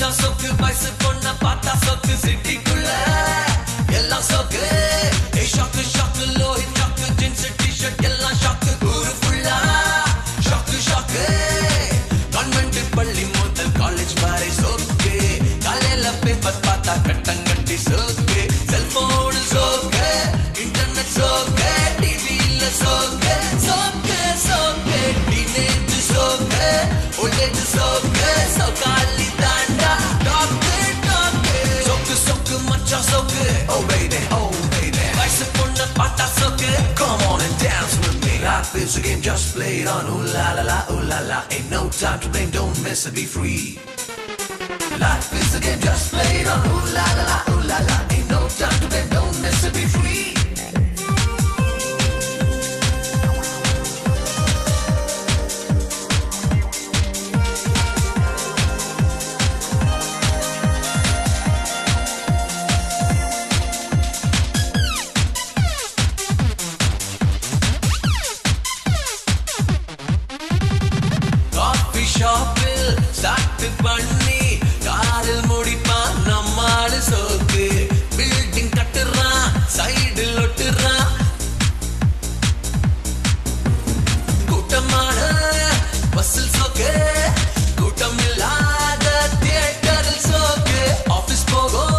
மச்சான் சொக்கு வயசு பொண்ண பார்த்தா சொக்கு சிட்டிக்குள்ள எல்லாம் சொக்கு shock shock Lohith shock jeans T-shirt எல்லாம் ஷாக்கு ஊரு ஃபுல்லா ஷாக்கு ஷாக்கு கான்வென்ட் பள்ளி முதல் காலேஜ் வரை சொக்கு காலையில பேப்பர் பார்த்தா கட்டங்கட்டி சொக்கு செல்போன் சொக்கு இன்டர்நெட் சொக்கு டிவியில சொக்கு சொக்கு சொக்கு டீனேஜ் சொக்கு ஓல்டேஜ் சொக்கு சொக்காலி தாண்டா டாக்டர் டாக்டர் சொக்கு சொக்கு மச்சான் சொக்கு oh baby வயசு பொண்ண பார்த்தா சொக்கு come on and dance with me life is a game just play it on ooh la la la ooh la la ain't no time to blame don't miss it be free life is a game just play it on ooh la la la ooh la la ain't no time to blame don't miss it be free ஷாப்பில் start பண்ணி காரில் முடிப்பான் நம்மாடு சோக்கு building கட்டுறான் சைடில் ஒட்டுறான் கூட்டமான பஸ்ஸில் சோக்கு கூட்டம் இல்லாத தியேட்டரில் சோக்கு ஆபீஸ் போகும்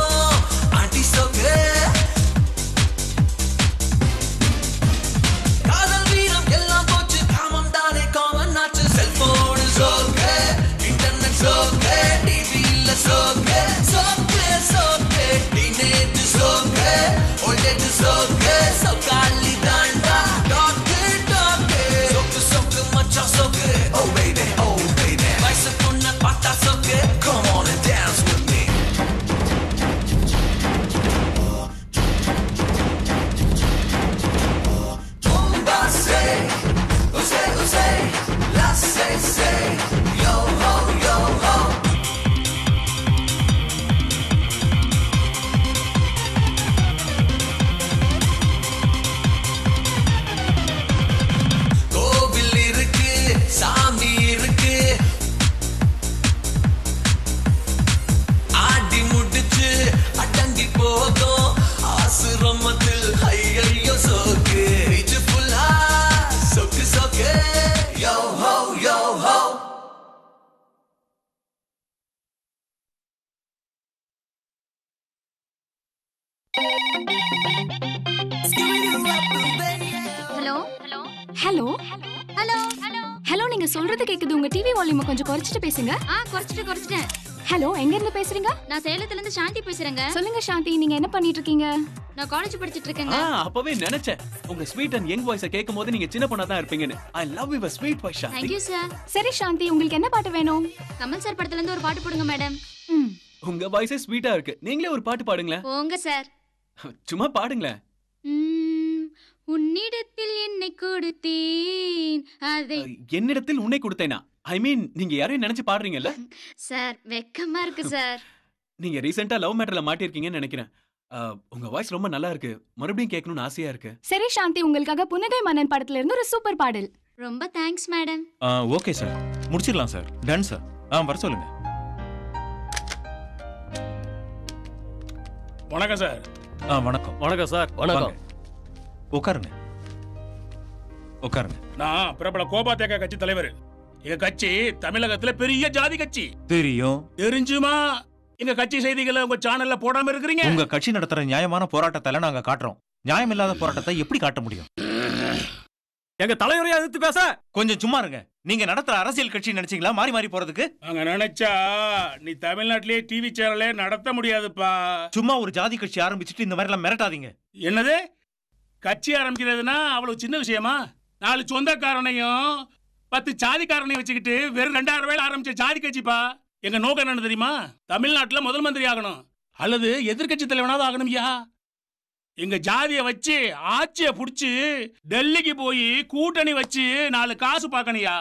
ஆண்டி சோக்கு காதல் வீரம் எல்லாம் போச்சு காமம் தானே காமன் ஆச்சு செல்போன் சொக்கு இன்டர்நெட் சொக்கு டிவியில சொக்கு சொக்கு சொக்கு டீனேஜ் சொக்கு ஓல்டேஜ் சொக்கு சொக்காலி தாண்டா டாக்டர் டாக்டர் சொக்கு சொக்கு மச்சான் சொக்கு oh baby வயசு பொண்ண பார்த்தா சொக்கு come on and dance with me Bombasé Usé la say yo ho கோவில் இருக்கு சாமி இருக்கு ஆடி முடிச்சு அடங்கி போகும் ஆசிரமத்தில் ஐயோ சோக்கு இது ஃபுல்லா சொக்கு சொக்கு yo ho ஹலோ நீங்க சொல்றது கேக்குது உங்க டிவி வால்யூம் கொஞ்சம் குறைச்சிட்டு பேசுங்க குறைச்சிட்டேன் ஹலோ எங்க இருந்து பேசுறீங்க நான் சேலத்துல இருந்து சாந்தி பேசுறேங்க சொல்லுங்க சாந்தி நீங்க என்ன பண்ணிட்டு இருக்கீங்க நான் காலேஜ் படிச்சிட்டு இருக்கேங்க அப்பவே நினைச்சேன் உங்க ஸ்வீட் அண்ட் யங் வாய்ஸ கேட்கும்போது நீங்க சின்ன பொண்ணா தான் இருப்பீங்கன்னு I love your sweet voice Shanthi thank you sir சரி சாந்தி உங்களுக்கு என்ன பாட்டு வேணும் கமல் சார் படத்துல இருந்து ஒரு பாட்டு போடுங்க மேடம் உங்க வாய்ஸே ஸ்வீட்டா இருக்கு நீங்களே ஒரு பாட்டு பாடுங்களேன் போங்க சார் சும்மா பாடுங்களேன் உன்னிடத்தில் என்னை கொடுத்தேன் அதை என்னிடத்தில் உன்னை கொடுத்தேனா ஐ மீன் நீங்க யாரையும் நினைச்சு பாடுறீங்கல்ல சார் வெக்கமா இருக்கு சார் நீங்க ரீசெண்டா லவ் மேட்டர்ல மாட்டிருக்கீங்கன்னு நினைக்கிறேன் உங்க வாய்ஸ் ரொம்ப நல்லா இருக்கு மறுபடியும் கேட்கணும்னு ஆசையா இருக்கு சரி சாந்தி உங்களுக்காக புன்னகை மன்னன் படத்துல இருந்து ஒரு சூப்பர் பாடல் ரொம்ப தேங்க்ஸ் மேடம் ஓகே சார் முடிச்சிடலாம் சார் டன் சார் வர சொல்லுங்க வணக்கம் சார் வணக்கம் வணக்கம் சார் வணக்கம் உட்காருங்க நான் பிரபல கோபா தேக்க கட்சி தலைவர் எங்க கட்சி தமிழகத்துல பெரிய ஜாதி கட்சி தெரியும் தெரிஞ்சுமா எங்க கட்சி செய்திகளை உங்க சேனல்ல போடாம இருக்கிறீங்க உங்க கட்சி நடத்துற நியாயமான போராட்டத்தை நாங்க காட்டுறோம் நியாயம் இல்லாத போராட்டத்தை எப்படி காட்ட முடியும் எங்க தலைவரையா எதிர்த்து பேச கொஞ்சம் சும்மா இருங்க நீங்க நடத்துற அரசியல் கட்சி நினைச்சீங்களா மாறி மாறி போறதுக்கு அங்க நினைச்சா நீ தமிழ்நாட்டிலேயே டிவி சேனலே நடத்த முடியாதுப்பா சும்மா ஒரு ஜாதி கட்சி ஆரம்பிச்சுட்டு இந்த மாதிரி எல்லாம் மிரட்டாதீங்க என்னது கட்சி ஆரம்பிக்கிறதுனா அவ்வளவு சின்ன விஷயமா 4 சொந்தக்காரனையும் 10 ஜாதிக்காரனையும் வச்சுக்கிட்டு வெறும் 2000 ரூபாயில ஆரம்பிச்ச ஜாதி கட்சிப்பா எங்க நோக்கம் என்ன தெரியுமா தமிழ்நாட்டுல முதல் மந்திரி ஆகணும் அல்லது எதிர்கட்சி தலைவனாவது ஆகணும்யா எங்க ஜாதியை வச்சு ஆட்சியை புடிச்சு டெல்லிக்கு போய் கூட்டணி வச்சு 4 காசு பார்க்கணியா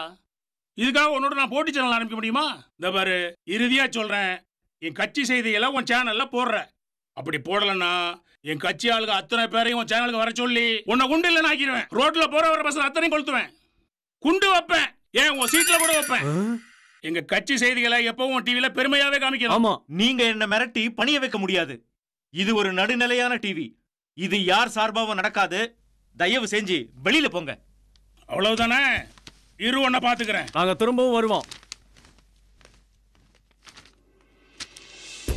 இதுக்காக உன்னோட நான் போட்டி சேனல் ஆரம்பிக்க முடியுமா இந்த பாரு இறுதியா சொல்றேன் என் கட்சி செய்திகளை உன் சேனல்ல போடுற அப்படி போடலன்னா என் கட்சி ஆளுங்க அத்தனை பேரையும் உன் சேனலுக்கு வர சொல்லி உன்னை குண்டு இல்லைன்னு ஆக்கிடுவேன் ரோட்ல போற வர பஸ் அத்தனையும் கொளுத்துவேன் குண்டு வைப்பேன் ஏன் உன் சீட்ல கூட வைப்பேன் எங்க கட்சி செய்திகளை எப்பவும் டிவில பெருமையாவே காமிக்கணும். ஆமா. நீங்க என்ன மிரட்டி பணிய வைக்க முடியாது. இது ஒரு நடுநிலையான டிவி. இது யார் சார்பாவும் நடக்காது. தயவு செஞ்சு வெளியில போங்க. அவ்வளவுதானே? இரு ஒன்ன பாத்துக்கிறேன். நாங்க திரும்பவும் வருவோம்.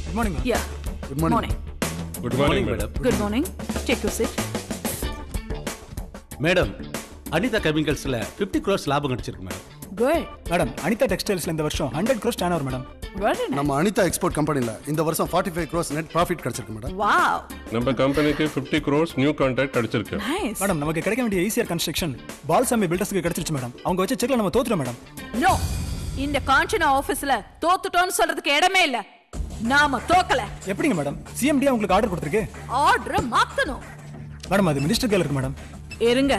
Good morning, ma'am. Yeah. Good morning. Morning. Good morning madam. Good morning. Take your seat. Madam, Anitha கெமிக்கல்ஸ்ல 50 crores லாபம் கிடைச்சிருக்கு மேடம். Good. மேடம், அனிதா டெக்ஸ்டைல்ஸ்ல இந்த வருஷம் 100 crores turnover madam. Very nice. நம்ம அனிதா எக்ஸ்போர்ட் கம்பெனில இந்த வருஷம் 45 crores நெட் ப்ராஃபிட் கிடைச்சிருக்கு மேடம். Wow. நம்ம கம்பெனிக்கு 50 crores நியூ கான்ட்ராக்ட் கிடைச்சிருக்கு. Nice. மேடம், நமக்கு கிடைக்க வேண்டிய ஈஸியர் கன்ஸ்ட்ரக்ஷன் பால்சாமி பில்டர்ஸ்க்கு கிடைச்சிருச்சு மேடம். அவங்க வச்ச செக்ல நம்ம தோத்துறோம் மேடம். No. இந்த காஞ்சனா ஆபீஸ்ல தோத்துட்டோம்னு சொல்றதுக்கு இடமே இல்ல. நாம தோக்கல. எப்படிங்க மேடம்? சிஎம்டி உங்களுக்கு ஆர்டர் கொடுத்திருக்கு. ஆர்டர் மாத்தணும். மேடம், அது மினிஸ்டர் கையில இருக்கு மேடம். இருங்க.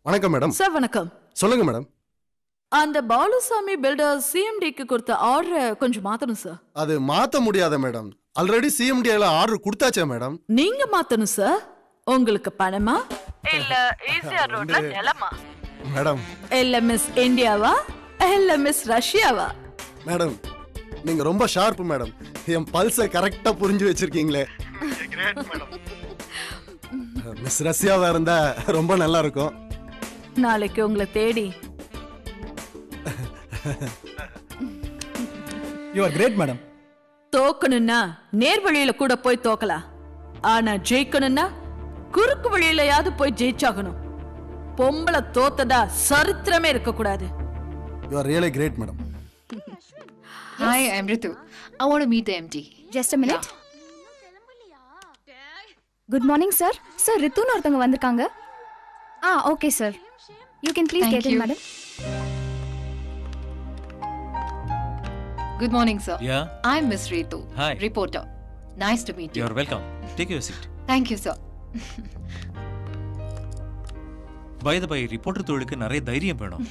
வணக்கம் மேடம். சார் வணக்கம். சொல்லுங்க மேடம். அந்த பாலுசாமி பில்டர் சிஎம்டிக்கு கொடுத்த ஆர்டர் கொஞ்சம் மாத்தணும் சார். அது மாத்த முடியாத மேடம். ஆல்ரெடி சிஎம்டில ஆர்டர் கொடுத்தாச்சே மேடம். நீங்க மாத்தணும் சார். உங்களுக்கு பணமா இல்ல ஈஸியா ரோட்ல நிலமா? மேடம். இல்ல மிஸ் இந்தியாவா இல்ல மிஸ் ரஷ்யாவா? மேடம், நீங்க ரொம்ப ஷார்ப் மேடம். என் பல்ஸை கரெக்டா புரிஞ்சு வச்சிருக்கீங்களே. Great madam. மிஸ் ரஷ்யாவா இருந்தா ரொம்ப நல்லா இருக்கும். நாளைக்கு உங்களை தேடி. You are great madam. தோக்கணும்னா நேர் வழியில கூட போய் தோக்கலாம். ஆனா ஜெயிக்கணும்னா குறுக்கு வழியிலயாவது போய் ஜெயிச்சாகணும். பொம்பளை தோத்ததா சரித்திரமே இருக்க கூடாது. You are really great madam. Hi, I'm Ritu. I want to meet the MD. Just a minute. Good morning, sir. Sir, ரித்துன்னு ஒருத்தங்க வந்திருக்காங்க. Okay, sir. You can please Thank get in, you. madam. Good morning, sir. Yeah. I'm Miss Ritu, Hi. reporter. Nice to meet you. You are welcome. Take your seat. Thank you, sir. By the way, reporter தொழிலுக்கு நிறைய தைரியம் வேணும்.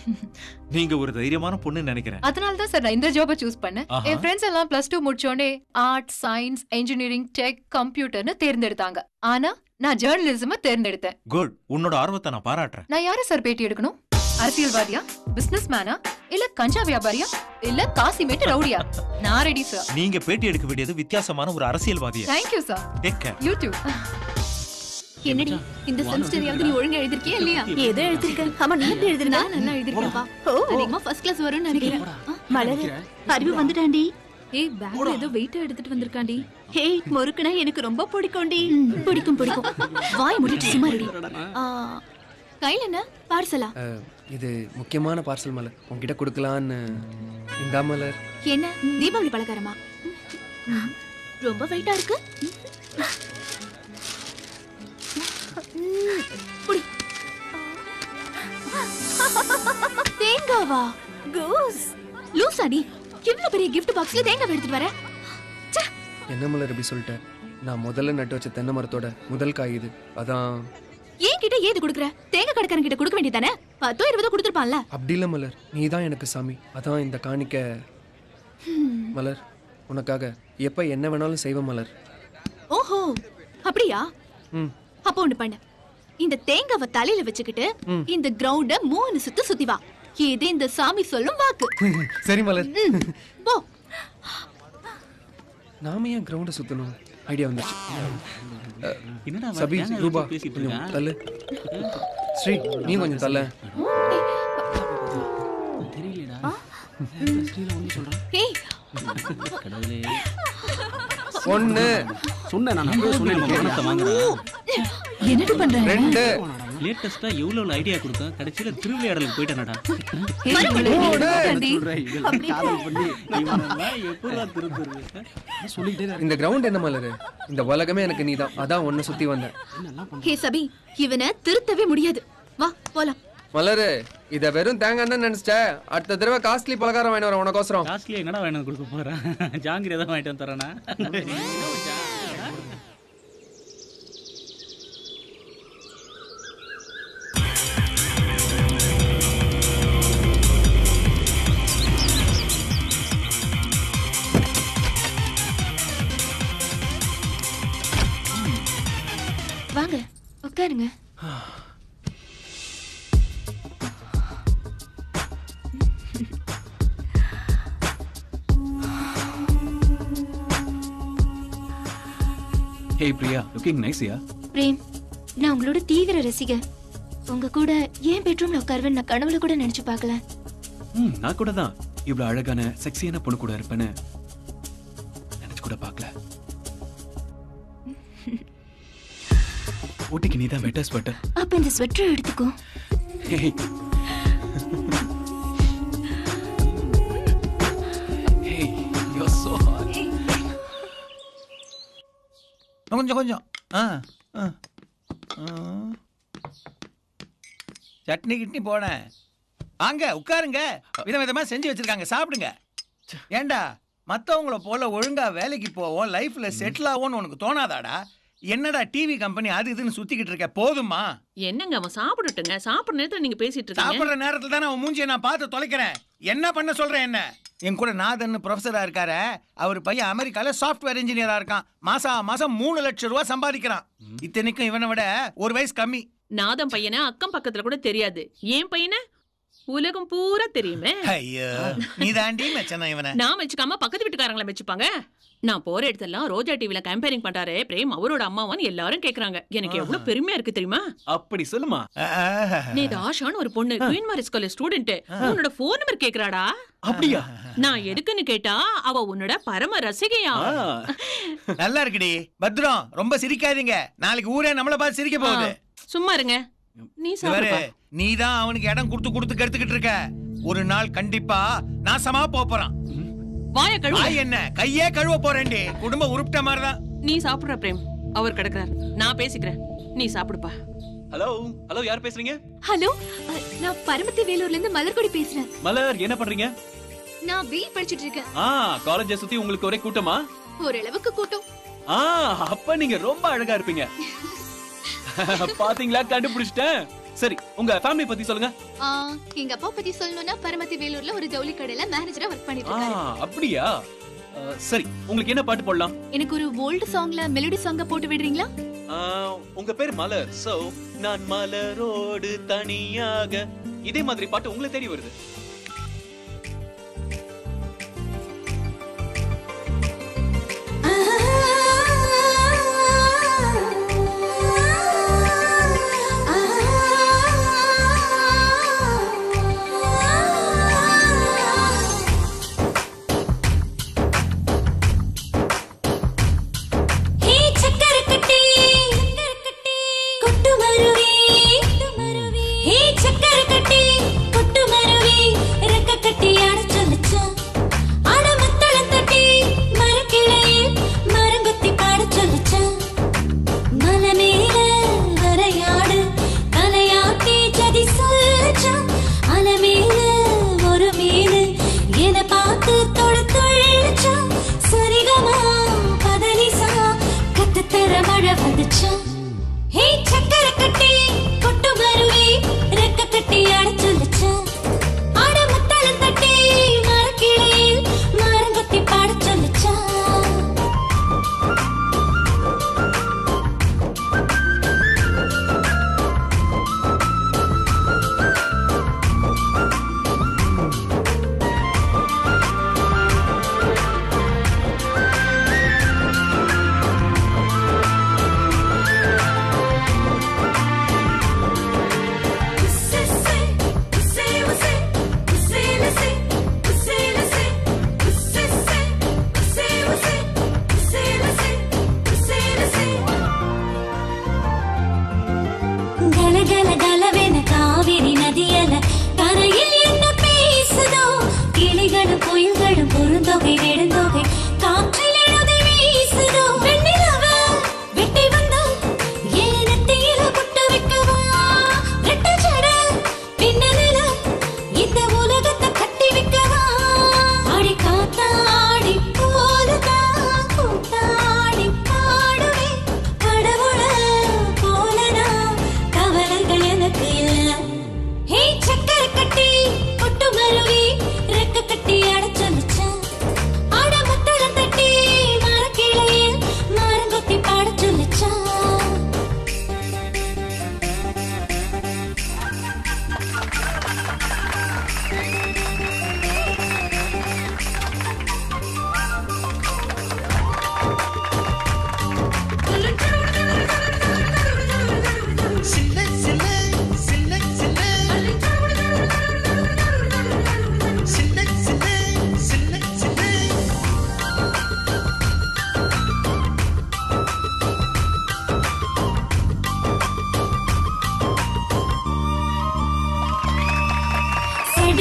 நீங்க ஒரு தைரியமான பொண்ணு நினைக்கிறேன். அதனால தான் சார் நான் இந்த ஜாபை சூஸ் பண்ணேன். ஆஹா. என் ஃப்ரெண்ட்ஸ் எல்லாம் +2 முடிச்சோடனே ஆர்ட், சயின்ஸ், இன்ஜினியரிங், டெக், கம்ப்யூட்டர்னு தேர்ந்தெடுத்தாங்க. ஆனா நான் ஜேர்னலிசமை தேர்ந்தெடுத்தேன். குட். உன்னோட ஆர்வத்தை நான் பாராட்டுறேன். நான் யாரை சார் பேட்டி எடுக்கணும்? அரசியல்வாதியா, பிசினஸ் மேனா, இல்ல கஞ்சா வியாபாரியா, இல்ல காசிமேட்டு ரவுடியா? நான் ரெடி சார். நீங்க பேட்டி எடுக்க வேண்டியது வித்தியாசமான ஒரு அரசியல்வாதியா. Thank you, sir. Take care. You too. என்னடி இந்த செமஸ்டர்யாவது நீ ஒழுங்கா எழுதிருக்கியா இல்லையா? ஏதோ எழுதிருக்கேன். ஆமா, நீ எப்படி எழுதிருக்க? நான் நல்லா எழுதிருக்கேன்ப்பா. அதிகமா ஃபர்ஸ்ட் கிளாஸ் வரும்னு நினைக்கிறேன். மலரு, அறிவு வந்துட்டாண்டி. ஏய், பேக்ல ஏதோ வெயிட் எடுத்துட்டு வந்திருக்காண்டி. ஏய், முறுக்குனா எனக்கு ரொம்ப பிடிக்கும்டி. பிடிக்கும். வாய் மூடிட்டு சும்மா இருடி. கையில என்ன பார்சலா? இது முக்கியமான பார்சல் மலர். உன்கிட்ட கொடுக்கலான்னு. இந்த மலர் என்ன தீபாவளி பலகாரமா? ரொம்ப வெயிட்டா இருக்கு. தேங்காவா? கோஸ் லூசாடி, இவ்வளவு பெரிய gift பாக்ஸ்ல தேங்காய் எடுத்துட்டு வர. என்ன மலர் இப்படி சொல்லிட்ட? நான் முதல்ல நட்டு வச்ச தென்னை மரத்தோட முதல் காய் இது. அதான். ஏன் கிட்ட ஏது குடுக்குற? தேங்காய் கடைக்காரன் கிட்ட கொடுக்க வேண்டியதானே? 10 20 கொடுத்துருப்பான்ல. அப்படி இல்ல மலர், நீ தான் எனக்கு சாமி. அதான் இந்த காணிக்க. மலர், உனக்காக எப்ப என்ன வேணாலும் செய்வேன் மலர். ஓஹோ, அப்படியா? அப்போ ஒண்ணு பண்ணு. இந்த தேங்காவை தலையில வச்சுக்கிட்டு இந்த கிரவுண்ட 3 சுத்து சுத்தி வா. இது இந்த சாமி சொல்லும் வாக்கு. சரி மலர். போ. நாம ஏன் கிரவுண்ட சுத்தணும்? ஐடியா வந்துச்சு. என்னடா சபி, ரூபா கொஞ்சம் தள்ளு. ஸ்ரீ, நீ கொஞ்சம் தள்ள. தெரியலடா. ஏய், கடவுளே. ஒன்னு சொன்னேன் நான். அப்பவே சொன்னேன் பணத்தை வாங்குறேன். என்னடி பண்ற? 2 லேட்டஸ்டா எவ்வளவு ஐடியா கொடுத்தேன். கடைசில திருவிளையாடலுக்கு போயிட்டேனடா. இந்த கிரவுண்ட் என்ன மலர்? இந்த உலகமே எனக்கு நீதான். அதான் ஒன்ன சுத்தி வந்தேன். ஹே சபி, இவனை திருத்தவே முடியாது. வா போலாம். மலரு, இத வெறும் தேங்காய் நினைச்சிட்ட. அடுத்த தடவை காஸ்ட்லி பலகாரம் வாங்கி வர உனக்கோசரம். காஸ்ட்லியா என்னடா வாங்கி கொடுக்க போறேன்? ஜாங்கிரி ஏதாவது வாங்கிட்டு தரேனா? வாங்க உட்காருங்க. ஹே பிரியா, லுக்கிங் நைஸ்யா. பிரேம், நான் உங்களோட தீவிர ரசிகர். உங்க கூட ஏன் பெட்ரூம்ல உட்காருவேன் நான் கனவுல கூட நினைச்சு பார்க்கல. நான் கூட தான் இவ்வளவு அழகான செக்ஸியான பொண்ணு கூட இருப்பேன்னு நினைச்சு கூட பார்க்கல. ஊட்டிக்கு நீ தான் பெட்டர் ஸ்வெட்டர். அப்ப இந்த ஸ்வெட்டர் எடுத்துக்கோ. Hey. Hey, you're so hot. கொஞ்சம் சட்னி கிட்னி போனேன். வாங்க உட்காருங்க. விதவிதமா செஞ்சு வச்சிருக்காங்க, சாப்பிடுங்க. ஏண்டா மற்றவங்கள போல ஒழுங்கா வேலைக்கு போவோம், லைஃப்ல செட்டில் ஆகும்னு உனக்கு தோணாதாடா? என்னடா டிவி கம்பெனி அது இதுன்னு சுத்திக்கிட்டு இருக்க? போதுமா? என்னங்க அவன் சாப்பிடட்டுங்க. சாப்பிடுற நேரத்துல நீங்க பேசிட்டு இருக்கீங்க. சாப்பிடுற நேரத்துல தானே அவன் மூஞ்சியை நான் பார்த்து தொலைக்கிறேன். என்ன பண்ண சொல்றேன்? என்ன என் கூட நாதன் ப்ரொஃபஸரா இருக்காரு. அவர் பையன் அமெரிக்கால சாஃப்ட்வேர் இன்ஜினியரா இருக்கான். மாசம் 3 லட்சம் ரூபாய் சம்பாதிக்கிறான். இத்தனைக்கும் இவனை விட ஒரு வயசு கம்மி. நாதம் பையனை அக்கம் பக்கத்துல கூட தெரியாது. ஏன் பையனை உலகம் பூரா தெரியுமே. ஐயோ, நீ தாண்டி மெச்சனா இவனை. நான் மெச்சுக்காம பக்கத்து வீட்டுக்காரங்களை மெச்சுப்பாங்க. நான் போற இடத்தெல்லாம் ரோஜா டிவில கம்பேரிங் பண்றாரு பிரேம் அவரோட அம்மாவான்னு எல்லாரும் கேக்குறாங்க. எனக்கு எவ்வளவு பெருமையா இருக்கு தெரியுமா? அப்படி சொல்லுமா. நேத்து ஆஷான்னு ஒரு பொண்ணு குயின் மேரிஸ் காலேஜ் ஸ்டூடெண்ட் உன்னோட போன் நம்பர் கேக்குறாடா. அப்படியா? நான் எதுக்குன்னு கேட்டா அவ உன்னோட பரம ரசிகையா. நல்லா இருக்குடி. பத்ரம், ரொம்ப சிரிக்காதீங்க. நாளைக்கு ஊரே நம்மள பார்த்து சிரிக்க போகுது. சும்மா இருங்க. நீ சாப்பிடு. நீ தான் அவனுக்கு இடம் கொடுத்து கெடுத்துக்கிட்டு இருக்க. ஒரு நாள் கண்டிப்பா நாசமா போறான். வாய கழுவு. என்ன கையே கழுவ போறேன்டி. குடும்ப உருப்பிட்ட மாதிரிதான். நீ சாப்பிடுற பிரேம். அவர் கிடக்குறார். நான் பேசிக்கிறேன். நீ சாப்பிடுப்பா. ஹலோ யார் பேசுறீங்க? ஹலோ, நான் பரமத்தி வேலூர்ல இருந்து மலர்கொடி பேசுறேன். மலர், என்ன பண்றீங்க? நான் பிஇ படிச்சிட்டு இருக்கேன். காலேஜை சுத்தி உங்களுக்கு ஒரே கூட்டமா? ஓரளவுக்கு கூட்டம். அப்ப நீங்க ரொம்ப அழகா இருப்பீங்க. பாத்தீங்களா, கண்டுபிடிச்சிட்டேன். சரி, உங்க ஃபேமிலி பத்தி சொல்லுங்க. எங்க அப்பா பத்தி சொல்லணும்னா பரமத்தி வேலூர்ல ஒரு ஜவுளி கடையில மேனேஜரா வர்க் பண்ணிட்டு இருக்காரு. அப்படியா? சரி, உங்களுக்கு என்ன பாட்டு போடலாம்? எனக்கு ஒரு ஓல்ட் சாங்ல மெலோடி சாங்க போட்டு விடுறீங்களா? உங்க பேர் மலர், சோ நான் மலரோடு தனியாக, இதே மாதிரி பாட்டு உங்களுக்கு தேடி வருது.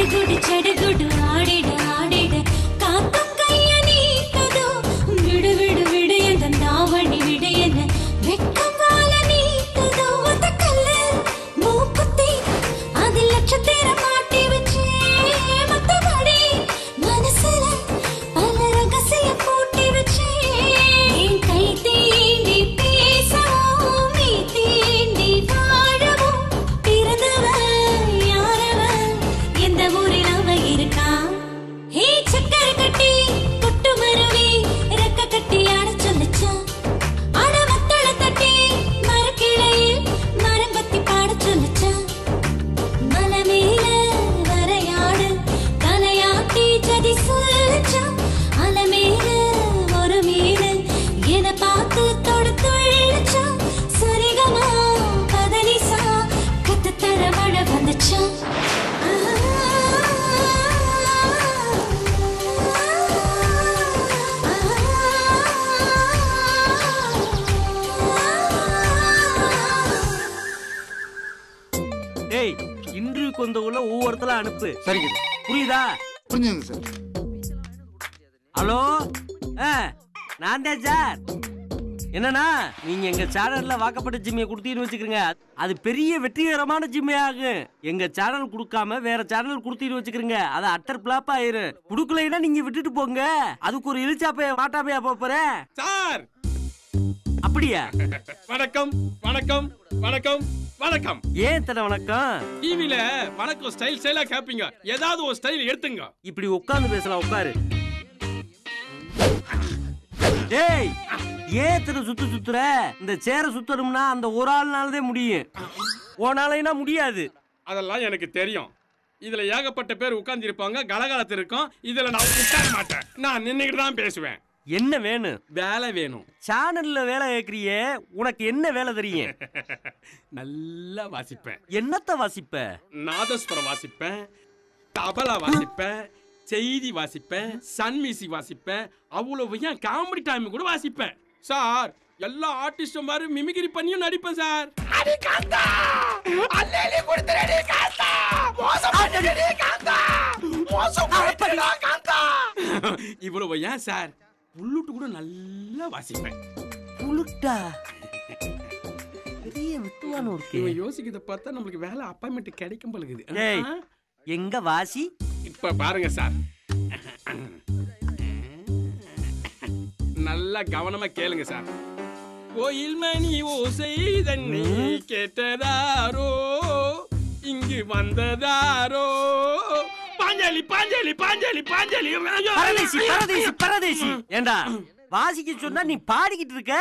சடுகுடு சடுகுடு ஆடிட ஆடிட காத்தும் கைய நீட்டதோ விடு விடு விடு எந்த நாவணி விடு என்ன வெக்கம் வாழ நீட்டதோ அந்த கல்லு மூக்குத்தி அதில் லட்சத்தேர மாட்டி வச்சே மத்தபடி மனசுல பல ரகசியம் பூட்டி வச்சே என் கை தீண்டி பேசவும் நீ தீண்டி வாழவும் பிறந்தவன் யாரவன் எந்த ஊரில் அவன் இருக்கான் ஹே சக்கர கட்டி கொட்டு மருவி ரெக்க கட்டி ஆட சொல்லுச்சான் ஆட மத்தள தட்டி மரக்கிளையில் மரம்பத்தி பாட சொல்லுச்சான் மலமேல வரையாடு தலையாட்டி ஜதி சொல்லுச்சான் அலமேல ஒரு மீன் என பார்த்து தொடுத்துள்ளுச்சான் சரிகமா பதனிசா கத்துத்தர மழை வந்துச்சான் டேய் இன்டர்வியூக்கு வந்தவங்கள ஒவ்வொருத்தல அனுப்பு சரிங்க புரியுதா புரிஞ்சுங்க சார் ஹலோ நான் தான் சார் என்னன்னா நீங்க எங்க சேனல்ல வாக்கப்பட்ட ஜிம்மையை கொடுத்தீங்கன்னு வச்சுக்கிறீங்க அது பெரிய வெற்றிகரமான ஜிம்மே ஆகும் எங்க சேனல் கொடுக்காம வேற சேனல் கொடுத்தீங்கன்னு வச்சுக்கிறீங்க அது அட்டர் பிளாப் ஆயிரும் கொடுக்கலைன்னா நீங்க விட்டுட்டு போங்க அதுக்கு ஒரு இழிச்சாப்பைய மாட்டாமையா போறேன் சார் அப்படியா வணக்கம் வணக்கம் வணக்கம் வணக்கம் ஏன் தர வணக்கம் டிவில வணக்கம் ஸ்டைல் ஸ்டைலா கேப்பீங்க ஏதாவது ஒரு ஸ்டைல் எடுத்துங்க இப்படி உட்கார்ந்து பேசலாம் உட்காரு டேய் ஏன் தர சுத்துற இந்த சேர சுத்தணும்னா அந்த ஒரு ஆள்னாலதே முடியும் ஓனாலைனா முடியாது அதெல்லாம் எனக்கு தெரியும் இதுல ஏகப்பட்ட பேர் உட்கார்ந்து இருப்பாங்க கலகலத்து இருக்கும் இதுல நான் உட்கார மாட்டேன் நான் நின்னுக்கிட்டு தான் பேசுவேன் என்ன வேணும் வேலை வேணும் சேனல்ல வேலை கேக்குறியே உனக்கு என்ன வேலை தெரியும் நல்லா வாசிப்பேன் என்னத்த வாசிப்ப நாதஸ்வரம் வாசிப்பேன் தபலா வாசிப்பேன் செய்தி வாசிப்பேன் சன்மியூசிக் வாசிப்பேன் அவ்வளவு ஏன் காமெடி டைம் கூட வாசிப்பேன் சார் எல்லா ஆர்டிஸ்டும் மாதிரி மிமிக்ரி பண்ணியும் நடிப்பேன் சார் அடி காந்தா அல்லேலி குடுத்துறடி காந்தா மோசம் பண்ணிடி காந்தா மோசம் பண்ணிடி காந்தா இவ்வளவு ஏன் சார் புல்லுட்டு கூட நல்லா வாசிப்பேன் புல்லுட்டா பெரிய வித்துவான இருக்கு இவன் யோசிக்கிறத பார்த்தா நமக்கு வேலை அப்பாயின்மெண்ட் கிடைக்கும் பழகுது டேய் எங்க வாசி இப்ப பாருங்க சார் நல்லா கவனமா கேளுங்க சார் கோயில் மணி ஓசை தன்னை கேட்டதாரோ இங்கு வந்ததாரோ பாஞ்சாலி பாஞ்சாலி பாஞ்சாலி பாஞ்சாலி பரதேசி பரதேசி பரதேசி ஏண்டா வாசிக்க சொன்னா நீ பாடிக்கிட்டு இருக்க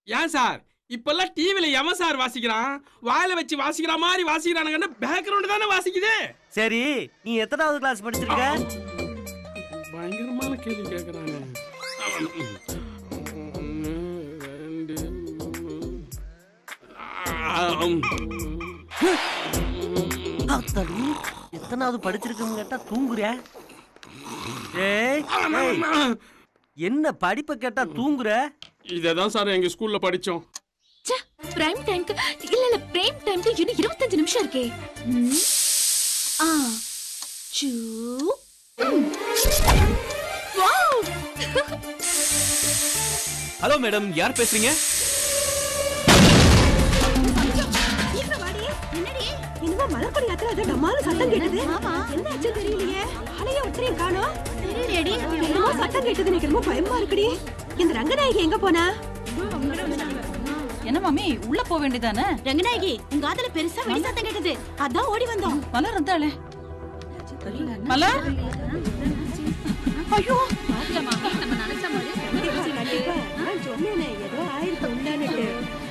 ஏன் சார் இப்பெல்லாம் டிவில எவன் சார் வாசிக்கிறான் வாயில வச்சு வாசிக்கிற மாதிரி வாசிக்கிறானுங்கன்னா பேக்ரவுண்ட் தானே வாசிக்குது சரி நீ எத்தனாவது கிளாஸ் படிச்சிருக்க பயங்கரமான கேள்வி கேக்குறாங்க எத்தனாவது படிச்சிருக்கன்னு கேட்டா தூங்குற என்ன படிப்பை கேட்டா தூங்குற இததான் சார் எங்க ஸ்கூல்ல படிச்சோம் பிரைம் டைம்க்கு இல்ல பிரேம் டைம்க்கு இன்னும் 25 நிமிஷம் இருக்கே ஹலோ மேடம் யார் பேசுறீங்க என்னமோ மலர்கொடி யாத்திரை அது நம்மால சத்தம் கேட்டது என்ன ஆச்சு தெரியலையே ஆளைய ஒருத்தரையும் காணோம் தெரியலடி என்னமோ சத்தம் கேட்டது எனக்கு என்னமோ பயமா இருக்குடி இந்த ரங்கநாயகி எங்க போனா என்ன மாமி உள்ள போக வேண்டியதானே ரங்கநாயகி உங்க காதுல பெருசா வெடி சத்தம் கேட்டது அதான் ஓடி வந்தோம் மலர் இருந்தாளே மலர் ஐயோ நான் சொன்னேனே ஏதோ ஆயிரத்து உண்டானே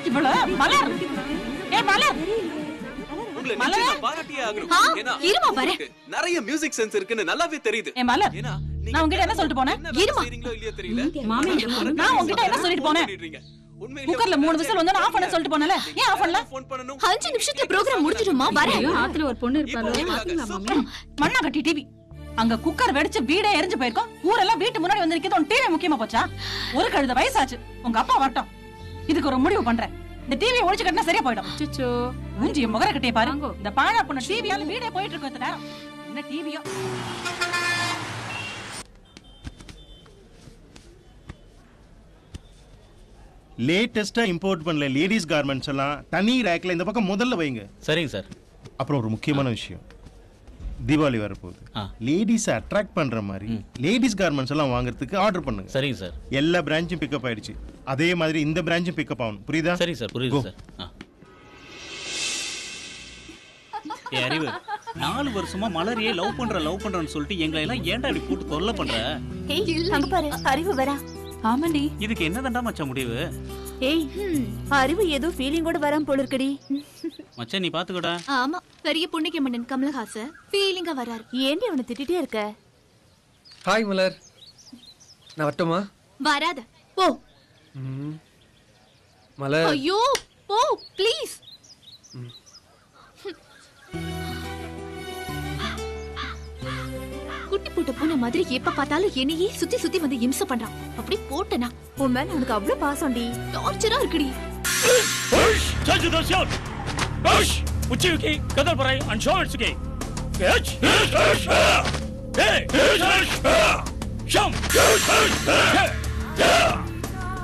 இவ்வளோ மலர் ஏ மலர் உங்களை நிச்சயமா பாராட்டியே ஆகணும் ஏன்னா உங்களுக்கு நிறைய மியூசிக் சென்ஸ் இருக்குன்னு நல்லாவே தெரியுது ஏ மலர் நான் உன்கிட்ட என்ன சொல்லிட்டு போனேன் இருமா இல்லையோ தெரியல மாமி நான் உன்கிட்ட என்ன சொல்லிட்டு போனேன் குக்கர்ல 3 விசில் வந்து ஆஃப் பண்ண சொல்லிட்டு போனல ஏன் ஆஃப் பண்ணல 5 நிமிஷத்துல ப்ரோகிராம் முடிஞ்சிடுமா வரேன் ஆத்துல ஒரு பொண்ணு இருப்பாளே மண்ணா கட்டி டிவி அங்க குக்கர் வெடிச்சு வீடே எரிஞ்சு போயிருக்கோம் ஊரெல்லாம் வீட்டு முன்னாடி வந்து நிக்குது உன் டிவி முக்கியமா போச்சா ஒரு கழுத வயசாச்சு உங்க அப்பா வரட்டும் இதுக்கு ஒரு முடிவு பண்றேன் இந்த டிவியை ஒழிச்சு கட்டினா சரியா போயிடும் அச்சோ மூஞ்சிய முகர கட்டிய பாருங்க இந்த பாழா பொண்ணு டிவியால வீடே போயிட்டு இருக்கு நேரம் என்ன டிவியோ லேட்டஸ்டா இம்போர்ட் பண்ணல லேடிஸ் கார்மெண்ட்ஸ் எல்லாம் தனி ரேக்ல இந்த பக்கம் முதல்ல வைங்க. சரிங்க சார். அப்புறம் ஒரு முக்கியமான விஷயம், தீபாவளி வரப்போகுது. லேடிஸை அட்ராக்ட் பண்ற மாதிரி லேடிஸ் கார்மெண்ட்ஸ் எல்லாம் வாங்குறதுக்கு ஆர்டர் பண்ணுங்க. சரிங்க சார். எல்லா பிரான்ச்சும் பிக்கப் ஆயிடுச்சு. அதே மாதிரி இந்த பிரான்ச்சும் பிக்கப் ஆகணும். புரியுதா? சரி சார், புரியுது சார். ஏ அறிவு, 4 வருஷமா மலரையே லவ் பண்றேன்னு சொல்லிட்டு எங்களை எல்லாம் ஏன்டா இப்படி போட்டு தொல்லை பண்ற? ஏய் அங்க பாரு, அறிவு வரா. ஆமாண்டி. இதுக்கு என்னதான்டா மச்சான் முடிவு? ஏய் அறிவு ஏதோ ஃபீலிங்கோட வராம போல இருக்கடி. மச்சான் நீ பாத்துக்கடா. ஆமா, பெரிய புண்ணிக்க மன்னன் கமலஹாச ஃபீலிங்கா வராரு. ஏன்டி அவனை திட்டிட்டே இருக்க? ஹாய் மலர், நான் வரட்டுமா? வராத போ. மலர் ஐயோ போ ப்ளீஸ். குட்டி போட்ட பூனை மாதிரி எப்ப பார்த்தாலும் என்னையே சுத்தி சுத்தி வந்து இம்சை பண்றான். அப்படி போட்டனா உன் மேல அவனுக்கு அவ்வளவு பாசம்டி. டார்ச்சரா இருக்குடி.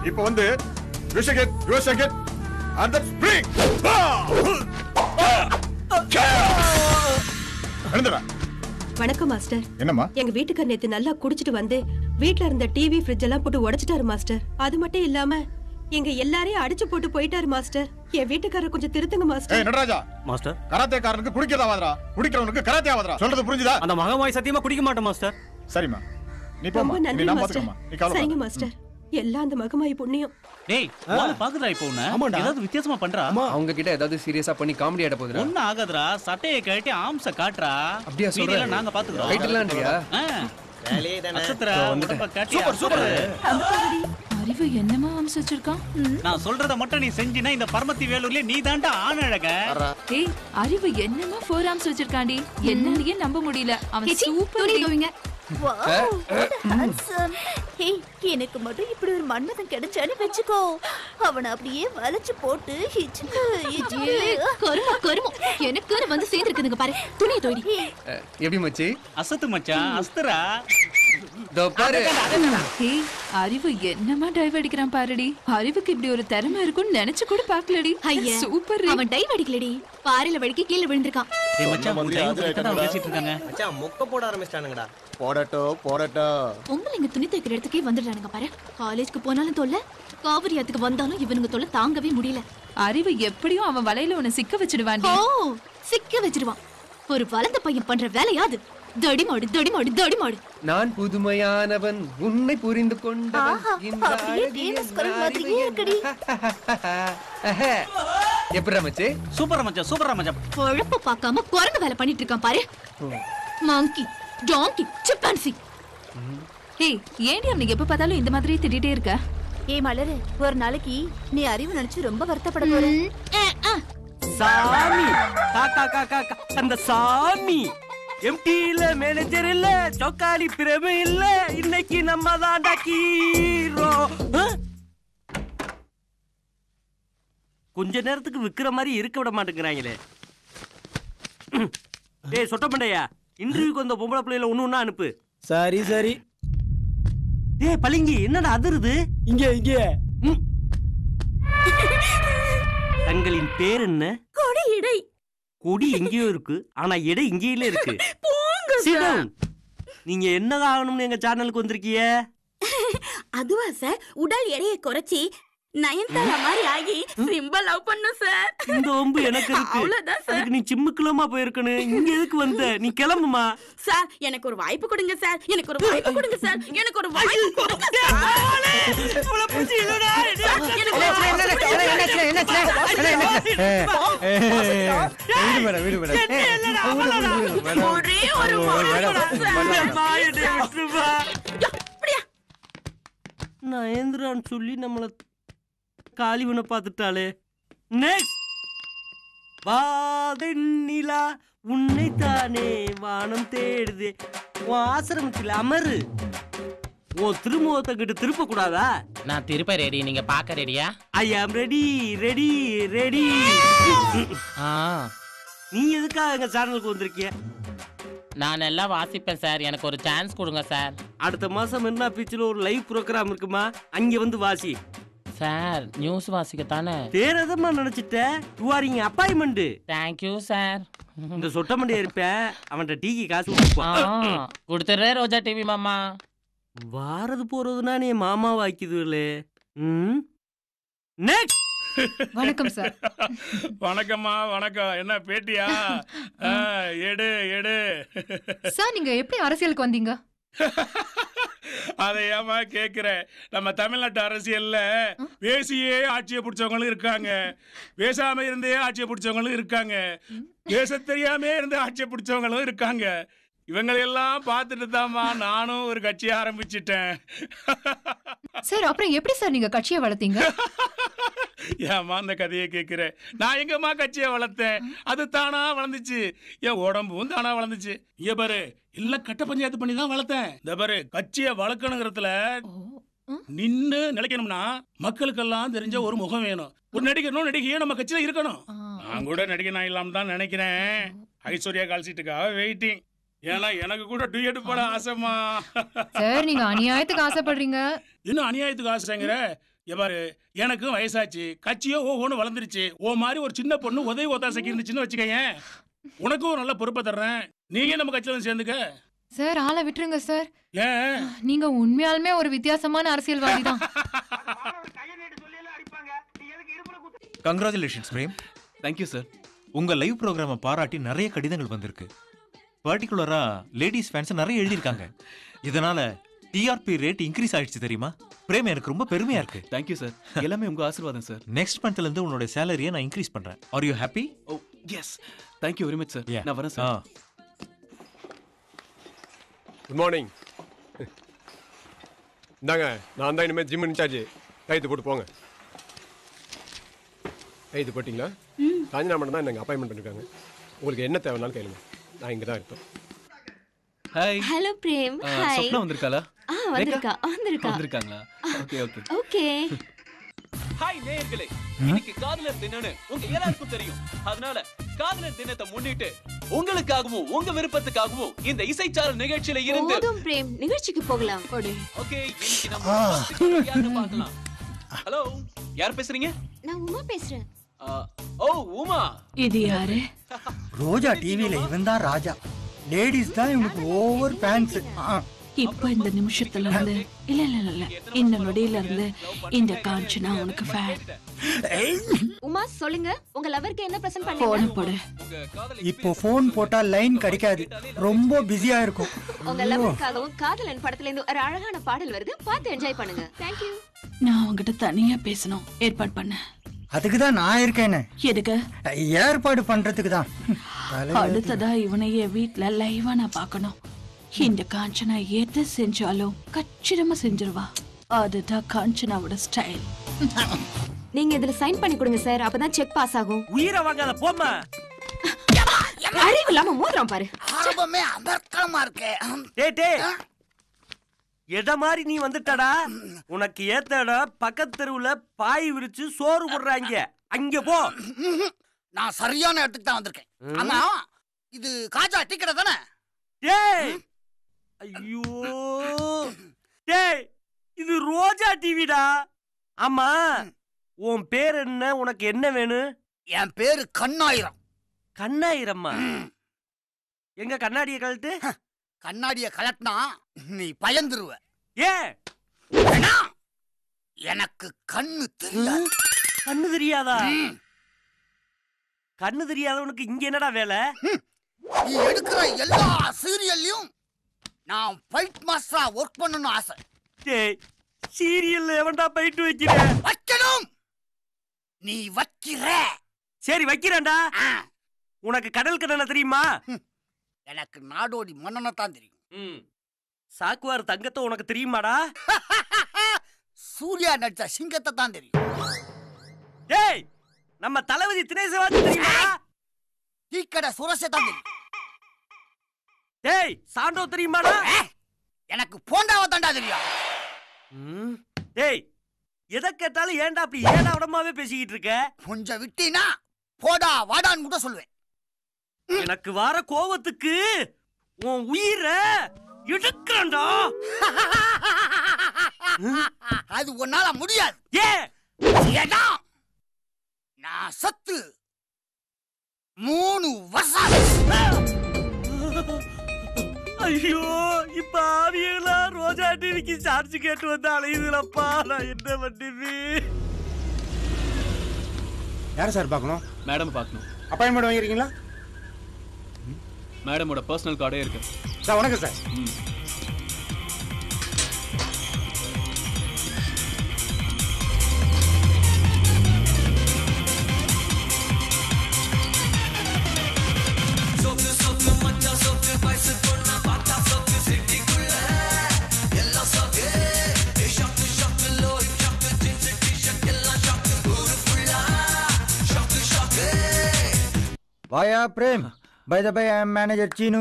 இப்போ வந்து and then spring. வணக்கம் மாஸ்டர். என்னம்மா? எங்க வீட்டுக்கார் நேத்து நல்லா குடிச்சிட்டு வந்து வீட்ல இருந்த டிவி ஃப்ரிட்ஜ் எல்லாம் போட்டு உடைச்சிட்டாரு மாஸ்டர். அது மட்டும் இல்லாம எங்க எல்லாரையும் அடிச்சு போட்டு போயிட்டாரு மாஸ்டர். என் வீட்டுக்காரர் கொஞ்சம் திருத்துங்க மாஸ்டர். ஏய் நடராஜா மாஸ்டர், கராத்தேக்காரனுக்கு குடிக்கதா வாதரா, குடிக்கிறவனுக்கு கராத்தே வாதரா. சொல்றது புரிஞ்சுதா? அந்த மகமாய் சத்தியமா குடிக்க மாட்டேன் மாஸ்டர். சரிம்மா, நீ போமா. ரொம்ப நீ நன்றி நான் மாஸ்டர். பாத்துக்கமா. நீ கவலை சரிங்க மாஸ்டர். எல்லாம் அந்த மகமாயி புண்ணியம். டேய் வாங்க பாக்குறா இப்போ உன்ன. ஏதாவது வித்தியாசமா பண்றா? அவங்க கிட்ட ஏதாவது சீரியஸா பண்ணி காமெடி ஆட போகுதுடா. ஒண்ணு ஆகாதுடா. சட்டையை கழட்டி ஆம்ஸ காட்றா. அப்படியே சொல்றேன். வீடியோல நாங்க பாத்துக்கறோம். ரைட்லான்றியா? வேலையே தானே. அசத்ரா உடம்ப காட்டி. Super super. அறிவு என்னமா ஆம்ஸ் வச்சிருக்கான்? நான் சொல்றத மட்டும் நீ செஞ்சினா இந்த பரமத்தி வேலூர்ல நீ தான்டா ஆணழக. ஏய் அறிவு என்னமா 4 ஆம்ஸ் வச்சிருக்காண்டி. என்னாலயே நம்ப முடியல. அவன் சூப்பர் டிவிங்க. Wow what handsome. ஹே எனக்கு மட்டும் இப்படி ஒரு மன்மதன் கிடைச்சானே வெச்சுக்கோ. அவனை அப்படியே வளைச்சு போட்டு ஹிச்க்கு கரும எனக்கு வந்து சேர்ந்திருக்குதுங்க பாரு. துணியை தோடி. எப்படி மச்சி? அசத்து மச்சான், அஸ்தரா. தோ பாரு. ஏய் அறிவு என்னமா டைவ் அடிக்கிறான் பாருடி. அறிவுக்கு இப்படி ஒரு திறமை இருக்குன்னு நினைச்சு கூட பார்க்கலடி. ஐயா சூப்பர். அவன் டைவ் அடிக்கலடி, பாறையில வடிக்கி கீழ விழுந்திருக்கான். ஏய் மச்சான் உன் டைவ் பத்தி தான் பேசிட்டு இருக்காங்க. மச்சான் மொக்க போட ஆரம்பிச்சானுங்கடா. போடட்டும். உங்களை இங்க துணி தைக்கிற இடத்துக்கே வந்துடுறானுங்க பாரு. காலேஜ்க்கு போனாலும் தொல்லை, காவிரியாத்துக்கு வந்தாலும் இவனுங்க தொல்லை தாங்கவே முடியல. அறிவு எப்படியும் அவன் வலையில உன்னை சிக்க வச்சிடுவான். ஓ சிக்க வச்சிடுவான். ஒரு வளர்ந்த பையன் பண்ற வேலையாது. தடிமாடு. நான் புதுமையானவன், உன்னை புரிந்து கொண்டவன். எப்படிடா மச்சி? சூப்பரா மச்சான். பொழப்பு பார்க்காம குரங்கு வேலை பண்ணிட்டு இருக்கான் பாரு. Monkey, donkey, chimpanzee. ஏய் ஏண்டி அவனுக்கு எப்ப பார்த்தாலும் இந்த மாதிரி திட்டிட்டே இருக்க? ஏய் மலரு, ஒரு நாளைக்கு நீ அறிவு நினைச்சு ரொம்ப வருத்தப்பட போற. சாமி அந்த சாமி எம்டில மேனேஜர் இல்ல, சொக்காலி பிரபு இல்ல, இன்னைக்கு நம்ம தான்டா ஹீரோ. கொஞ்ச நேரத்துக்கு விக்கிற மாதிரி இருக்க விட மாட்டேங்கிறாங்களே. டேய் சொட்ட மண்டையா, இன்டர்வியூக்கு வந்த பொம்பளை பிள்ளைல ஒண்ணு அனுப்பு. சரி. டேய் பளிங்கி என்னடா அதிருது? இங்க தங்களின் பேர் என்ன? கொடி இடை. கொடி எங்கேயோ இருக்கு, ஆனா இடை இங்கேயில இருக்கு. நீங்க என்னதான் ஆகணும்னு எங்க சேனலுக்கு வந்திருக்கீங்க? அதுவா சார், உடல் எடையை குறைச்சி நயன்தாரா மாதிரி ஆகி சிம்ப லவ் பண்ணும் சார். இந்த ஒம்பு எனக்கு இருக்கு. அதுக்கு நீ சிம்முக்குலமா போயிருக்கணும். இங்க எதுக்கு வந்த? நீ கிளம்புமா. சார் எனக்கு ஒரு வாய்ப்பு கொடுங்க சார். எனக்கு ஒரு வாய்ப்பு கொடுங்க சார். நயன்திரான்னு சொல்லி நம்மள காலிவனை பார்த்துட்டாளே. நெக்ஸ்ட் வாதெண்ணிலா உன்னைத்தானே வானம் தேடுதே. உன் ஆசிரமத்தில் அமரு. உன் திருமுகத்தை கிட்ட திருப்ப கூடாதா? நான் திருப்ப ரெடி, நீங்க பார்க்க ரெடியா? ஐ ஆம் ரெடி. நீ எதுக்காக எங்க சேனலுக்கு வந்திருக்கிய? நான் எல்லாம் வாசிப்பேன் சார், எனக்கு ஒரு சான்ஸ் கொடுங்க சார். அடுத்த மாசம் மெரினா பீச்சில் ஒரு லைவ் ப்ரோக்ராம் இருக்குமா, அங்கே வந்து வாசி. சார் நியூஸ் வாசிக்கத்தானே? வேற எதமா நினைச்சிட்ட? You are in appointment. Thank you sir. இந்த சொட்டமண்டியா இருப்பேன், அவன்கிட்ட டீக்கு காசு கொடுப்பான். கொடுத்துடுறேன் ரோஜா டிவி மாமா. வாரது போறதுனா நீ மாமா வாக்கிதுலே. நெக்ஸ்ட். வணக்கம் சார். வணக்கம்மா, வணக்கம். என்ன பேட்டியா? எடு எடு. சார் நீங்க எப்படி அரசியலுக்கு வந்தீங்க? அதை ஏமா கேக்குற? நம்ம தமிழ்நாட்டு அரசியல்ல பேசியே ஆட்சியை பிடிச்சவங்களும் இருக்காங்க, பேசாம இருந்தே ஆட்சியை பிடிச்சவங்களும் இருக்காங்க, பேச தெரியாம இருந்து ஆட்சியை பிடிச்சவங்களும் இருக்காங்க. இவங்களெல்லாம் பார்த்துட்டு தான்மா நானும் ஒரு கட்சியை ஆரம்பிச்சிட்டேன். சார் அப்புறம் எப்படி சார் நீங்க கட்சியை வளர்த்தீங்க? ஏமா அந்த கதையை கேட்குறேன்? நான் எங்கம்மா கட்சியை வளர்த்தேன், அது தானா வளர்ந்துச்சு. என் உடம்பும் தானா வளர்ந்துச்சு. இங்க பாரு, இல்ல கட்ட பஞ்சாயத்து பண்ணி தான் வளர்த்தேன். இந்த பாரு, கட்சியை வளர்க்கணுங்கிறதுல நின்று நிலைக்கணும்னா மக்களுக்கெல்லாம் தெரிஞ்ச ஒரு முகம் வேணும். ஒரு நடிகனும் நடிகையும் நம்ம கட்சியில இருக்கணும். நான் கூட நடிகனா இல்லாம தான் நினைக்கிறேன். ஐஸ்வர்யா கால் சீட்டுக்காக வெயிட்டிங். ஏன்னா எனக்கு கூட டூயட் போட ஆசைமா. சார் நீங்க அநியாயத்துக்கு ஆசைப்படுறீங்க. இன்னும் அநியாயத்துக்கு ஆசைங்கிற? எவ்வாறு, எனக்கும் வயசாச்சு, கட்சியோ ஓஹோன்னு வளர்ந்துருச்சு. ஓ மாதிரி ஒரு சின்ன பொண்ணு உதவி ஒத்தாசைக்கு இருந்துச்சுன்னு வச்சுக்கேன், உனக்கும் ஒரு நல்ல பொறுப்பை தர்றேன். நீங்க நம்ம கட்சியில சேர்ந்துக்க. சார் ஆளை விட்டுருங்க சார். ஏன்? நீங்க உண்மையாலுமே ஒரு வித்தியாசமான அரசியல்வாதி தான். கங்க்ராச்சுலேஷன்ஸ் பிரேம். Thank you sir. உங்க லைவ் ப்ரோக்ராமை பாராட்டி நிறைய கடிதங்கள் வந்திருக்கு. பர்டிகுலரா லேடிஸ் ஃபேன்ஸ் நிறைய எழுதியிருக்காங்க. இதனால டிஆர்பி ரேட் இன்க்ரீஸ் ஆயிடுச்சு தெரியுமா? பிரேம் எனக்கு ரொம்ப பெருமையா இருக்கு. Thank you sir. எல்லாமே உங்க ஆசீர்வாதம் சார். நெக்ஸ்ட் மந்த்ல இருந்து உன்னோட சேலரியை நான் இன்க்ரீஸ் பண்றேன். Are you happy? Oh yes, thank you very much sir. நான் வரேன் சார். Good morning. இந்தாங்க, நான் தான் இனிமேல் ஜிம் இன்சார்ஜ். கைது போட்டு போங்க. கைது போட்டிங்களா? ராஜினா மட்டும் தான் எனக்கு அப்பாயின்மெண்ட் பண்ணிருக்காங்க. உங்களுக்கு என்ன தேவைனாலும் கேளுங்க, நான் இங்கே தான் இருப்பேன். Hi. Hello Prem. Hi. Swapna வந்திருக்காளா? வந்திருக்காங்களா? Okay okay okay. ஹாய் நேயர்களே, இன்னைக்கு காதலர் தினம்னு உங்க எல்லாருக்கும் தெரியும். அதனால காதலர் தினத்தை முன்னிட்டு உங்களுக்காகவும் உங்க விருப்பத்துக்காகவும் இந்த இசைச்சாரல் நிகழ்ச்சியில இருந்து போதும் பிரேம், நிகழ்ச்சிக்கு போகலாம். ஓகே, இன்னைக்கு நம்ம யாரை பார்க்கலாம்? ஹலோ, யார் பேசுறீங்க? நான் உமா பேசுறேன். ஓ உமா. இது யாரு? ரோஜா டிவில இவன் தான் ராஜா. லேடிஸ் தான் இவனுக்கு ஓவர் ஃபேன்ஸ். இப்ப இந்த நிமிஷத்துல இருந்து இல்ல இல்ல இல்ல இந்த நொடியில இருந்து இந்த காஞ்சனா உனக்கு ஃபேன். உமா சொல்லுங்க, உங்க லவருக்கு என்ன பிரசன்ட் பண்ணீங்க? போன் போடு. இப்போ போன் போட்டா லைன் கிடைக்காது, ரொம்ப பிஸியா இருக்கும். உங்க லவருக்காகவும் காதலன் படத்துல இருந்து ஒரு அழகான பாடல் வருது, பார்த்து என்ஜாய் பண்ணுங்க. Thank you. நான் உங்ககிட்ட தனியா பேசணும், ஏற்பாடு பண்ண. அதுக்கு தான் நான் இருக்கேனே. எதுக்கு? ஏற்பாடு பண்றதுக்கு தான். அடுத்ததா இவனையே வீட்ல லைவா நான் பார்க்கணும். இந்த காஞ்சனா எது செஞ்சாலும் கச்சிதமா செஞ்சிருவா. அதுதான் காஞ்சனாவோட ஸ்டைல். நீங்க இதுல சைன் பண்ணி கொடுங்க சார், அப்பதான் செக் பாஸ் ஆகும். உயிரை வாங்காத போமா. அறிவு இல்லாம மோதிரம் பாரு. ஆரம்பமே அமர்க்கமா இருக்கே. டேய் டேய், எத மாதிரி நீ வந்துட்டடா? உனக்கு ஏத்தடா பக்கத்து தெருவுல பாய் விரிச்சு சோறு போடுறாங்க, அங்க போ. நான் சரியான இடத்துக்கு தான் வந்திருக்கேன். ஆமா, இது காஜா டிக்கெட் தானே? டேய் ஐயோ டேய், இது ரோஜா டிவிடா. ஆமா, உன் பேர் என்ன? உனக்கு என்ன வேணும்? என் பேரு கண்ணாயிரம். கண்ணாயிரம்மா? எங்க கண்ணாடியை கழட்டு. கண்ணாடிய கலட்டினா நீ பயந்துருவ. ஏன்? எனக்கு கண்ணு தெரியாது. கண்ணு தெரியாதா? கண்ணு தெரியாதவனுக்கு இங்க என்னடா வேலை? நீ எடுக்கிற எல்லா சீரியல்லையும் நான் ஃபைட் மாஸ்டரா ஒர்க் பண்ணனும் ஆசை. டேய், சீரியல்ல எவன்டா ஃபைட் வைக்கிறேன்? வைக்கணும். நீ வைக்கிற. சரி வைக்கிறேன்டா. உனக்கு கடல் கடனை தெரியுமா? எனக்கு நாடோடி மன்னனை தான் தெரியும். சாக்குவார் தங்கத்தை உனக்கு தெரியுமாடா? சூர்யா நடிச்ச சிங்கத்தை தான் தெரியும். டேய், நம்ம தளபதி தினேசவாதி தெரியுமா? டீக்கடை சுரேஷை தான் தெரியும். டேய், சாண்டோ தெரியுமாடா? எனக்கு போண்டாவை தாண்டா தெரியும். டேய், எதை கேட்டாலும் ஏன்டா அப்படி ஏடாவிடமாவே பேசிக்கிட்டு இருக்க? கொஞ்சம் விட்டீனா போடா வாடான்னு கூட சொல்லுவேன். எனக்கு வர கோவத்துக்கு உன் உயிரை எடுக்கிறேன்டா. அது உன்னால முடியாது. ஏன்னா நான் சத்து 3 வருஷம். ஐயோ, இப்ப ஆவியெல்லாம் ரோஜா டிவிக்கு சார்ஜ் கேட்டு வந்து அலையுதுலப்பா. நான் என்ன பண்ணுவேன்? யார் சார் பார்க்கணும்? மேடம் பார்க்கணும். அப்பாயின்மெண்ட் வாங்கிருக்கீங்களா? மேடமோட பர்சனல் கார்டே இருக்கு. சார் வணக்கம் சார். வாயா Prem. By the by, I am manager Seenu.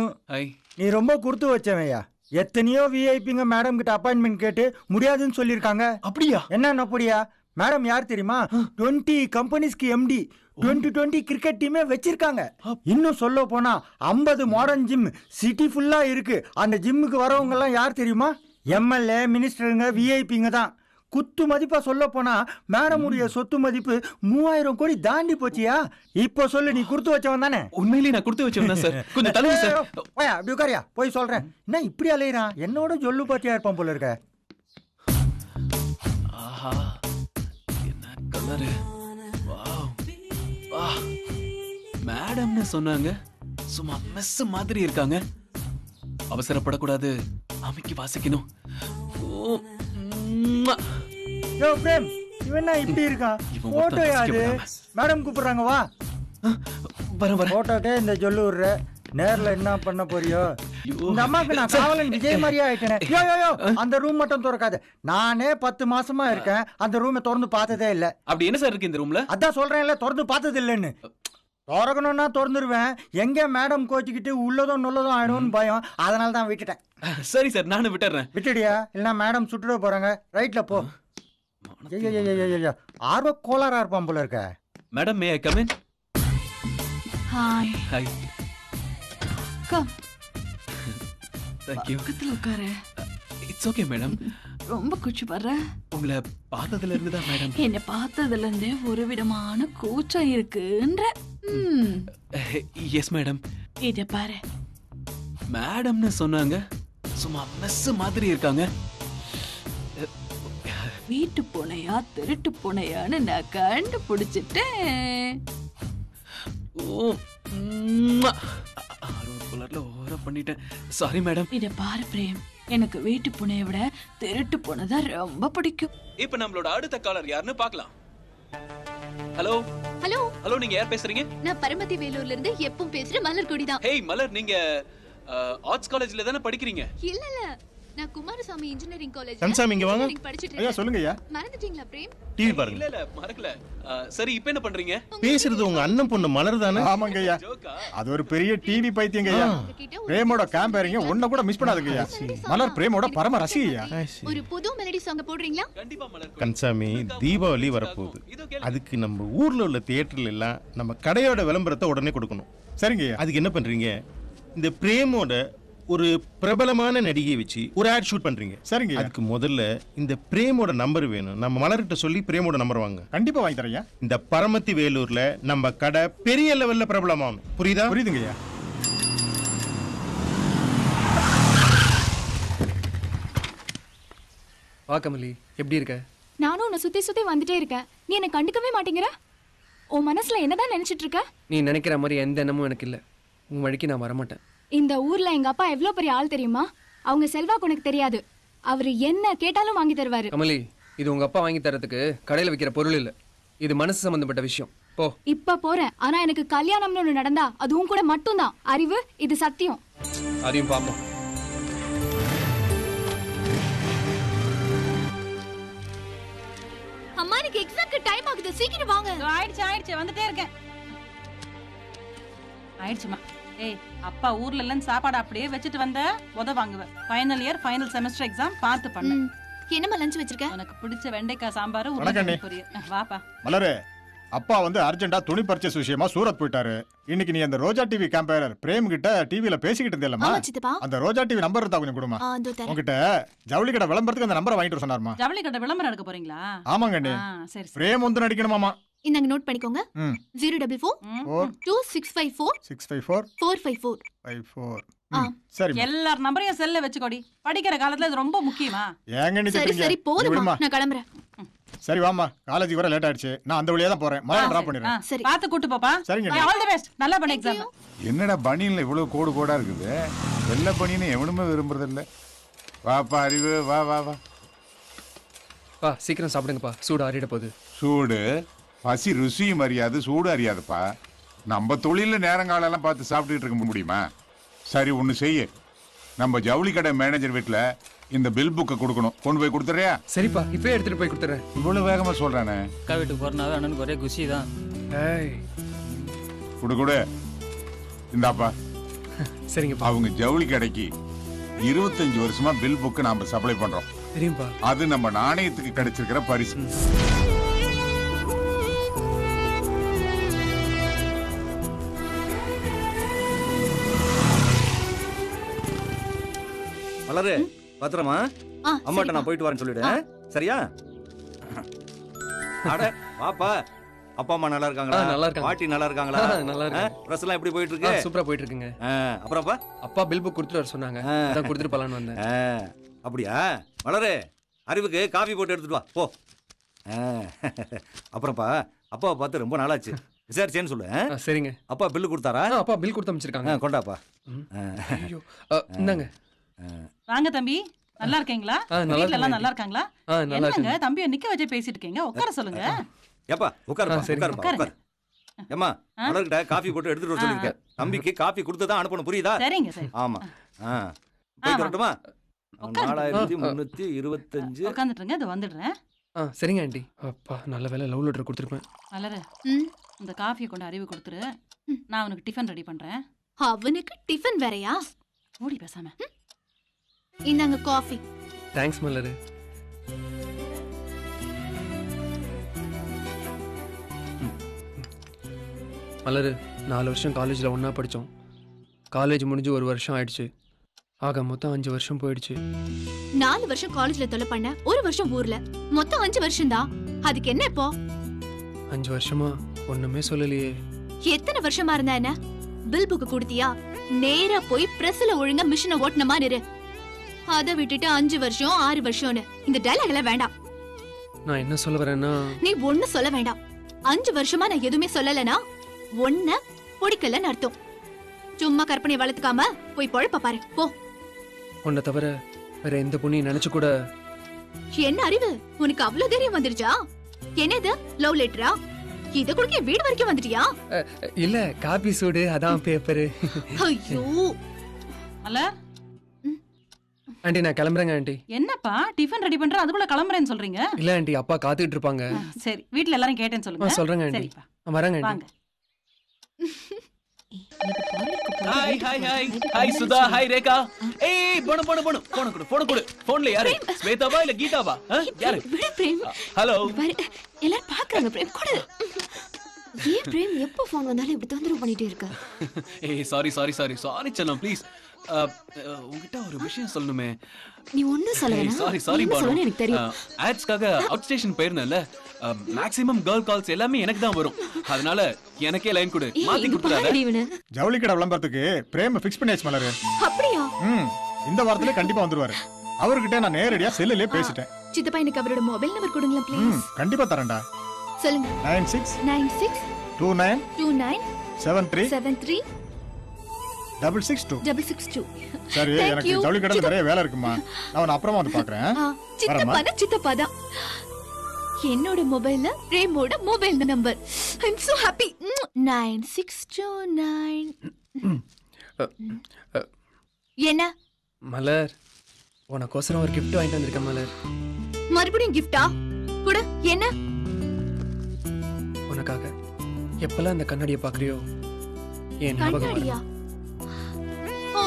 நீ ரொம்ப கொடுத்து வச்சவையா. எத்தனையோ விஐபிங்க மேடம் கிட்ட அப்பாயின்மெண்ட் கேட்டு முடியாதுன்னு சொல்லியிருக்காங்க. அப்படியா? என்ன அப்படியா? மேடம் யார் தெரியுமா? 20 கம்பெனிஸ்க்கு எம்டி, 20 கிரிக்கெட் டீமே வச்சிருக்காங்க. இன்னும் சொல்ல போனா 50 மாடர்ன் ஜிம் சிட்டி ஃபுல்லா இருக்கு. அந்த ஜிம்முக்கு வரவங்க எல்லாம் யார் தெரியுமா? எம்எல்ஏ, மினிஸ்டருங்க, விஐபிங்க தான். குத்து மதிப்பா சொல்ல போனா மேடமுடைய சொத்து மதிப்பு 3000 கோடி தாண்டி போச்சியா? இப்போ சொல்லு, நீ கொடுத்து வச்சவன் தானே? உண்மையிலேயே நான் கொடுத்து வச்சவன் தான் சார். கொஞ்சம் தள்ளுங்க சார். போயா அப்படி உட்காரியா, போய் சொல்றேன். என்ன இப்படி அலையிறான்? என்னோட ஜொல்லு பாத்தியா இருப்பான் போல இருக்க. ஆஹா, என்ன கலரு! வாவ், வா. மேடம்னு சொன்னாங்க, சும்மா மெஸ் மாதிரி இருக்காங்க. அவசரப்படக்கூடாது, அமைக்கி வாசிக்கணும். ஓ, யோ பிரேம், இவன் இப்படி இருக்கான்? போட்டோ யாரு? மேடம் கூப்பிடுறாங்க, வா. போட்டோக்கே இந்த ஜொல்லு விடுற, நேர்ல என்ன பண்ண போறியோ? இந்த அம்மாக்கு நான் காவலன் விஜய் மாதிரியா ஆயிட்டேனே. யோ யோ யோ, அந்த ரூம் மட்டும் திறக்காது. நானே 10 மாசமா இருக்கேன், அந்த ரூமை திறந்து பார்த்ததே இல்ல. அப்படி என்ன சார் இருக்கு இந்த ரூம்ல? அதான் சொல்றேன்ல, திறந்து பார்த்தது இல்லைன்னு. திறக்கணும்னா திறந்துருவேன். எங்க மேடம் கோச்சிக்கிட்டு உள்ளதும் நுள்ளதும் ஆயிடும்னு பயம், அதனால தான் விட்டுட்டேன். சரி சார், நானும் விட்டுறேன். விட்டுடியா? இல்லைன்னா மேடம் சுட்டுட போறாங்க. ரைட்ல போ. ஆர்வ கோளாரா இருப்பான் போல இருக்க. Madam, May I come in? Hi. Hi. Come. Thank you. பக்கத்துல உட்காரு. It's okay madam. ரொம்ப குச்சி வர்ற. உங்களை பார்த்ததுல இருந்து தான் மேடம். என்ன பார்த்ததுல இருந்தே ஒரு விதமான கூச்சம் இருக்குன்ற. Yes madam. இத பாரு. மேடம்னு சொன்னாங்க, சும்மா மெஸ் மாதிரி இருக்காங்க. வீட்டு பூனையா திருட்டு பூனையான்னு நான் கண்டுபிடிச்சிட்டேன். ஓ, கலர்ல ஓவரா பண்ணிட்டேன். Sorry madam. இத பாரு பிரேம், எனக்கு வீட்டு பூனையை விட திருட்டு பூனை தான் ரொம்ப பிடிக்கும். இப்போ நம்மளோட அடுத்த காலர் யாருன்னு பார்க்கலாம். ஹலோ ஹலோ ஹலோ, நீங்க யார் பேசுறீங்க? நான் பரமத்தி வேலூர்ல இருந்து எப்பவும் பேசுற மலர் கொடி தான். ஹேய் மலர், நீங்க ஆர்ட்ஸ் காலேஜ்ல தானே படிக்கிறீங்க? இல்ல இல்ல, நான் குமாரசாமி இன்ஜினியரிங் காலேஜ் கன்சாமி இங்க வாங்க. படிச்சிட்டு ஐயா சொல்லுங்க ஐயா. மறந்துட்டீங்களா பிரேம்? டிவி பாருங்க. இல்ல இல்ல, மறக்கல. சரி, இப்போ என்ன பண்றீங்க? பேசுறது உங்க அண்ணன் பொண்ணு மலர் தானே? ஆமாங்க ஐயா, அது ஒரு பெரிய டிவி பைத்தியங்க ஐயா. பிரேமோட கேம்பேரிங்க ஒண்ணு கூட மிஸ் பண்ணாதுங்க ஐயா. மலர் பிரேமோட பரம ரசிகையா. ஒரு புது மெலடி சாங் போடுறீங்களா? கண்டிப்பா மலர். கன்சாமி, தீபாவளி வரப்போகுது. அதுக்கு நம்ம ஊர்ல உள்ள தியேட்டர்ல எல்லாம் நம்ம கடையோட விளம்பரத்தை உடனே கொடுக்கணும். சரிங்க. அதுக்கு என்ன பண்றீங்க? இந்த பிரேமோட ஒரு பிரபலமான நடிகையை வச்சு ஒரு ஆட் ஷூட் பண்றீங்க. சரிங்க. அதுக்கு முதல்ல இந்த பிரேமோட நம்பர் வேணும். நம்ம மலர்கிட்ட சொல்லி பிரேமோட நம்பர் வாங்க. கண்டிப்பா வாங்கி தரேன். இந்த பரமத்தி வேலூர்ல நம்ம கடை பெரிய லெவல்ல பிரபலமாகும். புரியுதா? புரியுதுங்க ஐயா. வா கமலி, எப்படி இருக்க? நானும் உன்னை சுத்தி சுத்தி வந்துட்டே இருக்கேன், நீ என்ன கண்டுக்கவே மாட்டேங்கிற. உன் மனசுல என்னதான் நினைச்சிட்டு இருக்க? நீ நினைக்கிற மாதிரி எந்த எண்ணமும் எனக்கு இல்லை. உன் வழிக்கு நான் வரமாட்டேன். இந்த ஊர்ல எங்க அப்பா எவ்வளவு பெரிய ஆள் தெரியுமா? அவங்க செல்வாக்கு உனக்கு தெரியாது. அவரு என்ன கேட்டாலும் வாங்கி தருவாரு. கமலி, இது உங்க அப்பா வாங்கி தரதுக்கு கடையில வைக்கிற பொருள் இல்ல. இது மனசு சம்பந்தப்பட்ட விஷயம். போ. இப்ப போறேன். ஆனா எனக்கு கல்யாணம்னு ஒண்ணு நடந்தா அதுவும் கூட மட்டும்தான். அறிவு, இது சத்தியம். அதையும் பாப்போம். அம்மா, எனக்கு எக்ஸாம்க்கு டைம் ஆகுது, சீக்கிரம் வாங்க. ஆயிடுச்சு வந்துட்டே இருக்கேன். ஆயிடுச்சுமா. ஏய், அப்பா ஊர்ல எல்லாம் சாப்பாடு அப்படியே வச்சுட்டு வந்த வாங்குவேன். Final year final semester exam பார்த்து பண்ணு. என்னமா லஞ்ச் வச்சிருக்க? உனக்கு பிடிச்ச வெண்டைக்காய் சாம்பார், வணக்கம். பொரியல். வாப்பா. மலரே, அப்பா வந்து அர்ஜென்ட்டா துணி பர்ச்சேஸ் விஷயமா சூரத் போயிட்டாரு. இன்னைக்கு நீ அந்த ரோஜா டிவி கேம்பையர் பிரேம் கிட்ட டிவில பேசிக்கிட்டு இருந்தேலமா, ஆமா சித்தப்பா. அந்த ரோஜா டிவி நம்பர் இருந்தா கொஞ்சம் கொடுமா. உங்ககிட்ட ஜவுளி கடை விளம்பரத்துக்கு அந்த நம்பரை வாங்கிட்டு வர சொன்னாருமா. ஜவுளி கடை விளம்பரம் எடுக்க போறீங்களா? ஆமாங்க அண்ணே. சரி பிரேம் வந்து நடிக்கணுமாமா. இந்தாங்க நோட் பண்ணிக்கோங்க. 044 4 2654 654 454. 54. சரி. எல்லார் நம்பரையும் செல்ல வச்சுக்கோடி. படிக்கிற காலத்துல இது ரொம்ப முக்கியமா. ஏங்க நீ சரி சரி போதுமா, நான் கிளம்புறேன். சரி வாமா, காலேஜ் வர லேட் ஆயிடுச்சு. நான் அந்த வழியா தான் போறேன். மலையை டிராப் பண்ணிடுறேன். சரி பாத்து கூட்டி போப்பா. சரிங்க. All the best. நல்லா பண்ணு எக்ஸாம். என்னடா பனியன்ல இவ்வளவு கோடு கோடா இருக்குது? வெள்ளை பனியனை எவனுமே விரும்புறது இல்ல. வாப்பா அறிவு, வா வா வா. பா சீக்கிரம் சாப்பிடுங்கப்பா, சூடு ஆறிட போகுது. சூடு பசி ருசியும் அறியாது, சூடு அறியாதுப்பா. நம்ம தொழில நேரங்காலெல்லாம் பார்த்து சாப்பிட்டுட்டு இருக்க முடியுமா? சரி ஒன்று செய்ய, நம்ம ஜவுளி கடை மேனேஜர் வீட்டில் இந்த பில் புக்கை கொடுக்கணும். கொண்டு போய் கொடுத்துறியா? சரிப்பா, இப்பவே எடுத்துட்டு போய் கொடுத்துறேன். இவ்வளவு வேகமா சொல்றானே. அக்கா வீட்டுக்கு போறனாவே அண்ணனுக்கு ஒரே குஷி தான். கொடு கொடு. இந்தாப்பா. சரிங்கப்பா. அவங்க ஜவுளி கடைக்கு 25 வருஷமா பில் புக்கு நாம சப்ளை பண்றோம். தெரியும்பா. அது நம்ம நாணயத்துக்கு கிடைச்சிருக்கிற பரிசு. மலரு பத்திரமா அம்மாட்ட நான் போயிட்டு வரேன்னு சொல்லிடு. சரியா? அட பாப்பா, அப்பா அம்மா நல்லா இருக்காங்களா? நல்லா இருக்காங்க. பாட்டி நல்லா இருக்காங்களா? நல்லா இருக்காங்க. பிரஸ் எல்லாம் எப்படி போயிட்டு இருக்கு? சூப்பரா போயிட்டு இருக்குங்க. அப்புறம்ப்பா அப்பா பில் புக் கொடுத்துட்டு வர சொன்னாங்க. அதான் கொடுத்துட்டு போலான்னு வந்தேன். அப்படியா? மலரு அறிவுக்கு காஃபி போட்டு எடுத்துட்டு வா போ. அப்புறம்ப்பா அப்பாவை பார்த்து ரொம்ப நாளாச்சு, விசாரிச்சேன்னு சொல்லு. சரிங்க. அப்பா பில்லு கொடுத்தாரா? அப்பா பில் கொடுத்து அமைச்சிருக்காங்க. கொண்டாப்பா. ஐயோ இந்தாங்க. வாங்க தம்பி, நல்லா இருக்கீங்களா? வீட்ல எல்லாம் நல்லா இருக்காங்களா? என்னங்க தம்பியை நிக்க வச்சு பேசிட்டு இருக்கீங்க? உட்கார சொல்லுங்க. ஏப்பா உட்காருப்பா, உட்காருப்பா உட்காரு. ஏம்மா மலர்கிட்ட காஃபி போட்டு எடுத்துட்டு வர சொல்லிருக்கேன். தம்பிக்கு காஃபி கொடுத்து தான் அனுப்பணும், புரியுதா? சரிங்க சரி. ஆமா. போயிட்டு வரட்டுமா? 4325. உட்காந்துட்டுங்க, இது வந்துடுறேன். சரிங்க ஆண்டி. அப்பா நல்ல வேலை லவ் லெட்டர் கொடுத்துருப்பேன். மலரு இந்த காஃபியை கொண்டு அறிவு கொடுத்துரு. நான் அவனுக்கு டிஃபன் ரெடி பண்றேன். அவனுக்கு டிஃபன் வேறயா? ஓடி பேசாம. இந்தாங்க காஃபி. தேங்க்ஸ் மலரு. மலரு 4 வருஷம் காலேஜில் ஒன்றா படித்தோம். காலேஜ் முடிஞ்சு 1 வருஷம் ஆயிடுச்சு. ஆக மொத்தம் 5 வருஷம் போயிடுச்சு. 4 வருஷம் காலேஜ்ல தொலை பண்ண, 1 வருஷம் ஊர்ல, மொத்தம் 5 வருஷம் தான். அதுக்கு என்ன இப்போ? 5 வருஷமா ஒண்ணுமே சொல்லலையே. எத்தனை வருஷமா இருந்தா என்ன? பில் புக் கொடுத்தியா? நேரா போய் பிரஸ்ல ஒழுங்கா மிஷினை ஓட்டுன மாதிரி இரு. அதை விட்டுட்டு 5 வருஷம் 6 வருஷம்னு இந்த டயலாக் எல்லாம் வேண்டாம். நான் என்ன சொல்ல வரேன்னா, நீ ஒண்ணு சொல்ல வேண்டாம். 5 வருஷமா நான் எதுவுமே சொல்லலனா ஒன்ன பிடிக்கலன்னு அர்த்தம். சும்மா கற்பனை வளர்த்துக்காம போய் பொழப்ப பாரு போ. உன்னை தவிர வேற எந்த பொண்ணையும் நினைச்சு கூட. என்ன அறிவு உனக்கு அவ்வளவு தைரியம் வந்துருச்சா? என்னது லவ் லெட்டரா? இத குடுக்க வீடு வரைக்கும் வந்துட்டியா? இல்ல காபி சூடு, அதான் பேப்பர். ஐயோ மலர். ஆண்டி நான் கிளம்புறேங்க ஆண்டி. என்னப்பா டிஃபன் ரெடி பண்ற, அதுக்குள்ள கிளம்புறேன்னு சொல்றீங்க? இல்ல ஆண்டி, அப்பா காத்துக்கிட்டு இருப்பாங்க. சரி வீட்ல எல்லாரும் கேட்டேன்னு சொல்லுங்க. சொல்றேங்க ஆண்டி. வரேங்க aunty. Hi hi hi hi Sudha, hi Rekha. ஏய் போடு போடு போடு, போன் கொடு. போன்ல யாரு? ஸ்வேதாவா இல்ல கீதாவா? யாரு? விடு பிரேம். ஹலோ. எல்லாரும் பாக்குறாங்க பிரேம், கொடு. ஏன் பிரேம் எப்போ ஃபோன் வந்தாலும் இப்படி தொந்தரவு பண்ணிட்டே இருக்க? ஏய் சாரி செல்லம் ப்ளீஸ். உன்கிட்ட ஒரு விஷயம் சொல்லணுமே. நீ ஒண்ணும் சொல்ல வேணாம். சாரி பானு, எனக்கு தெரியும். ஆட்ஸ்க்காக அவுட் ஸ்டேஷன் போயிருந்தேன்ல, மேக்ஸிமம் கேர்ள் கால்ஸ் எல்லாமே எனக்கு தான் வரும். அதனால எனக்கே லைன் கொடு, மாத்தி கொடுத்துறாத. ஜவுளி கடை விளம்பரத்துக்கு பிரேம் ஃபிக்ஸ் பண்ணியாச்சு மலரு. அப்படியா? இந்த வாரத்துல கண்டிப்பா வந்துருவாரு. அவர்கிட்ட நான் நேரடியா செல்லுலயே பேசிட்டேன். சித்தப்பா எனக்கு அவரோட மொபைல் நம்பர் கொடுங்களா ப்ளீஸ். கண்டிப்பா தரேன்டா. சொல்லுங்க. 96 29 73 73 662 662. சரி, எனக்கு ஜவுளி கடையில நிறைய வேலை இருக்குமா, நான் அப்புறமா வந்து பாக்குறேன். சித்தப்பா தான். என்னோட மொபைல்ல பிரேமோட mobile number. I am so happy. 9629. என்ன மலர், உனக்கோசரம் ஒரு gift வாங்கிட்டு வந்திருக்கேன் மலர். மறுபடியும் கிஃப்டா? கூட என்ன? உனக்காக எப்பெல்லாம் இந்த கண்ணாடியை பாக்குறியோ என் ஞாபகம் கண்ணாடியா? ஓ,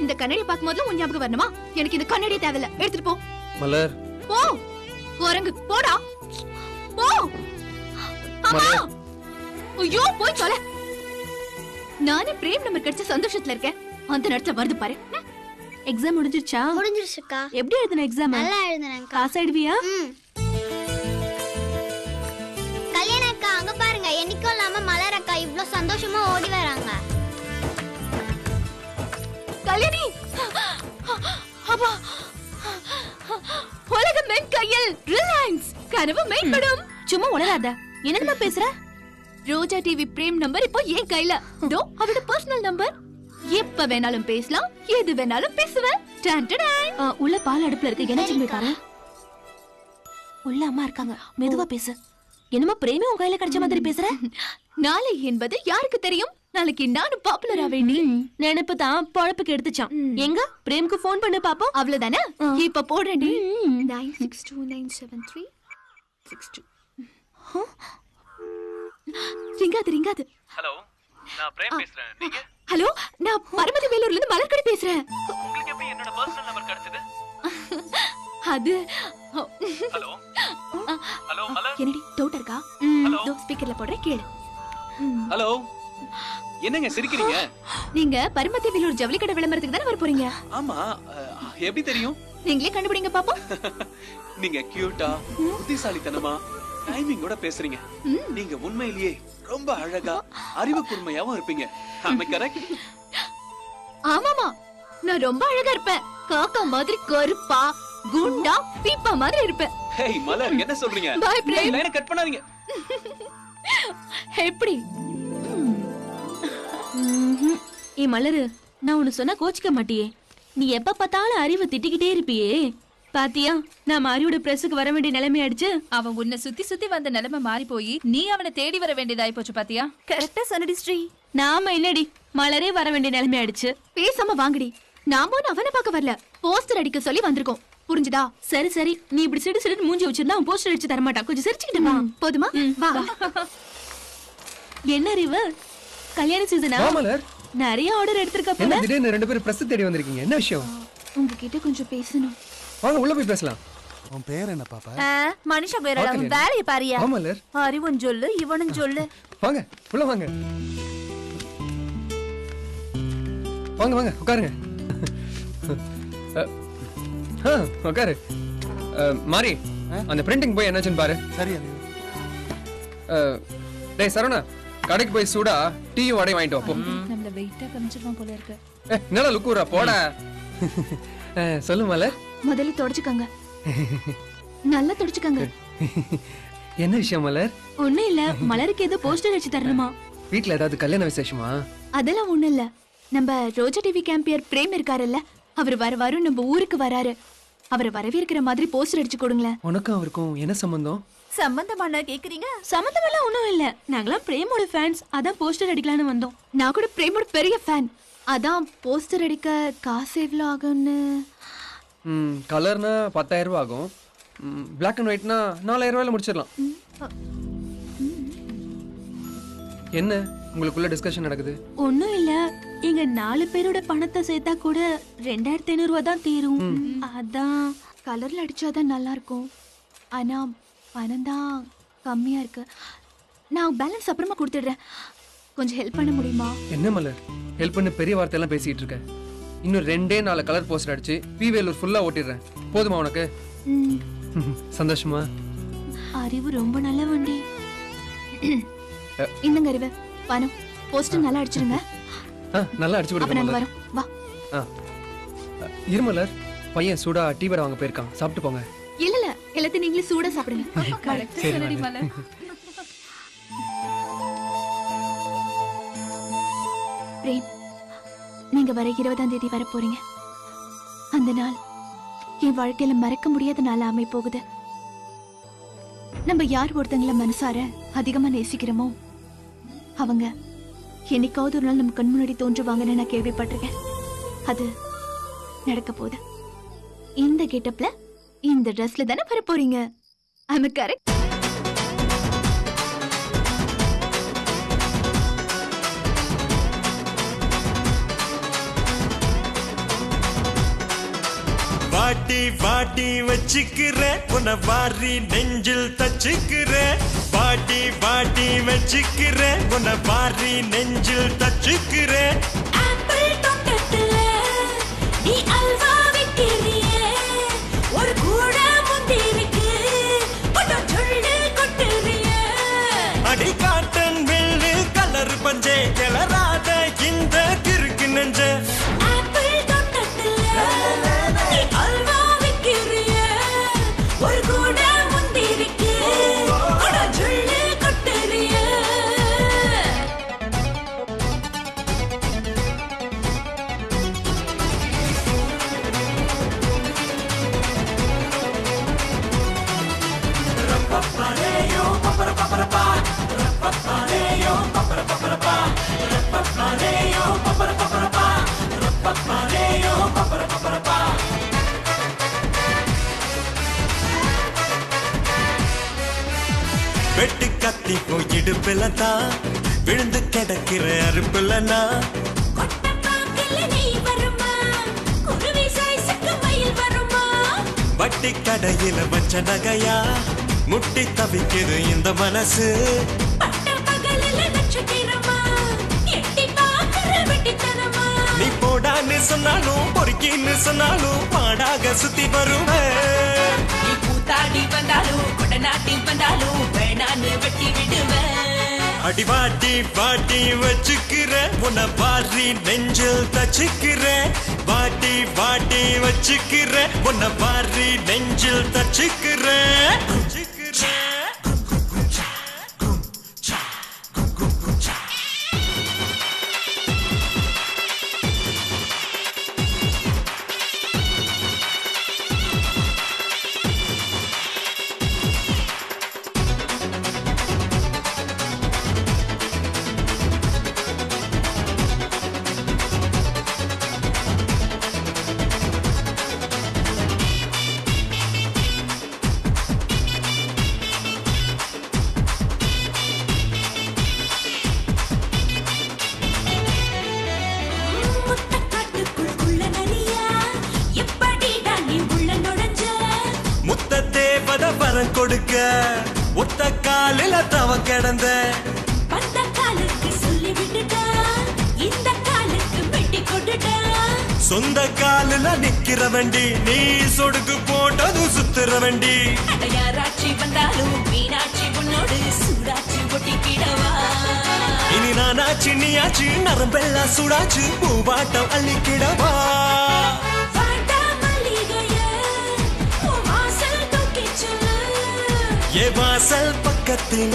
இந்த கண்ணாடியை பார்க்கும்போது உன் ஞாபகம் வரணுமா? எனக்கு இந்த கண்ணாடியே தேவையில்ல, எடுத்துட்டு போ. மலர் போ குரங்கு, போடா போ. ஐயோ போய் சொல்ல. நானே பிரேம் நம்பர் கிடைச்ச சந்தோஷத்துல இருக்கேன். அந்த நேரத்துல வருது பாரு. எக்ஸாம் முடிஞ்சிருச்சா? முடிஞ்சிருச்சுக்கா. எப்படி எழுதுன எக்ஸாம்? நல்லா எழுதுனேன். பாஸ் ஆயிடுவியா? கல்யாண அக்கா அங்க பாருங்க, என்னைக்கும் இல்லாம மலர் அக்கா இவ்ளோ சந்தோஷமா ஓடி வராங்க. கல்யாணி அப்பா உலகம் மென் கையில் ரிலாயன்ஸ் கனவு மேம்படும். சும்மா உளராத. என்னமா பேசுற? ரோஜா டிவி பிரேம் நம்பர் இப்போ என் கையில. தோ அவரோட பர்சனல் நம்பர். எப்ப வேணாலும் பேசலாம், எது வேணாலும் பேசுவேன். உள்ள பால் அடுப்புல இருக்கு, என்ன போய் பாரு. உள்ள அம்மா இருக்காங்க, மெதுவா பேசு. என்னமா பிரேமே உன் கையில கிடைச்ச மாதிரி பேசுற? நாளை என்பது யாருக்கு தெரியும்? நாளைக்கு நானும் பாப்புலர் ஆவேண்டி. நினைப்பு தான் பொழப்புக்கு எடுத்துச்சான். எங்க பிரேம்க்கு போன் பண்ணு பாப்போம். அவ்வளவுதானே? இப்ப போடுறேன்டி. 96297362. ரிங்காது. ஹலோ, நான் பிரேம் பேசுறேன். நீங்க? ஹலோ, நான் பரமதி வேலூர்ல இருந்து மலர்கடி பேசுறேன். உங்களுக்கு எப்படி என்னோட பர்சனல் நம்பர் கிடைச்சது? அது ஹலோ ஹலோ மலர், என்னடி டவுட் இருக்கா? தோ ஸ்பீக்கர்ல போடுறேன், கேளு. ஹலோ, என்னங்க சிரிக்கிறீங்க? நீங்க பரமதி வேலூர் ஜவுளி கடை விளம்பரத்துக்கு தானே வர போறீங்க? ஆமா, எப்படி தெரியும்? நீங்களே கண்டுபிடிங்க பாப்போம். நீங்க கியூட்டா, புத்திசாலித்தனமா, டைமிங்கோட பேசுறீங்க. நீங்க உண்மையிலேயே ரொம்ப அழகா, அறிவு கூர்மையாவும் இருப்பீங்க. Am I correct? ஆமாமா, நான் ரொம்ப அழகா இருப்பேன். காக்கா மாதிரி கருப்பா, குண்டா, பீப்பா மாதிரி இருப்பேன். ஹேய் மலர், என்ன சொல்றீங்க? Bye, frame. லைனை கட் பண்ணாதீங்க. எப்படி? ஏ மலரு, நான் உன்னை சொன்னா கோச்சிக்க மாட்டியே. நீ எப்ப பார்த்தாலும் அறிவு திட்டிக்கிட்டே இருப்பியே. பாத்தியா, நாம அறிவோட பிரஸுக்கு வர வேண்டிய நிலைமை ஆயிடுச்சு. அவன் உன்னை சுத்தி சுத்தி வந்த நிலைமை மாறி போய் நீ அவனை தேடி வர வேண்டியதாயி போச்சு. பாத்தியா? கரெக்டா சொன்னடி ஸ்ரீ. நாம என்னடி மலரே வர வேண்டிய நிலைமை ஆயிடுச்சு. பேசாம வாங்கடி. நாம அவனை பார்க்க வரல, போஸ்டர் அடிக்க சொல்லி வந்திருக்கோம். புரிஞ்சுதா? சரி சரி, நீ இப்படி சிடு சிடு மூஞ்சி வச்சிருந்தா அவன் போஸ்டர் அடிச்சு தர மாட்டான். கொஞ்சம் சிரிச்சுக்கிட்டு வா. போதுமா? வா. என்ன அறிவு, கல்யாண சீசனா? மலர், நிறைய ஆர்டர் எடுத்திருக்க போல. என்ன திடீர்னு ரெண்டு பேரும் பிரஸ் தேடி வந்திருக்கீங்க? என்ன விஷயம்? உங்ககிட்ட கொஞ்சம் பேசணும். வாங்க உள்ள போய் பேசலாம். உன் பேர் என்ன பாப்பா? மனுஷ பேரல, அவன் வேலைய பாரியா? மலர், அறிவும் சொல்லு, இவனும் சொல்லு. வாங்க உள்ள வாங்க. வாங்க வாங்க உட்காருங்க. உட்காரு. மாரி, அந்த பிரிண்டிங் போய் என்னாச்சுன்னு பாரு. சரி. டேய் சரவணா, கடைக்கு போய் சூடா டீயும் வடையும் வாங்கிட்டு வா போ. நம்மள வெயிட்டா கமிச்சிருவான் போல இருக்கு. என்னடா லுக் ஊரா போடா. சொல்லு மலர். முதல்ல தொடச்சுக்கங்க, நல்லா தொடச்சுக்கங்க. என்ன விஷயம் மலர்? ஒண்ணும் இல்ல, மலருக்கு ஏதோ போஸ்டர் வச்சு தரணுமா? வீட்ல ஏதாவது கல்யாண விசேஷமா? அதெல்லாம் ஒண்ணும் இல்ல. நம்ம ரோஜா டிவி கேம்பியர் பிரேம் இருக்காருல்ல, அவர் வரும் நம்ம ஊருக்கு வராரு. அவரை வரவேற்கிற மாதிரி போஸ்டர் அடிச்சு கொடுங்களேன். உனக்கும் அவருக்கும் என்ன சம்பந்தம்? சம்பந்தமாண்ணா கேக்குறீங்க? சம்பந்தம் எல்லாம் ஒண்ணும் இல்ல. நாங்களாம் பிரேமோட ஃபேன்ஸ், அதான் போஸ்டர் அடிக்கலான்னு வந்தோம். நான் கூட பிரேமோட பெரிய ஃபேன், அதான் போஸ்டர் அடிக்க காசு எவ்வளவு ஆகும்னு. கலர்னா 10,000 ரூபாய் ஆகும். பிளாக் அண்ட் ஒயிட்னா 4,000 ரூபாயில முடிச்சிடலாம். என்ன உங்களுக்குள்ள டிஸ்கஷன் நடக்குது? ஒண்ணும் இல்ல, எங்க 4 பேரோட பணத்தை சேர்த்தா கூட 2,500 ரூபாய் தான் தீரும். அதான் கலர்ல அடிச்சாதான் நல்லா இருக்கும். ஆனா பணம் தான் கம்மியா இருக்கு. நான் பேலன்ஸ் அப்புறமா கொடுத்துடுறேன். கொஞ்சம் ஹெல்ப் பண்ண முடியுமா? என்ன மலர், ஹெல்ப் பண்ண பெரிய வார்த்தையெல்லாம் பேசிட்டு இருக்க. இன்னும் 2-4 கலர் போஸ்டர் அடிச்சு வேலூர் ஃபுல்லா ஓட்டிடுறேன். போதுமா உனக்கு? சந்தோஷமா? அறிவு ரொம்ப நல்ல வண்டி. இந்தங்க அறிவு, பணம். போஸ்டர் நல்லா அடிச்சிருங்க. நல்லா அடிச்சு அப்ப நாங்க கொடுங்க. வரோம். வா. இருமலர், பையன் சூடா டீ வடை வாங்க போயிருக்கான், சாப்பிட்டு போங்க. இல்ல இல்ல, எல்லாத்தையும் நீங்களே சூடா சாப்பிடுங்க. கரெக்ட் சொல்லடி மலர். பிரேம், நீங்க வர 20ஆம் தேதி வர போறீங்க. அந்த நாள் என் வாழ்க்கையில மறக்க முடியாத நாள் அமைய போகுது. நம்ம யார் ஒருத்தங்கள மனசார அதிகமா நேசிக்கிறோமோ அவங்க என்னைக்காவது ஒரு நாள் நம்ம கண் முன்னாடி தோன்றுவாங்கன்னு நான் கேள்விப்பட்டிருக்கேன். அது நடக்க போகுது. இந்த கெட்டப்ல, இந்த ட்ரெஸ்ல தானே வர போறீங்க. ஐ அம் கரெக்ட்? வாட்டி வாட்டி வச்சுக்கிறேன், உன்னை வாரி நெஞ்சில் தச்சுக்கிறேன். பாட்டி பாட்டி வச்சுக்கிறேன் உன்னை பாரி நெஞ்சில் தச்சுக்கிறேன் ஆப்பிள் தோட்டத்துல நீ அல்வா வைக்கிறியே ஒரு கூட முந்திருக்கு கொட்டம் சொல்லு கொட்டுறியே அடி காட்டன் வெள்ளு கலர் பஞ்சே கிளறாத இந்த கிறுக்கு நெஞ்ச ஆப்பிள் தோட்டத்துல நீ அல்வா வைக்கிறியே ஒரு கூட முந்திருக்கு கொட்டம் சொல்லு கொட்டுறியே வெட்டு கத்தி போய் இடுப்பில்தான் விழுந்து கிடக்கிற அறுப்பில்லனா நீ வருமா குருவி சைஸுக்கு மயில் வருமா வட்டி கடையில வச்ச நகையா முட்டி தவிக்குது இந்த மனசு பகலில நட்சத்திரமா எட்டி பார்க்கிற வெட்டித்தனமா நீ போடான்னு சொன்னாலும் பொறுக்கின்னு சொன்னாலும் பாடாக சுத்தி வருவேன் நீ கூத்தாடி வந்தாலும் கொடநாட்டி வந்தாலும் வேணான்னு வெட்டி விடுவேன் அடி வாட்டி வாட்டி வச்சுக்கிற உன்னை பாரி நெஞ்சில் தச்சுக்கிற வாட்டி வாட்டி வச்சுக்கிற உன்னை பாரி நெஞ்சில் தச்சுக்கிற முத்தக்காட்டுக்குள்ள நரியா எப்படிடா நீ உள்ள நுழைஞ்ச முத்த தேவத வரம் கொடுக்க ஒத்த காலில தவ கிடந்த பந்த காலுக்கு சொல்லி விட்டுட்டா இந்த காலுக்கு வெட்டி கொட்டுட்டா சொந்த காலில நிக்கிற வண்டி நீ சொடுக்கு போட்டது சுத்துற வண்டி அடையாராட்சி வந்தாலும் மீனாட்சி உன்னோடு சூடாச்சி ஒட்டிக்கிடவா இனி நானாச்சு நீயாச்சு நரம்பெல்லாம் சுடாச்சு பூவாட்டம் அள்ளிக்கிடவா வாடா மல்லிகையே உன் வாசல் தூக்கி சொல்லு ஏ வாசல் பக்கத்தில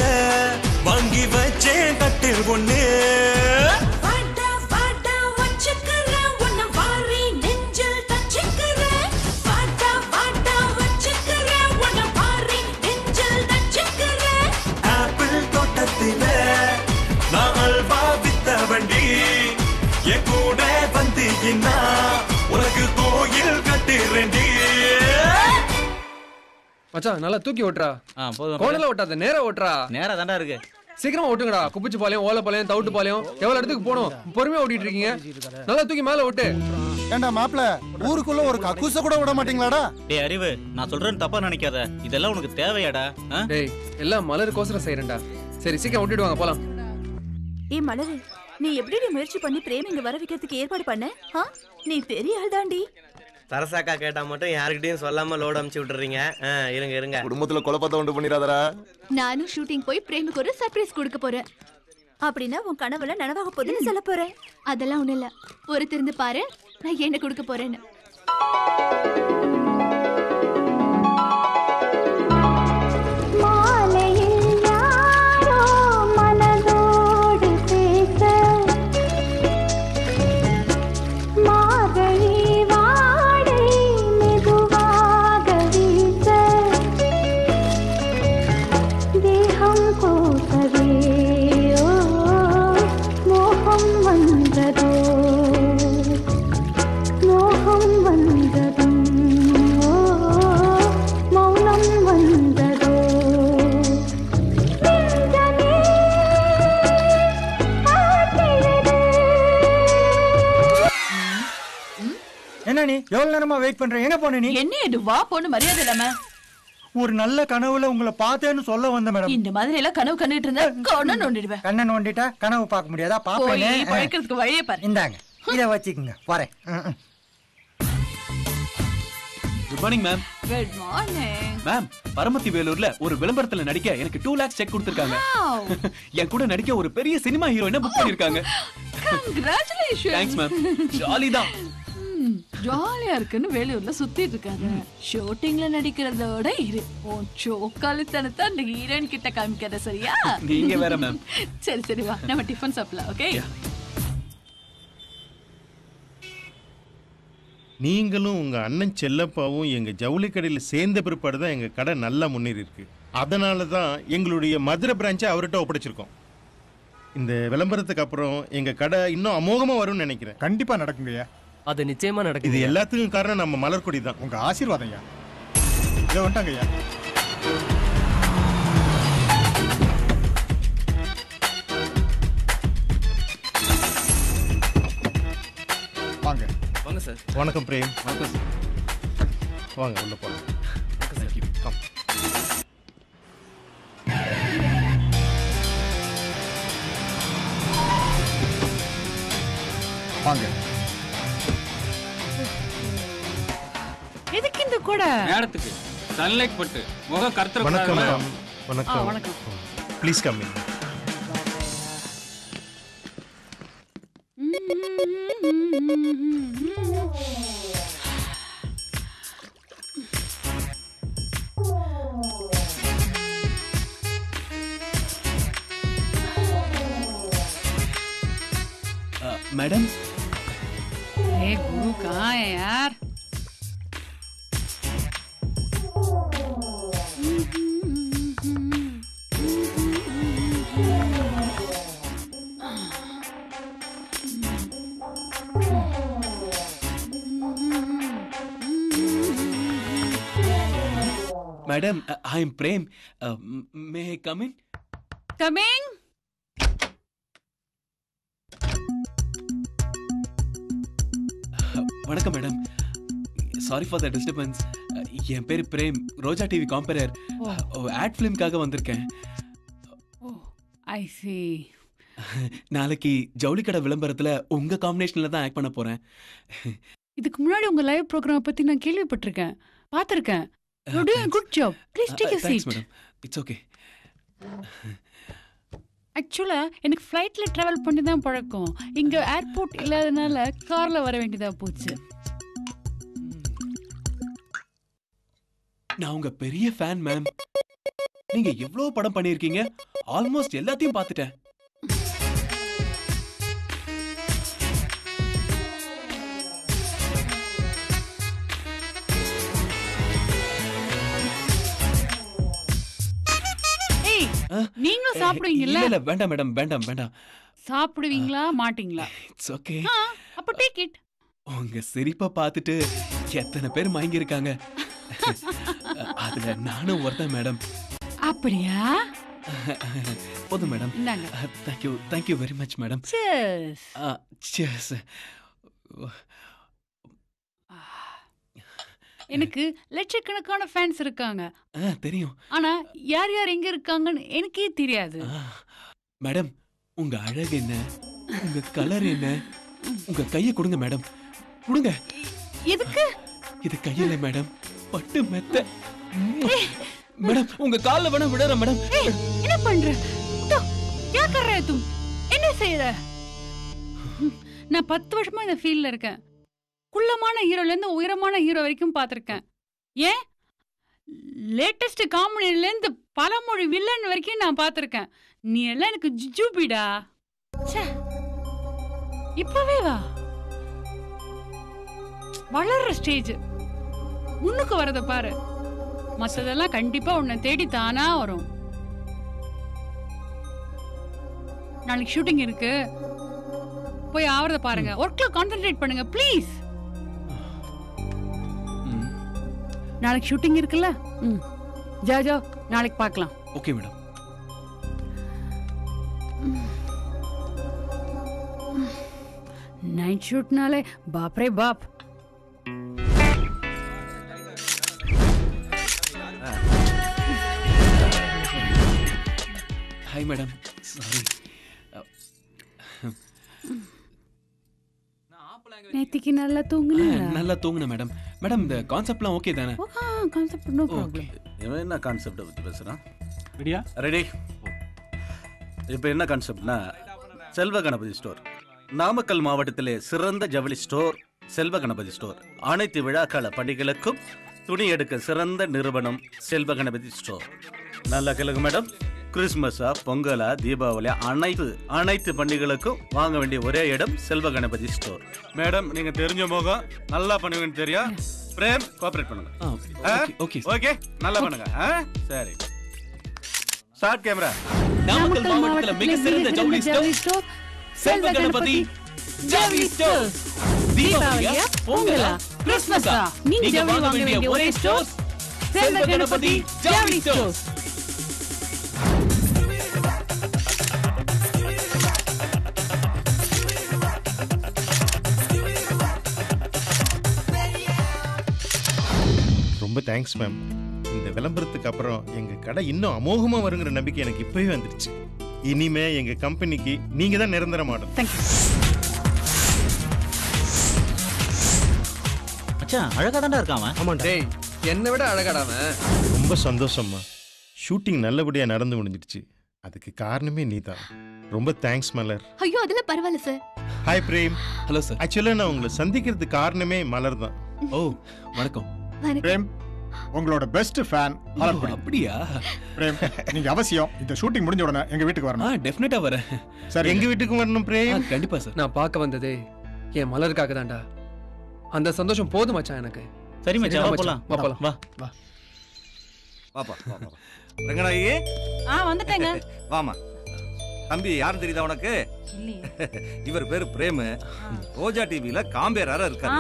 வாங்கி வச்சேன் கட்டில் ஒண்ணு வாடா வாடா வச்சுக்கிறேன் உன்னை வாரி நெஞ்சில் தச்சுக்கிறேன் வாடா வாடா வச்சுக்கிறேன் உன்னை வாரி நெஞ்சில் தச்சுக்கிறேன் ஆப்பிள் தோட்டத்தில நான் அல்வா வித்த வண்டி என் கூட வந்தீங்கன்னா உனக்கு கோயில் கட்டுறேன்டி மச்சான் நல்லா தூக்கி ஓட்டுறா போதும் கோணல ஓட்டாத நேரா ஓட்டுறா நேரா தாண்டா இருக்கு சீக்கிரமா ஓட்டுங்கடா குப்பிச்சு பாளையம் ஓலப்பாளையம் தவுட்டு பாளையம் எவ்வளவு இடத்துக்கு போகணும் பொறுமையா ஓட்டிட்டு இருக்கீங்க நல்லா தூக்கி மேல ஓட்டு ஏண்டா மாப்ள ஊருக்குள்ள ஒரு கக்கூச கூட விட மாட்டீங்களாடா டேய் அறிவு நான் சொல்றேன்னு தப்பா நினைக்காத இதெல்லாம் உனக்கு தேவையாடா டேய் எல்லாம் மலருக்கோசரம் செய்யறேன்டா சரி சீக்கிரம் ஓட்டிடுவாங்க போலாம் ஏ மலரு நீ எப்படி முயற்சி பண்ணி பிரேம் இங்க வர வைக்கிறதுக்கு ஏற்பாடு பண்ண நீ பெரிய ஆள் தாண்டி சரசாக்கா கேட்டா மட்டும் யாருக்கிட்டையும் சொல்லாம லோட் அமுச்சு விட்டுறீங்க இருங்க இருங்க குடும்பத்துல குழப்பத்தை உண்டு பண்ணிடாதடா நானும் ஷூட்டிங் போய் பிரேமுக்கு ஒரு சர்ப்ரைஸ் கொடுக்க போறேன் அப்படின்னா உன் கனவுல நனவாக போகுதுன்னு சொல்ல போறேன் அதெல்லாம் ஒண்ணு இல்ல ஒரு திருந்து பாரு நான் என்ன கொடுக்க போறேன்னு என்ன நீ எவ்வளவு நேரமா வெயிட் பண்ற எங்க போன நீ என்ன இது வா பொண்ணு மரியாதை இல்லாம ஒரு நல்ல கனவுல உங்களை பார்த்தேன்னு சொல்ல வந்த மேடம். இந்த மாதிரி எல்லாம் கனவு கண்டுட்டு இருந்தா கண்ணை நோண்டிடுவேன். கண்ணை நோண்டிட்டா கனவு பார்க்க முடியாதா? போய் பாப்பேன். பழக்கிறதுக்கு வழியே பாரு. இந்தாங்க, இத வச்சுக்கோங்க, வரேன். Good morning ma'am. Good morning ma'am, Paramathi வேலூர்ல ஒரு விளம்பரத்துல நடிக்க எனக்கு 2 lakhs செக் கொடுத்திருக்காங்க. என் கூட நடிக்க ஒரு பெரிய சினிமா ஹீரோயினை புக் பண்ணிருக்காங்க. கங்க்ராச்சுலேஷன். Thanks ma'am. ஜாலி தான். ஜாலியா இருக்குன்னு வேலூர்ல சுத்திட்டு இருக்காங்க. ஷூட்டிங்ல நடிக்கிறதோட இரு உன் சோக்காலித்தனத்தை அந்த ஹீரோயின் கிட்ட காமிக்காத, சரியா? நீங்க வேற மேம். சரி சரி வா, நம்ம டிஃபன் சாப்பிடலாம். ஓகே. நீங்களும் உங்க அண்ணன் செல்லப்பாவும் எங்க ஜவுளி கடையில் சேர்ந்த பிற்பாடு தான் எங்க கடை நல்லா முன்னேறி இருக்கு. அதனால தான் எங்களுடைய மதுரை பிரான்ச்சை அவர்கிட்ட ஒப்படைச்சிருக்கோம். இந்த விளம்பரத்துக்கு அப்புறம் எங்க கடை இன்னும் அமோகமா வரும்னு நினைக்கிறேன். கண்டிப்பா நடக்குங்கய்யா. அது நிச்சயமா நடக்குது. இது எல்லாத்துக்கும் காரணம் நம்ம மலர்கொடி தான். உங்க ஆசீர்வாதம் ஐயா. இதோ வந்துட்டாங்க ஐயா. வாங்க வாங்க சார். வணக்கம் பிரேம். வணக்கம் சார். வாங்க உள்ள போலாம். Thank you. Come. வாங்க. எதுக்கு இந்த கூட? நேரத்துக்கு சன்லைட் பட்டு முகம் கருத்துற. வணக்கம் மேடம். வணக்கம். வணக்கம். Please come in. मैडम। गुरु कहाँ है यार? Madam, I am Prem. May I come in? Coming. வணக்கம் madam. Sorry for the disturbance. என் பேர் Prem, Roja TV compere. Ad ஃபிலிம்காக வந்திருக்கேன். I see. நாளைக்கு ஜவுளி கடை விளம்பரத்துல உங்க காம்பினேஷன்ல தான் ஆக்ட் பண்ண போறேன். இதுக்கு முன்னாடி உங்க லைவ் ப்ரோகிராம் பத்தி நான் கேள்விப்பட்டிருக்கேன், பார்த்திருக்கேன். You're doing a good job. Please take a seat. Thanks madam. It's okay. ஆக்சுவலா எனக்கு ஃப்ளைட்ல டிராவல் பண்ணி தான் பழக்கம். இங்க ஏர்போர்ட் இல்லாதனால கார்ல வர வேண்டியதா போச்சு. நான் உங்க பெரிய ஃபேன் மேம். நீங்க எவ்வளவு படம் பண்ணிருக்கீங்க, ஆல்மோஸ்ட் எல்லாத்தையும் பார்த்துட்டேன். நீங்களும் சாப்பிடுவீங்கல்ல? இல்ல வேண்டாம் மேடம், வேண்டாம் வேண்டாம். சாப்பிடுவீங்களா மாட்டீங்களா? It's okay. அப்ப டேக் இட். உங்க சிரிப்பை பார்த்துட்டு எத்தனை பேர் மயங்கி இருக்காங்க. அதுல நானும் ஒருத்தன் மேடம். அப்படியா? போதும் மேடம். இந்தாங்க. Thank you very much madam. Cheers. Cheers. எனக்கு லட்சக்கணக்கான ஃபேன்ஸ் இருக்காங்க. தெரியும். ஆனா யார் யார் எங்க இருக்காங்கன்னு எனக்கே தெரியாது. மேடம், உங்க அழகு என்ன, உங்க கலர் என்ன, உங்க கையை கொடுங்க மேடம், கொடுங்க. எதுக்கு? இது கையில மேடம், பட்டு மெத்த. மேடம், உங்க கால்ல வேணா விடுறேன் மேடம். என்ன பண்ற? तो क्या कर रहे तुम? என்ன செய்யற? நான் 10 வருஷமா இந்த ஃபீல்ட்ல இருக்கேன். குள்ளமான ஹீரோல இருந்து உயரமான ஹீரோ வரைக்கும் பார்த்திருக்கேன். ஏன் லேட்டஸ்ட் காமெடில இருந்து பலமொழி வில்லன் வரைக்கும் நான் பார்த்திருக்கேன். நீ எல்லாம் எனக்கு ஜுஜுபிடா. ச்சே, இப்பவே வா. வளர்ற ஸ்டேஜ், முன்னுக்கு வரத பாரு. மத்ததெல்லாம் கண்டிப்பா உன்னை தேடி தானா வரும். நாளைக்கு ஷூட்டிங் இருக்கு, போய் ஆவறத பாருங்க. ஒர்க்ல கான்சென்ட்ரேட் பண்ணுங்க ப்ளீஸ். நாளைக்கு ஷூட்டிங் இருக்குல்ல? ஜா ஜா, நாளைக்கு பார்க்கலாம். Okay madam. நைட் ஷூட்னாலே பாப்ரே பாப். Hi madam. சாரி. நேத்திக்கு நல்லா தூங்குனீங்களா? நல்லா தூங்குன மேடம். மேடம் இந்த கான்செப்ட்லாம் ஓகே தானே? Concept no problem. இவன் என்ன கான்செப்டை பற்றி பேசுகிறான்? ரெடியா? ரெடி. இப்போ என்ன கான்செப்ட்னா செல்வ கணபதி ஸ்டோர். நாமக்கல் மாவட்டத்திலே சிறந்த ஜவுளி ஸ்டோர் செல்வ கணபதி ஸ்டோர். அனைத்து விழாக்கால பண்டிகைகளுக்கும் துணி எடுக்க சிறந்த நிறுவனம் செல்வ கணபதி ஸ்டோர். நல்லா கேளுங்க மேடம். கிறிஸ்மஸா, பொங்கலா, தீபாவளி அனைத்து பண்டிகைகளுக்கும் வாங்க வேண்டிய ஒரே இடம் செல்வ கணபதி ஸ்டோர். மேடம் நீங்க தெரிஞ்ச முகம், நல்லா பண்ணுவீங்கன்னு தெரியும். பிரேம் கோஆபரேட் பண்ணுங்க. ஓகே ஓகே நல்லா பண்ணுங்க. சரி ஸ்டார்ட் கேமரா. நாமக்கல் மாவட்டத்தில் மிக சிறந்த ஜவுளி ஸ்டோர் செல்வ கணபதி ஜவுளி ஸ்டோர். தீபாவளியா, பொங்கலா, கிறிஸ்மஸா, நீங்க ஜவுளி வாங்க வேண்டிய ஒரே ஸ்டோர் செல்வ கணபதி ஜவுளி ஸ்டோர். ரொம்ப தேங்க்ஸ் மேம். இந்த விளம்பரத்துக்கு அப்புறம் எங்க கடை இன்னும் அமோகமா வருங்கிற நம்பிக்கை எனக்கு இப்பவே வந்துருச்சு. இனிமே எங்க கம்பெனிக்கு நீங்க தான் நிரந்தர மாடல். மச்சான் அழகா தான்டா இருக்கான். ஆமா டேய், என்னை விட அழகாடாம. ரொம்ப சந்தோஷம்மா. ஷூட்டிங் நல்லபடியா நடந்து முடிஞ்சிடுச்சு. அதுக்கு காரணமே நீதான். ரொம்ப தேங்க்ஸ் மலர். ஐயோ அதெல்லாம் பரவாயில்ல sir. Hi Prem. Hello sir. ஆக்சுவலா நான் உங்களை சந்திக்கிறதுக்கு காரணமே மலர் தான். ஓ வணக்கம். பிரேம் உங்களோட பெஸ்ட் ஃபேன் மலர்படி. அப்படியா? பிரேம் நீங்க அவசியம் இந்த ஷூட்டிங் முடிஞ்ச உடனே எங்க வீட்டுக்கு வரணும். டெஃபினட்டா வரேன். சரி எங்க வீட்டுக்கு வரணும் பிரேம். கண்டிப்பா சார். நான் பார்க்க வந்ததே என் மலருக்காக தான்டா. அந்த சந்தோஷம் போதும் மச்சான் எனக்கு. சரி மச்சான் வா போலாம். வா போலாம். வா வா. பாப்பா பாப்பா. ரங்கநாயகி வந்துட்டேங்க. வாமா. தம்பி யாரும் தெரியுதா உனக்கு? இவர் பேரு பிரேம். ரோஜா டிவில காம்பேரரா இருக்காரு.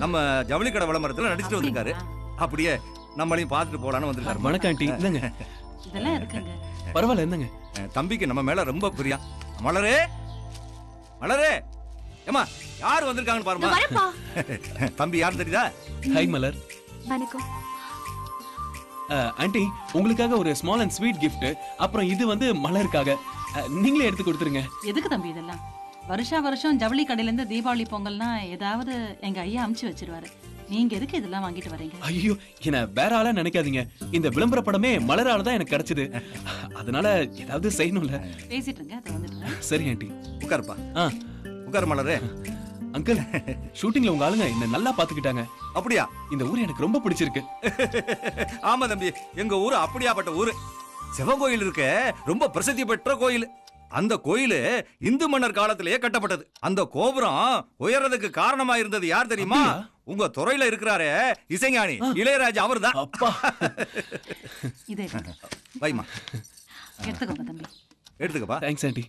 நம்ம ஜவுளி கடை விளம்பரத்துல நடிச்சிட்டு வந்திருக்காரு. அப்படியே நம்மளையும் பார்த்துட்டு போலான்னு வந்திருக்காரு. வணக்கம் ஆண்டி. இல்லங்க இதெல்லாம் இருக்குங்க. பரவாயில்ல என்னங்க. தம்பிக்கு நம்ம மேல ரொம்ப பிரியம். மலரே மலரே ஏமா யார் வந்திருக்காங்கன்னு பாருமா. தம்பி யாரும் தெரியுதா? ஹாய் மலர். வணக்கம். ஆண்டி உங்களுக்காக ஒரு ஸ்மால் அண்ட் ஸ்வீட் கிஃப்ட். அப்புறம் இது வந்து மலருக்காக. நீங்களே எடுத்து கொடுத்துருங்க. எதுக்கு தம்பி இதெல்லாம்? வருஷம் ஜவுளி கடையில இருந்து தீபாவளி பொங்கல்னா ஏதாவது எங்க ஐயா அமுச்சு வச்சிருவாரு. நீங்க எதுக்கு இதெல்லாம் வாங்கிட்டு வரீங்க? ஐயோ என்ன வேற ஆளா நினைக்காதீங்க. இந்த விளம்பர படமே மலரால தான் எனக்கு கிடைச்சது. அதனால ஏதாவது செய்யணும்ல. பேசிட்டு இருங்க, அது வந்துட்டு. சரி ஆண்டி. உட்காருப்பா. உட்காரு மலரே. அங்கிள் ஷூட்டிங்ல உங்க ஆளுங்க என்ன நல்லா பாத்துக்கிட்டாங்க. அப்படியா? இந்த ஊர் எனக்கு ரொம்ப பிடிச்சிருக்கு. ஆமா தம்பி, எங்க ஊரு அப்படியாப்பட்ட ஊரு. சிவன் கோயில் இருக்க ரொம்ப பிரசித்தி பெற்ற கோயில். அந்த கோயில் இந்து மன்னர் காலத்திலேயே கட்டப்பட்டது. அந்த கோபுரம் உயர்றதுக்கு காரணமா இருந்தது யார் தெரியுமா? உங்க துறையில இருக்கிறாரே இசைஞானி இளையராஜா அவர்தான். அப்பா இதே வைமா எடுத்துக்கோங்க தம்பி. எடுத்துக்கப்பா. Thanks aunty.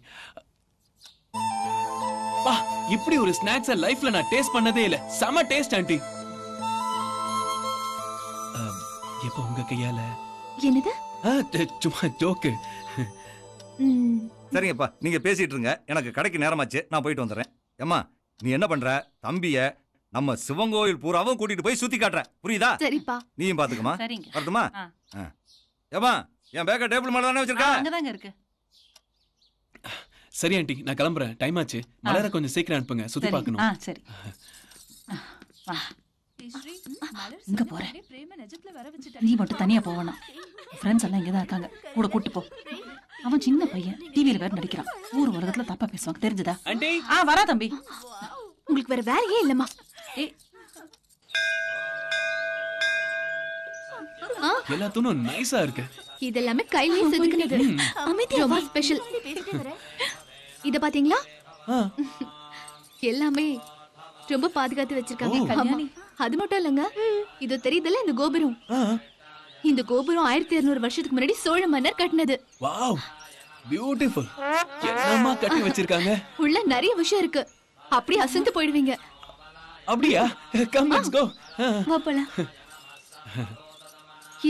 பா இப்படி ஒரு ஸ்நாக்ஸ் லைஃப்ல நான் டேஸ்ட் பண்ணதே இல்ல. செம டேஸ்ட் ஆண்டி. எப்போ உங்க கையால? என்னது? சும்மா ஜோக்கு. சரிங்கப்பா, நீங்க பேசிட்டு இருங்க. எனக்கு கடைக்கு நேரமாச்சு, நான் போயிட்டு வந்துடுறேன். ஏம்மா நீ என்ன பண்ற? தம்பிய நம்ம சிவங்கோயில் பூராவும் கூட்டிட்டு போய் சுத்தி காட்டுற, புரியுதா? சரிப்பா. நீயும் பாத்துக்கமா. சரிங்க. வரட்டுமா? ஏம்மா என் பேக்க டேபிள் மேல தானே வச்சிருக்கா? அங்கதாங்க இருக்கு. சரி ஆண்டி நான் கிளம்புறேன். டைம் ஆச்சு. மலரை கொஞ்சம் சீக்கிரம் அனுப்புங்க, சுத்தி பார்க்கணும். சரி. இங்க போற. நீ மட்டும் தனியா போவணும். ஃப்ரெண்ட்ஸ் எல்லாம் இங்கதான் இருக்காங்க, கூட கூட்டு போ. அவன் சின்ன பையன், டிவியில வேற நடிக்கிறான். ஊர் உலகத்துல தப்பா பேசுவாங்க, தெரிஞ்சதா? ஆண்டி வரா தம்பி. உங்களுக்கு வேற வேலையே இல்லம்மா. எல்லாத்தும் நைஸா இருக்கு. இதெல்லாமே கையிலேயே செதுக்குனது. ரொம்ப ஸ்பெஷல். இத பாத்தீங்களா? எல்லாமே ரொம்ப பாதுகாத்து வச்சிருக்காங்க. அது மட்டும் இல்லங்க, இது தெரியுதுல இந்த கோபுரம். இந்த கோபுரம் 1200 வருஷத்துக்கு முன்னாடி சோழ மன்னர் கட்டினது. Wow beautiful. என்னமா கட்டி வச்சிருக்காங்க. உள்ள நிறைய விஷயம் இருக்கு. அப்படியே அசந்து போயிடுவீங்க. அப்படியா? Come let's go. வா போலாம்.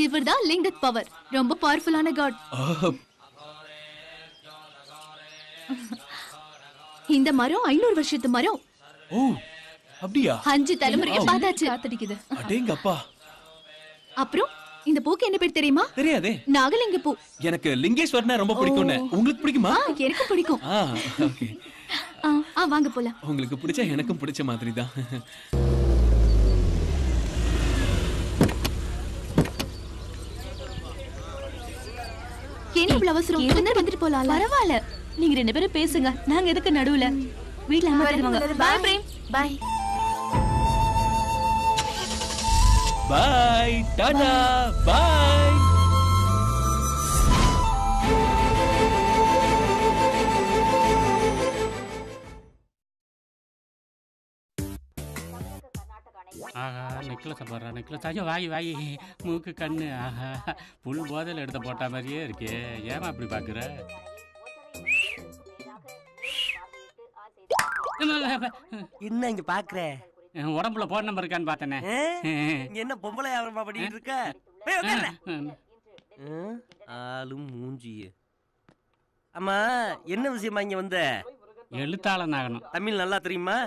இவர்தான் லிங்கத் பவர். ரொம்ப பவர்ஃபுல்லான காட். இந்த மரம் 500 வருஷத்து மரம். ஓ அப்படியா? 5 தலைமுறையா பார்த்தாச்சு. காத்தடிக்குது. அடேங்கப்பா. அப்புறம் இந்த பூக்கு என்ன பேர் தெரியுமா? தெரியாதே. நாகலிங்க பூ. எனக்கு லிங்கேஸ்வரனா ரொம்ப பிடிக்கும்னு. உங்களுக்கு பிடிக்குமா? எனக்கு பிடிக்கும். ஓகே. வாங்க போலாம். உங்களுக்கு பிடிச்ச எனக்கும் பிடிச்ச மாதிரி தான். என்ன இவ்வளவு அவசரம்? வந்துட்டு போலாம். பரவாயில்ல, நீங்க 2 பேரும் பேசுங்க. நாங்க எதுக்கு நடுவுல? வீட்ல அம்மா வருவாங்க. Bye Prem. Bye. Bye tata bye. ஆஹா நெக்லஸ் போடுறா நெக்லஸ். ஐயோ வாய் வாய் மூக்கு கண்ணு. ஆஹா புல் போதையில் எடுத்து போட்ட மாதிரியே இருக்கே. ஏமா அப்படி பாக்குற? என்ன இங்க பாக்குற? உடம்புல போன் நம்பர் இருக்கான்னு பார்த்தனே. என்ன பொம்பளை ஆவரமா பண்ணிட்டு இருக்க? ஆளும் மூஞ்சியே. அம்மா என்ன விஷயமா இங்க வந்த? எழுத்தாளன் ஆகணும். தமிழ் நல்லா தெரியுமா?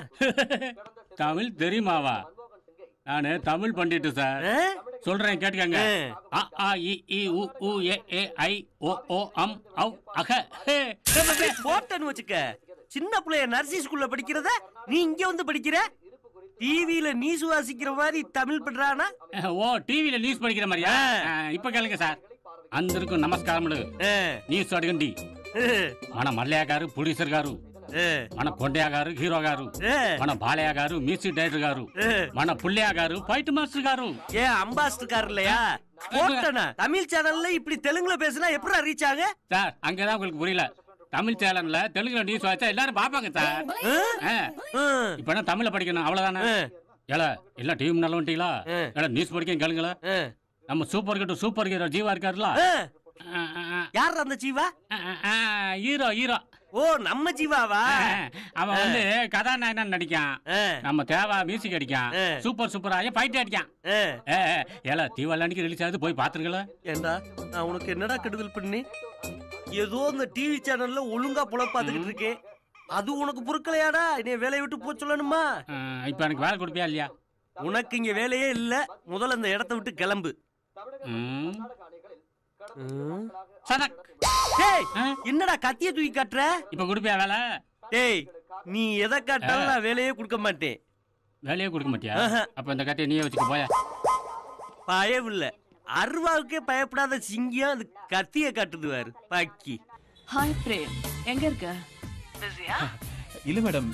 தமிழ் தெரியுமாவா? நானு தமிழ் பண்ணிட்டு சார். சொல்றேன் கேட்டுக்கங்க. அ ஆ இ ஈ உ ஊ ஏ ஏ ஐ ஓ ஓ அம் ஔ அக. போட்டன்னு வச்சுக்க. சின்ன பிள்ளைய நர்சிங் ஸ்கூல்ல படிக்கிறத நீ இங்க வந்து படிக்கிற? டிவில நியூஸ் வாசிக்கிற மாதிரி தமிழ் பண்றானா? ஓ டிவில நியூஸ் படிக்கிற மாதிரியா? இப்ப கேளுங்க சார். అందరికీ నమస్కారములు. న్యూస్ అడగండి. మన మల్లయ్య గారు ప్రొడ్యూసర్ గారు, మన కొండయ్య గారు హీరో గారు, మన బాలయ్య గారు మ్యూజిక్ డైరెక్టర్ గారు, మన పుల్లయ్య గారు ఫైట్ మాస్టర్ గారు. ஏ அம்பாஸ்டர் கார் இல்லையா? போட்டனா தமிழ் சேனல்ல இப்படி தெலுங்குல பேசினா எப்படி ரீச் ஆக? சார் அங்கதான் உங்களுக்கு புரியல. தமிழ் சேனல்ல தெலுங்குல நியூஸ் வாச்சா எல்லாரும் பாப்பாங்க சார். இப்ப என்ன தமிழ்ல படிக்கணும் அவ்வளவுதானே? ஏல எல்லாம் டிவி முன்னால வந்துட்டீங்களா? ஏல நியூஸ் படிக்க கேளுங்களா? நம்ம சூப்பர் ஹீரோ ஜீவா இருக்காருல்ல? யார் அந்த ஜீவா? Hero hero. ஓ நம்ம ஜீவாவா? அவன் வந்து கதாநாயகன் நடிக்கான். நம்ம தேவா மியூசிக் அடிக்கான். சூப்பராக ஃபைட் அடிக்கான். ஏல தீபாவளி ரிலீஸ் ஆகுது, போய் பாத்துருங்களா? ஏண்டா நான் உனக்கு என்னடா கெடுதல் பண்ணி? ஏதோ இந்த டிவி சேனல்ல ஒழுங்கா புலப்பாத்துக்கிட்டு இருக்கே, அது உனக்கு பொறுக்கலையாடா? என்னைய வேலையை விட்டு போக சொல்லணுமா? இப்ப எனக்கு வேலை கொடுப்பியா இல்லையா? உனக்கு இங்க வேலையே இல்ல. முதல்ல இந்த இடத்தை விட்டு கிளம்பு. என்னடா கத்திய தூக்கி காட்டுற? இப்ப கொடுப்பியா வேலை? டேய் நீ எதை காட்டாலும் நான் வேலையே கொடுக்க மாட்டேன். வேலையே கொடுக்க மாட்டியா? அப்ப இந்த கத்தியை நீயே வச்சுக்க போயா. பயம் இல்ல, அருவாவுக்கே பயப்படாத சிங்கம் அது கத்திய காட்டுது வாரு பாக்கி. ஹாய் பிரேம், எங்க இருக்க? இல்ல மேடம்,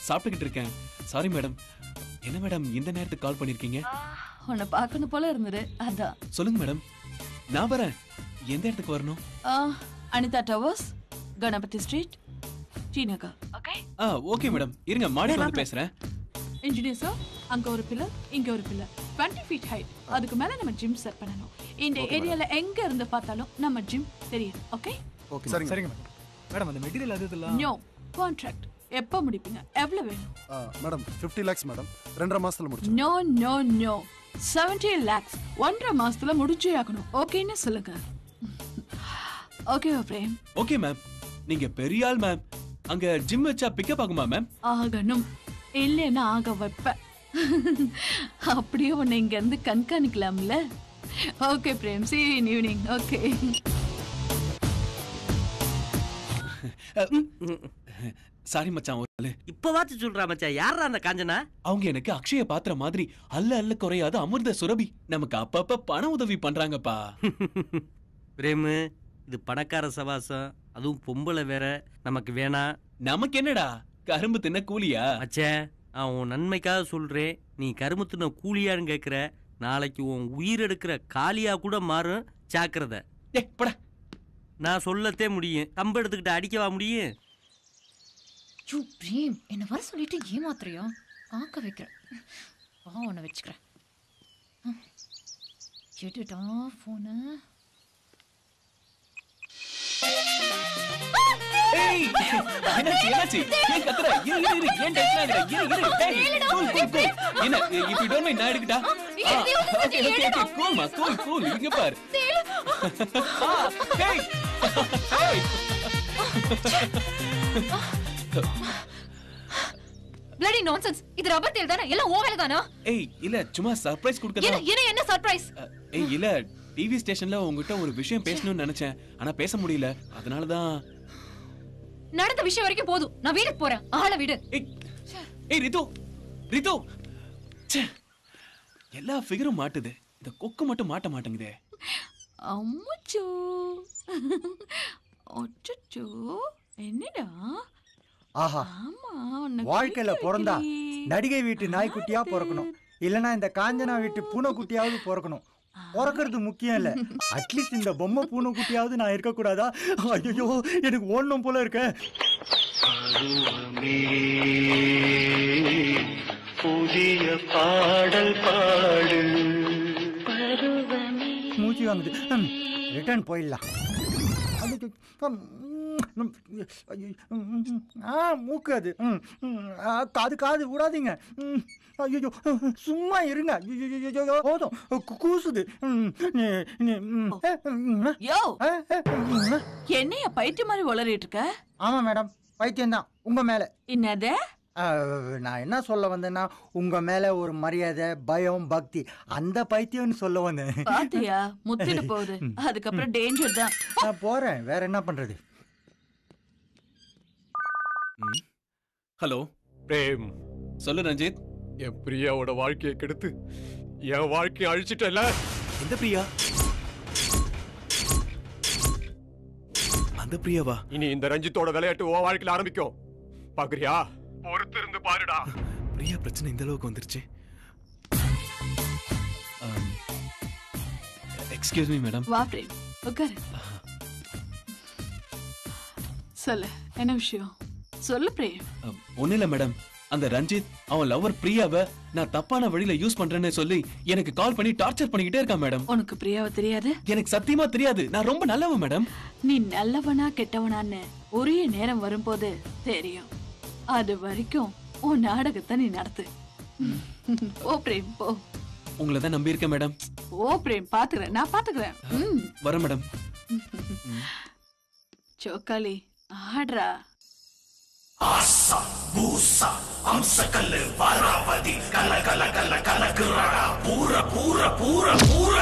சாப்பிட்டுக்கிட்டு இருக்கேன். Sorry madam. என்ன மேடம் இந்த நேரத்துக்கு கால் பண்ணிருக்கீங்க? உன்னை பார்க்கணும் போல இருந்தது, அதான். சொல்லுங்க மேடம், நான் வரேன். எந்த இடத்துக்கு வரணும்? Anitha towers, Ganapathy street, T Nagar. Okay madam, இருங்க மாடிக்கு வந்து பேசுறேன். இன்ஜினியர் சார், அங்க ஒரு பில்லர், இங்க ஒரு பில்லர், 20 feet ஹைட். அதுக்கு மேல நம்ம ஜிம் செட் பண்ணனும். இந்த ஏரியால எங்க இருந்து பார்த்தாலும் நம்ம ஜிம் தெரியும். ஓகே ஓகே சரிங்க மேடம். மேடம் அந்த மெட்டீரியல் அதுதெல்லாம் நோ கான்ட்ராக்ட். எப்ப முடிப்பீங்க? எவ்வளவு வேணும்? Madam 50 lakhs madam. 2.5 மாசத்துல முடிச்சு. நோ நோ நோ 70 lakhs 1.5 மாசத்துல முடிச்சே ஆகணும். ஓகேன்னு சொல்லுங்க. ஓகே பிரேம். Okay ma'am. நீங்க பெரிய ஆள் மேம். அங்க ஜிம் வச்சா பிக்கப் ஆகுமா மேம்? ஆகணும், இல்லைன்னா ஆக வைப்பேன். அப்படியே உன்னை இங்க இருந்து கண்காணிக்கலாம்ல. Okay Prem, see you in evening. Okay sorry மச்சான். ஒரு இப்ப வாத்து சொல்றா மச்சான். யாரா அந்த காஞ்சனா? அவங்க எனக்கு அக்ஷய பாத்திர மாதிரி அல்ல குறையாத அமிர்த சுரபி. நமக்கு அப்பப்ப பண உதவி பண்றாங்கப்பா. பிரேமு, இது பணக்கார சவாசம், அதுவும் பொம்பளை வேற. நமக்கு வேணாம். நமக்கு என்னடா, கரும்பு தின்ன கூலியா? மச்சான், நான் உன் நன்மைக்காக சொல்றேன். நீ கரும்பு தின்ன கூலியான்னு கேக்குற, நாளைக்கு உன் உயிர் எடுக்கிற காலியா கூட மாறும். ஜாக்கிரதை. நான் சொல்லத்தே முடியும், கம்பு எடுத்துக்கிட்டு அடிக்கவா முடியும்? யூ பிரேம், என்ன வர சொல்லிட்டு ஏமாத்துறியா? பார்க்க வைக்கிறேன். வா உன்னை வச்சுக்கிறேன். எடுடா போன. ஏய் என்னாச்சு என்னாச்சு? ஏன் கத்துற? இரு இரு இரு, ஏன் டென்ஷன் ஆகுற? இரு இரு. ஏய் கூல் கூல் கூல். என்ன if you don't mind நான் எடுக்கட்டா? ஓகே ஓகே ஓகே, கூல் மா, கூல் கூல். இங்க பாரு. ஏய் ஏய். bloody nonsense. இது ரப்பர் தேல் தானே? எல்லாம் ஓ வேலை தானா? ஏய் இல்ல, சும்மா சர்ப்ரைஸ் கொடுக்கதா. என்ன சர்ப்ரைஸ்? ஏய் இல்ல, டிவி ஸ்டேஷன்ல உங்ககிட்ட ஒரு விஷயம் பேசணும்னு நினைச்சேன், ஆனா பேச முடியல. அதனாலதான் நடந்த விஷயம் வரைக்கும் போதும். நான் வீட்டுக்கு போறேன். ஆளை விடு. ஏய் ரிது, ரிது, எல்லா ஃபிகரும் மாட்டுது, இந்த கொக்கு மட்டும் மாட்ட மாட்டேங்குதே. அம்முச்சோ அச்சச்சோ என்னடா? ஆஹா, வாழ்க்கையில பிறந்தா நடிகை வீட்டு நாய்க்குட்டியா பிறக்கணும், இல்லனா இந்த காஞ்சனா வீட்டு பூனைக்குட்டியாவது பிறக்கணும். பிறக்கிறது முக்கியம் இல்ல, அட்லீஸ்ட் இந்த பொம்மை பூனைக்குட்டியாவது நான் இருக்க கூடாதா? ஐயோ, எனக்கு ஓடணும் போல இருக்க. புதிய பாடல் பாடு. மூச்சு வாங்குது, ரிட்டர்ன் போயிடலாம். மூக்கு அது, காது காது விடாதீங்க. ஐயோ, சும்மா இருங்க. போதும், கூசுது. யோ, என்னைய பைத்தியம் மாதிரி வளரிட்டு இருக்க? ஆமா மேடம், பைத்தியம் தான் உங்க மேல. என்னது? நான் என்ன சொல்ல வந்தேன்னா, உங்க மேல ஒரு மரியாதை, பயம், பக்தி, அந்த பைத்தியம்னு சொல்ல வந்தேன். பாத்தியா, முத்திட்டு போகுது. அதுக்கப்புறம் டேஞ்சர் தான். நான் போறேன், வேற என்ன பண்றது? ஹலோ பிரேம், சொல்லு ரஞ்சித். என் பிரியாவோட வாழ்க்கையை கெடுத்து என் வாழ்க்கையை அழிச்சிட்டல. எந்த பிரியா? அந்த பிரியாவா? இனி இந்த ரஞ்சித்தோட விளையாட்டு உன் வாழ்க்கையில ஆரம்பிக்கும். பாக்குறியா? பொறுத்து இருந்து பாருடா. பிரியா பிரச்சனை இந்த அளவுக்கு வந்துருச்சு. Excuse me madam. வா பிரேம், உட்காரு. சொல்லு, என்ன விஷயம்? சொல்லு பிரேம். ஒண்ணு இல்ல மேடம், அந்த ரஞ்சித் அவன் லவர் பிரியாவை நான் தப்பான வழியில யூஸ் பண்றேன்னு சொல்லி எனக்கு கால் பண்ணி டார்ச்சர் பண்ணிக்கிட்டே இருக்கான் மேடம். உனக்கு பிரியாவை தெரியாது? எனக்கு சத்தியமா தெரியாது. நான் ரொம்ப நல்லவன் மேடம். நீ நல்லவனா கெட்டவனான்னு உரிய நேரம் வரும்போது தெரியும். அது வரைக்கும் உன் நாடகத்தை நீ நடத்து. ஓ பிரேம், போ. உங்களை தான் நம்பி இருக்கேன் மேடம். ஓ பிரேம், பாத்துக்கிறேன், நான் பாத்துக்கிறேன். வர மேடம். சோக்காலி, ஆடுறா. ஆசா பூசா அம்சக்கல்லு வாராவதி கல கல கல கலக்குறாடா பூர பூர பூர பூர.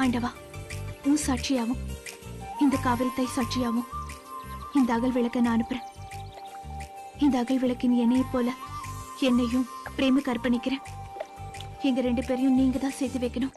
ஆண்டவா, உன் சாட்சியாவும் இந்த காவிரி தாய் சாட்சியாவும் இந்த அகல் விளக்க நான் அனுப்புறேன். இந்த அகல் விளக்கின் எண்ணெயை போல என்னையும் பிரேமுக்கு அர்ப்பணிக்கிறேன். எங்க 2 பேரையும் நீங்க தான் சேர்த்து வைக்கணும்.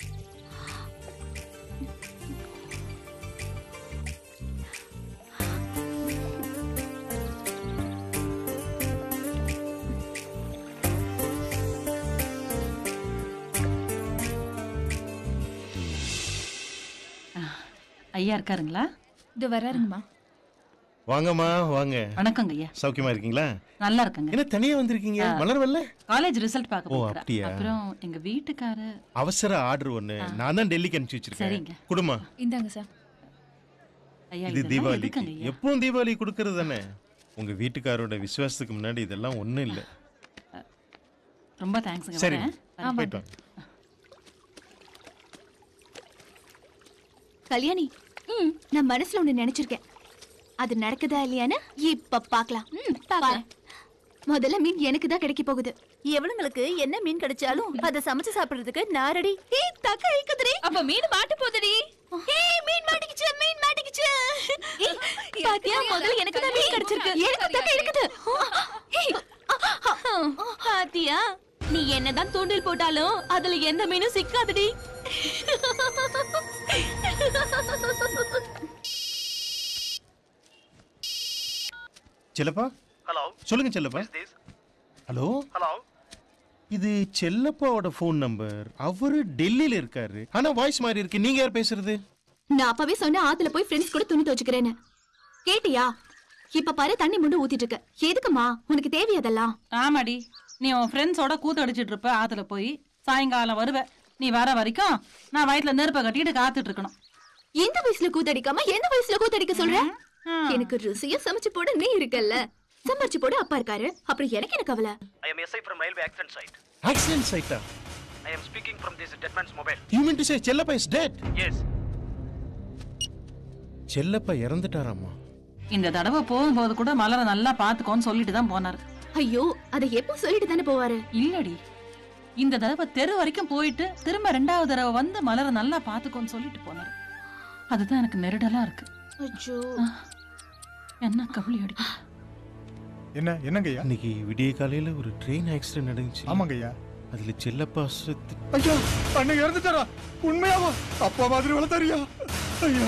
ஐயா இருக்காருங்களா? இது வராருங்கம்மா. வாங்கம்மா வாங்க. வணக்கங்க ஐயா. சௌக்கியமா இருக்கீங்களா? நல்லா இருக்கங்க. என்ன தனியா வந்திருக்கீங்க? மலர் வரல? காலேஜ் ரிசல்ட் பார்க்க ஓ, போறேன். அப்படியா? அப்புறம் எங்க வீட்டுக்கார அவசர ஆர்டர் ஒண்ணு நான் தான் டெல்லிக்கு அனுப்பிச்சு வச்சிருக்கேன். சரிங்க. குடுமா. இந்தாங்க சார். ஐயா இது இதெல்லாம் தீபாவளிக்கு. எதுக்குங்க ஐயா? எப்பவும் தீபாவளி கொடுக்கறது தானே. உங்க வீட்டுக்காரோட விசுவாசத்துக்கு முன்னாடி இதெல்லாம் ஒண்ணும் இல்ல. ரொம்ப தேங்க்ஸ்ங்க. சரி. வரேன். போயிட்டு வாங்க. கல்யாணி, நான் மனசுல ஒண்ணு நினைச்சிருக்கேன். அது நடக்குதா இல்லையான்னு இப்ப பாக்கலாம். முதல்ல மீன் எனக்கு தான் கிடைக்க போகுது. எவனுங்களுக்கு என்ன மீன் கிடைச்சாலும் அத சமைச்சு சாப்பிடுறதுக்கு நான் ரெடி. தக்க ஐக்குதுடி. அப்ப மீன் மாட்டு போகுதுடி. மீன் மாட்டிக்கிச்சு, மீன் மாட்டிக்கிச்சு. பாத்தியா, முதல்ல எனக்கு தான் மீன் கிடைச்சிருக்கு. எனக்கு தக்க இருக்குது. பாத்தியா, நீ என்னதான் தூண்டில் போட்டாலும் அதுல எந்த மீனும் சிக்காதுடி. செல்லப்பா. ஹலோ. சொல்லுங்க செல்லப்பா. ஹலோ. ஹலோ. இது செல்லப்பாவோட ஃபோன் நம்பர். அவரு டெல்லியில இருக்காரு. ஆனா வாய்ஸ் மாதிரி இருக்கு. நீங்க யார் பேசுறது? நான் அப்பவே சொன்னேன் ஆத்துல போய் ஃப்ரெண்ட்ஸ் கூட துணி துவைச்சுக்கிறேன்னு. கேட்டியா? இப்ப பாரு தண்ணி முண்டு ஊத்திட்டு இருக்க. எதுக்குமா? உனக்கு தேவையதெல்லாம்? ஆமாடி, நீ உன் ஃப்ரெண்ட்ஸோட கூத்து அடிச்சிட்டு இருப்ப ஆத்துல போய். சாயங்காலம் வருவ. நீ வர வரைக்கும் நான் வயித்துல நெருப்ப கட்டிட்டு காத்துட்டு இருக்கணும். எந்த வயசுல கூத்தடிக்காம எந்த வயசுல கூத்தடிக்க சொல்ற? எனக்கு ருசியா சமைச்சு போட நீ இருக்கல்ல. சமைச்சு போட அப்பா இருக்காரு. அப்புறம் எனக்கு என்ன கவலை? I am SI from railway accident site. Accident site? I am speaking from this dead man's mobile. You mean to say Chellappa is dead? Yes. Chellappa இறந்துட்டாராமா. இந்த தடவை போகும்போது கூட மலரை நல்லா பாத்துக்கோன்னு சொல்லிட்டு தான் போனாரு. ஐயோ, அதை எப்போ சொல்லிட்டு தானே போவாரு? இல்லடி, இந்த தடவை தெரு வரைக்கும் போயிட்டு திரும்ப 2வது தடவை வந்து மலரை நல்லா பாத்துக்கோன்னு சொல்லிட்டு போனாரு. அதுதான் எனக்கு நெருடலா இருக்கு. அச்சோ, என்ன கவலை அடி. என்னங்கய்யா? இன்னைக்கு விடிய காலையில ஒரு ட்ரெயின் ஆக்சிடென்ட் நடந்துச்சு. ஆமாங்கய்யா. அதுல செல்லப்பா செத்து. ஐயா, அண்ணன் இறந்துட்டாரா? உண்மையாவா? அப்பா மாதிரி வளர்த்தாரியா? ஐயா.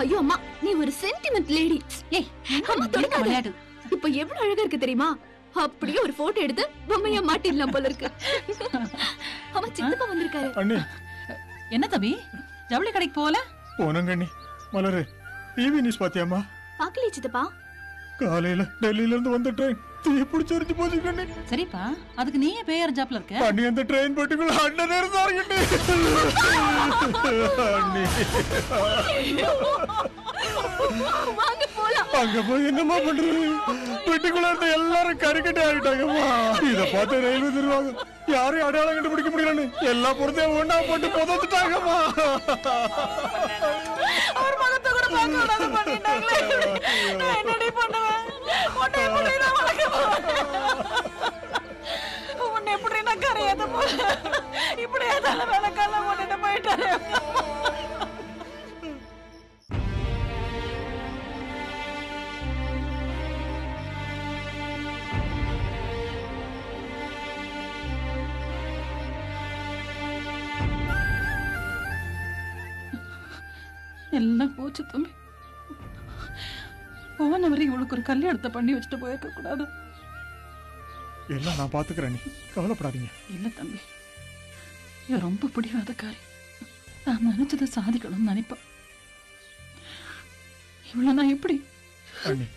ஐயோ அம்மா, நீ ஒரு சென்டிமெண்ட் லேடி. ஏய், அம்மா தொடக்காத. இப்ப எவ்வளவு அழகா இருக்கு தெரியுமா? அப்படியே ஒரு போட்டோ எடுத்து பொம்மையா மாட்டிடலாம் போல இருக்கு. அம்மா, சித்தப்பா வந்திருக்காரு. அண்ணே. என்ன தம்பி, ஜவுளி கடைக்கு போல? போனங்க அண்ணி. மலரு, டிவி நியூஸ் பாத்தியாமா? பாக்கலையே சித்தப்பா. காலையில டெல்லியில இருந்து வந்த ட்ரெயின் தீ பிடிச்சிருச்சு போச்சு கண்ணி. சரிப்பா, அதுக்கு நீயே பேயர் ஜாப்ல இருக்க. அண்ணி, அந்த ட்ரெயின் பெட்டிக்குள்ள அண்ணன் இருந்தாரு கண்ணி. அண்ணி. வாங்க போலாம். அங்க போய் என்னமா பண்றது? பெட்டிக்குள்ள இருந்த எல்லாரும் கறிக்கட்டை ஆயிட்டாங்கம்மா. இத பார்த்து ரயில்வே நிர்வாகம் யாரையும் அடையாளம் கண்டுபிடிக்க முடியலன்னு எல்லா பொருத்தையும் ஒண்ணா போட்டு புதைச்சிட்டாங்கம்மா. அவர் மகத்தை கூட பார்க்க விடாத பண்ணிட்டாங்களே. நான் என்னடி பண்ணுவேன்? உன்னை எப்படி நான் வளர்க்க போறேன்? உன்னை எப்படி நான் கரையாத போறேன்? இப்படி ஏதாவது வேலைக்கெல்லாம் போட்டுட்டு போயிட்டாரு. எல்லாம் போச்சு தம்பி. போன வரை இவளுக்கு ஒரு கல்யாணத்தை பண்ணி வச்சுட்டு போயிருக்க கூடாது. எல்லாம் நான் பாத்துக்கிறேன், கவலைப்படாதீங்க. இல்ல தம்பி, இவ ரொம்ப பிடிவாதக்காரி. நான் நினைச்சதை சாதிக்கணும்னு நினைப்பேன். இவ்வளவு நான் எப்படி? அண்ணி,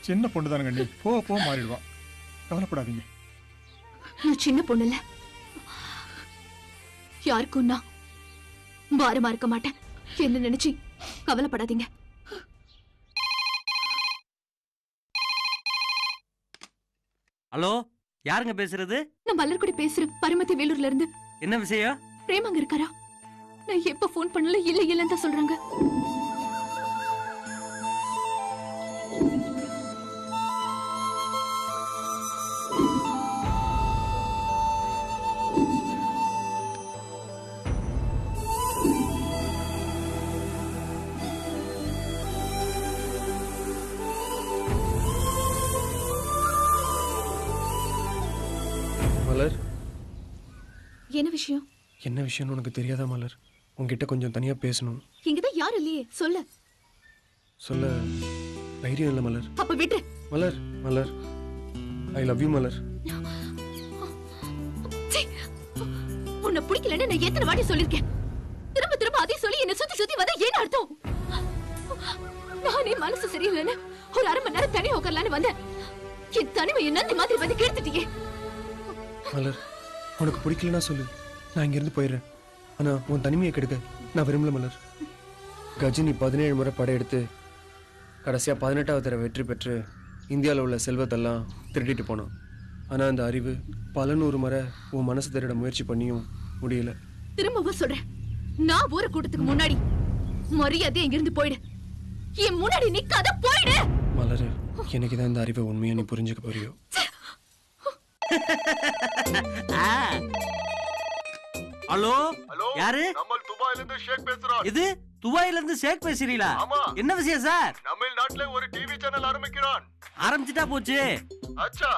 சின்ன பொண்ணு தானுங்க அண்ணி. போ மாறிடுவா. கவலைப்படாதீங்க. நான் சின்ன பொண்ணு இல்ல. யாருக்கும் நான் பாரமா இருக்க மாட்டேன். என்ன நினைச்சு கவலைப்படாதீங்க. ஹலோ, யாருங்க பேசுறது? நான் மலர்குடி பேசுறேன், பரமத்தி வேலூர்ல இருந்து. என்ன விஷயம்? பிரேமங்க இருக்காரா? நான் எப்ப போன் பண்ணல இல்ல இல்லன்னு தான் சொல்றாங்க. மலர் என்ன விஷயம்? என்ன விஷயம்னு உனக்கு தெரியாதா மலர்? உன்கிட்ட கொஞ்சம் தனியா பேசணும். இங்கதான் யாரும் இல்லையே, சொல்லு. சொல்ல தைரியம் இல்லை மலர். அப்ப விட்டு. மலர் மலர் ஐ லவ் யூ மலர். உன்னை பிடிக்கலன்னு நான் எத்தனை வாட்டி சொல்லிருக்கேன். திரும்ப திரும்ப அதே சொல்லி என்ன சுத்தி சுத்தி வந்தா என்ன அர்த்தம்? நானே மனசு சரியில்லைன்னு ஒரு அரை மணி நேரம் தனியா உட்காரலான்னு வந்தேன். என் தனிமை நந்தி மாதிரி வந்து கேட்டுட்டியே. மலர் உனக்கு பிடிக்கலன்னா சொல்லு, நான் இங்கிருந்து போயிடுறேன். ஆனா உன் தனிமையை கெடுக்க நான் விரும்பல மலர். கஜினி 17 முறை படையெடுத்து கடைசியா 18வது தடவை வெற்றி பெற்று இந்தியாவில் உள்ள செல்வத்தெல்லாம் திருடிட்டு போனான். ஆனா அந்த அறிவு பல 100 முறை உன் மனசு திருட முயற்சி பண்ணியும் முடியல. திரும்பவும் சொல்றேன், நான் ஊர கூட்டத்துக்கு முன்னாடி மரியாதை இங்கிருந்து போயிடு. என் முன்னாடி நிக்காத, போயிடு. மலர் எனக்கு தான் இந்த அறிவை உண்மையா நீ புரிஞ்சுக்க போறியோ? ஹலோ யாரு? நம்ம துபாயில இருந்து ஷேக் பேசுறோம். இது துபாயில இருந்து ஷேக் பேசுறீங்களா? என்ன விஷயம் சார்? நம்ம நாட்டுல ஒரு டிவி சேனல் ஆரம்பிக்கிறான். ஆரம்பிச்சிட்டா போச்சு. அச்சா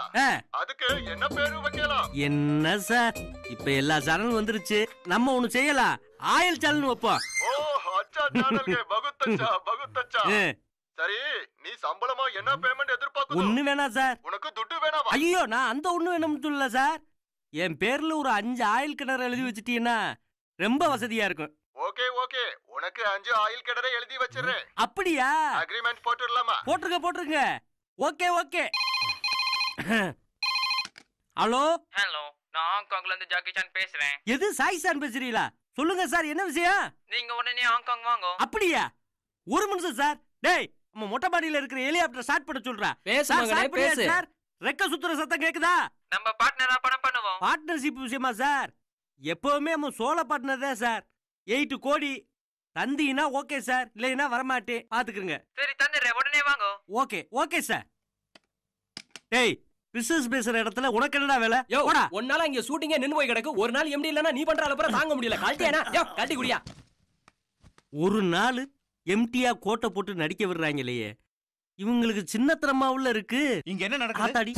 அதுக்கு என்ன பேரு வைக்கலாம்? என்ன சார் இப்ப எல்லா சேனலும் வந்துருச்சு, நம்ம ஒண்ணு செய்யலாம். ஆயில் சேனல் வைப்போம். ஓ அச்சா சேனல் பகுத்தச்சா பகுத்தச்சா. சரி நீ சம்பளமா என்ன பேமெண்ட் எதிர்பார்க்கற? ஒண்ணு வேணாம் சார். உனக்கு துட்டு வேணாமா? ஐயோ நான் அந்த ஒண்ணு வேணும்னு சொல்லல சார். என் பேர்ல ஒரு 5 ஆயில் கிணறு எழுதி வச்சிட்டீங்கன்னா ரொம்ப வசதியா இருக்கும். ஓகே ஓகே உனக்கு 5 ஆயில் கிணறு எழுதி வச்சிரேன். அப்படியா? அக்ரிமெண்ட் போட்டுடலாமா? போட்டுருங்க. Okay okay. ஹலோ ஹலோ, நான் ஹாங்காங்ல இருந்து ஜாக்கி சான் பேசுறேன். எது சாய் சான் பேசுறீங்களா? சொல்லுங்க சார், என்ன விஷயம்? நீங்க உடனே ஹாங்காங் வாங்க. அப்படியா? ஒரு நிமிஷம் சார். டேய் நம்ம மொட்டை மாடியில இருக்கிற ஹெலிகாப்டர் ஸ்டார்ட் பண்ண சொல்றேன். பேசு. சார் ரெக்க சுத்துற சத்தம் கேக்குதா? நம்ம பார்ட்னரா பணம் பண்ணுவோம். பார்ட்னர்ஷிப் விஷயமா சார்? எப்பவுமே நம்ம சோழ பார்ட்னர் தான் சார். 8 கோடி தந்தீங்கன்னா ஓகே சார், இல்லைன்னா வரமாட்டேன், பாத்துக்கிறங்க. சரி தந்துடுறேன், உடனே வாங்க. Okay okay sir. டேய் பிசினஸ் பேசுற இடத்துல உனக்கு என்னடா வேலை? யோ ஒன்னால இங்க ஷூட்டிங்கே நின்னு போய் கிடக்கு. ஒரு நாள் எம்டி இல்லனா நீ பண்ற அளப்புற தாங்க முடியல. கழட்டியானா? யோ கழட்டி குடியா. ஒரு நாள் எம்டியா கோட்டை போட்டு நடிக்க விடுறாங்களே, இவங்களுக்கு சின்னத்தனமா உள்ள இருக்கு. இங்க என்ன நடக்குது? ஆத்தாடி.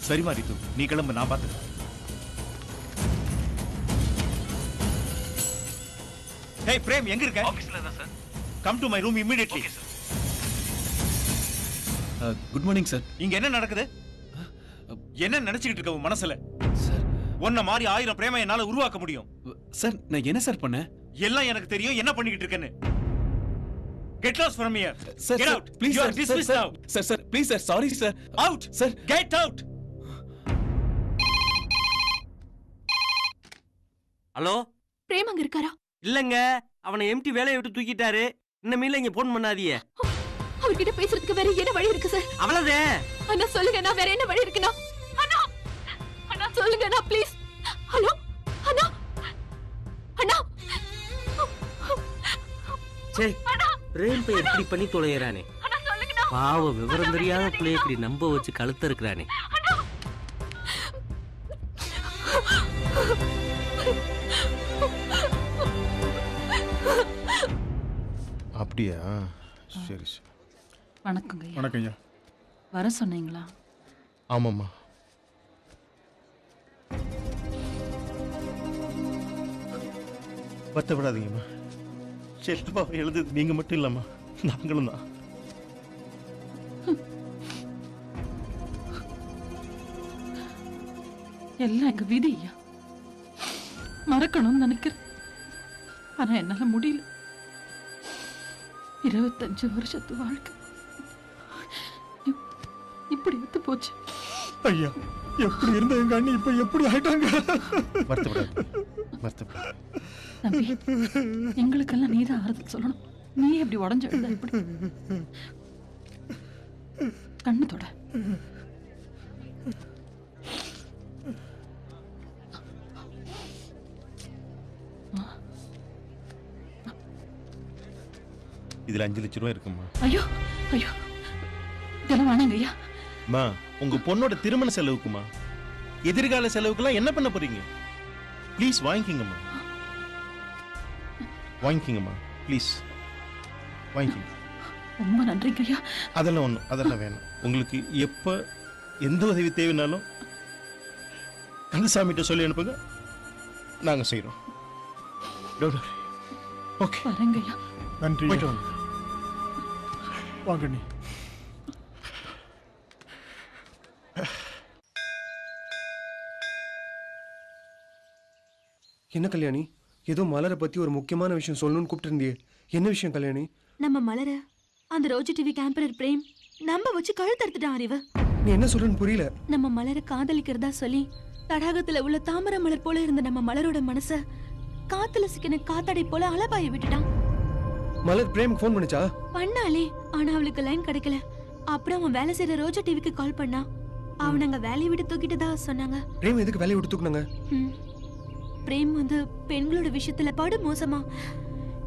சரிமா ரித்து, நீ கிளம்பு, நான் பாத்துக்கிறேன். Hey பிரேம், எங்க இருக்க? ஆபீஸ்ல தான் sir. Come to my room immediately. Okay sir. Good morning sir. இங்க என்ன நடக்குது? என்ன நினைச்சிட்டு இருக்க உன் மனசுல? சார் உன்ன மாதிரி 1000 பிரேம என்னால உருவாக்க முடியும். சார் நான் என்ன சார் பண்ணேன்? எல்லாம் எனக்கு தெரியும் என்ன பண்ணிக்கிட்டு இருக்கேன்னு. Get lost from here. Sir, Get sir, out. please, You are sir, dismissed sir, now. Sir, please, sir, sorry, sir. Out. Sir, get out. Hello Prem அங்க இருக்காரா? இல்லங்க, அவனை எம்டி வேலையை விட்டு தூக்கிட்டாரு. இன்னமேல இங்க போன் பண்ணாதீங்க. அவர்கிட்ட பேசுறதுக்கு வேற என்ன வழி இருக்கு சார்? அவ்வளவுதான். அண்ணா சொல்லுங்க, நான் வேற என்ன வழி இருக்குண்ணா? அண்ணா அண்ணா சொல்லுங்க அண்ணா, ப்ளீஸ். ஹலோ அண்ணா அண்ணா. சே பிரேம் பை எப்படி பண்ணி தொலைறானே. பாவ விவரம் தெரியாத பிள்ளை இப்படி நம்ப வச்சு கழுத்த இருக்கிறானே. அப்படியா? சரி சரி. வணக்கங்க. வணக்கம் ஐயா. வர சொன்னீங்களா? ஆமாம்மா. வருத்தப்படாதீங்கம்மா. செல்வாவை எழுதுது நீங்க மட்டும் இல்லம்மா, நாங்களும் தான். எல்லாம் எங்க விதி ஐயா. மறக்கணும்னு நினைக்கிறேன், ஆனா என்னால முடியல. 25 வருஷத்து வாழ்க்கை இப்படி எடுத்து போச்சு. ஐயா எப்படி இருந்த எங்க அண்ணி இப்ப எப்படி ஆயிட்டாங்க? தம்பி, எங்களுக்கெல்லாம் நீதான் ஆறுதல் சொல்லணும். நீ எப்படி உடஞ்சு எழுத இப்படி கண்ணு தொட. இது இதுல 5 லட்சம் ரூபாய் இருக்குமா. ஐயோ ஐயோ இதெல்லாம் வேணாங்க ஐயா. மா உங்க பொண்ணோட திருமண செலவுக்குமா, எதிர்கால செலவுக்குலாம் என்ன பண்ண போறீங்க? ப்ளீஸ் வாங்கிக்கங்கம்மா, வாங்கிக்கங்கம்மா ப்ளீஸ் வாங்கிக்கங்க. ரொம்ப நன்றிங்க ஐயா. அதெல்லாம் வேணும். உங்களுக்கு எப்ப எந்த உதவி தேவைனாலும் கந்தசாமிகிட்ட சொல்லி அனுப்புங்க, நாங்க செய்யறோம். ஓகே வரேங்க ஐயா. நன்றி. போயிட்டு வாங்க. வாங்க நீ. என்ன கல்யாணி, ஏதோ மலரை பத்தி ஒரு முக்கியமான விஷயம் சொல்லணும்னு கூப்பிட்டு இருந்தியே, என்ன விஷயம் கல்யாணி? நம்ம மலர அந்த ரோஜி டிவி கேம்பரர் பிரேம் நம்ம வச்சு கழுத்தறுத்துட்டான் அறிவு. நீ என்ன சொல்றன்னு புரியல. நம்ம மலரை காதலிக்கிறதா சொல்லி தடாகத்துல உள்ள தாமரை மலர் போல இருந்த நம்ம மலரோட மனச காத்துல சிக்கின காத்தாடை போல அலபாய விட்டுட்டான். மலர் பிரேமுக்கு ஃபோன் பண்ணுச்சா? பண்ணாலே, ஆனா அவளுக்கு லைன் கிடைக்கல. அப்புறம் அவன் வேலை செய்யற ரோஜா டிவிக்கு கால் பண்ணா. அவன் அங்க வேலையை விட்டு தூக்கிட்டதா சொன்னாங்க. பிரேம் எதுக்கு வேலையை விட்டு தூக்குனாங்க? பிரேம் வந்து பெண்களோட விஷயத்துல படு மோசமா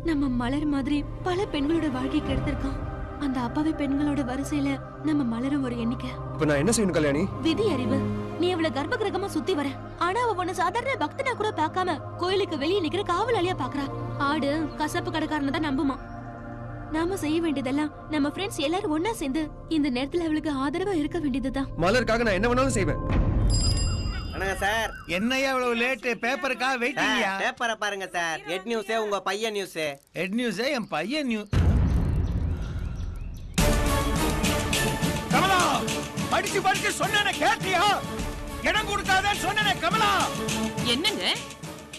நம்ம மலர் மாதிரி பல பெண்களோட வாழ்க்கைக்கு எடுத்திருக்கான். அந்த அப்பாவி பெண்களோட வரிசையில நம்ம மலரும் ஒரு எண்ணிக்கை. இப்ப நான் என்ன செய்யணும் கல்யாணி? விதி அறிவு. நீ அவளை கர்ப்ப கிரகமா சுத்தி வர, ஆனா அவ உன்னை சாதாரண பக்தனா கூட பார்க்காம கோயிலுக்கு வெளியே நிக்கிற காவலாளியா பாக்குறா. ஆடு கசப்பு கடைக்காரனை தான் நம்புமா. நாம செய்ய வேண்டியதெல்லாம் நம்ம ஃப்ரெண்ட்ஸ் எல்லாரும் ஒன்னா சேர்ந்து இந்த நேரத்துல அவளுக்கு ஆதரவா இருக்க வேண்டியதுதான். மலருக்காக நான் என்ன வேணாலும் செய்வேன். சார் என்னையா இவ்வளவு லேட்? பேப்பருக்கா வெயிட்டிங்கயா? பேப்பரை பாருங்க சார். ஹெட் நியூஸ் உங்க பையன் நியூஸ். ஹெட் நியூஸ் என் பையன் நியூஸ். கமலா படிச்சு படிச்சு சொன்னேனே கேட்டியா? இடம் கொடுக்காதேன்னு சொன்னேனே கமலா. என்னங்க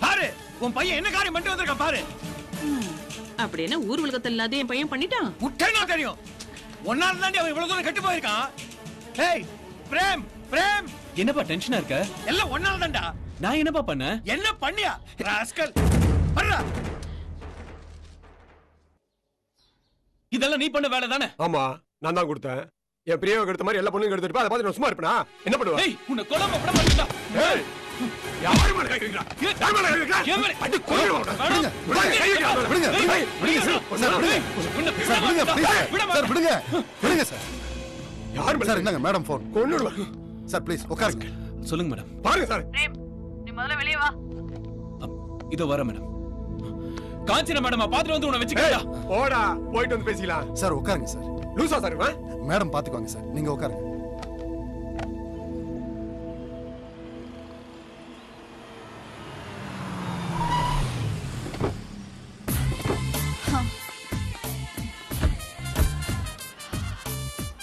பாரு உன் பையன் என்ன காரியம் பண்ணிட்டு வந்திருக்கான் பாரு. அப்படி என்ன ஊர் உலகத்தில் இல்லாத என் பையன் பண்ணிட்டான்? முட்டைனா தெரியும். ஒன்னால தான் அவன் இவ்வளவு தூரம் கெட்டு போயிருக்கான். ஏய் பிரேம் பிரேம், என்னப்பா டென்ஷனா இருக்க? எல்லாம் ஒன்னால தான்டா. நான் என்னப்பா பண்ணேன்? என்ன பண்ணியா ராஸ்கல்? வர்றா. இதெல்லாம் நீ பண்ண வேலை தானே? ஆமா நான் தான் கொடுத்தேன். என் பிரியாவை கெடுத்த மாதிரி எல்லா பொண்ணுங்க எடுத்துட்டு அதை பார்த்து நான் சும்மா இருப்பேனா? என்ன பண்ணுவா? ஏய் உன்னை கொல்லாம விட மாட்டேன்டா. ஏய் யார் மேல கை வைக்கிறா? யார் மேல கை வைக்கிறா? ஏன் மேல அடி கொல்லுடா. விடுங்க. விடுங்க. கை வைக்கிறா. விடுங்க. விடுங்க சார். சார் விடுங்க. சார் விடுங்க. சார் விடுங்க. விடுங்க சார். யார் மேல? சார் என்னங்க மேடம் ஃபோன். கொன்னுடுவா. சார் ப்ளீஸ் உட்காருங்க. சொல்லுங்க மேடம். பாருங்க சார். நீ முதல்ல வெளிய வா. இதோ வர மேடம். காஞ்சனா மேடம் பாத்துட்டு வந்து உன்னை வெச்சுக்கடா. ஓடா போயிட்டு வந்து பேசிக்கலாம். சார் உட்காருங்க சார். லூசா சார் இவன்? மேடம் பாத்துக்குவாங்க சார், நீங்க உட்காருங்க.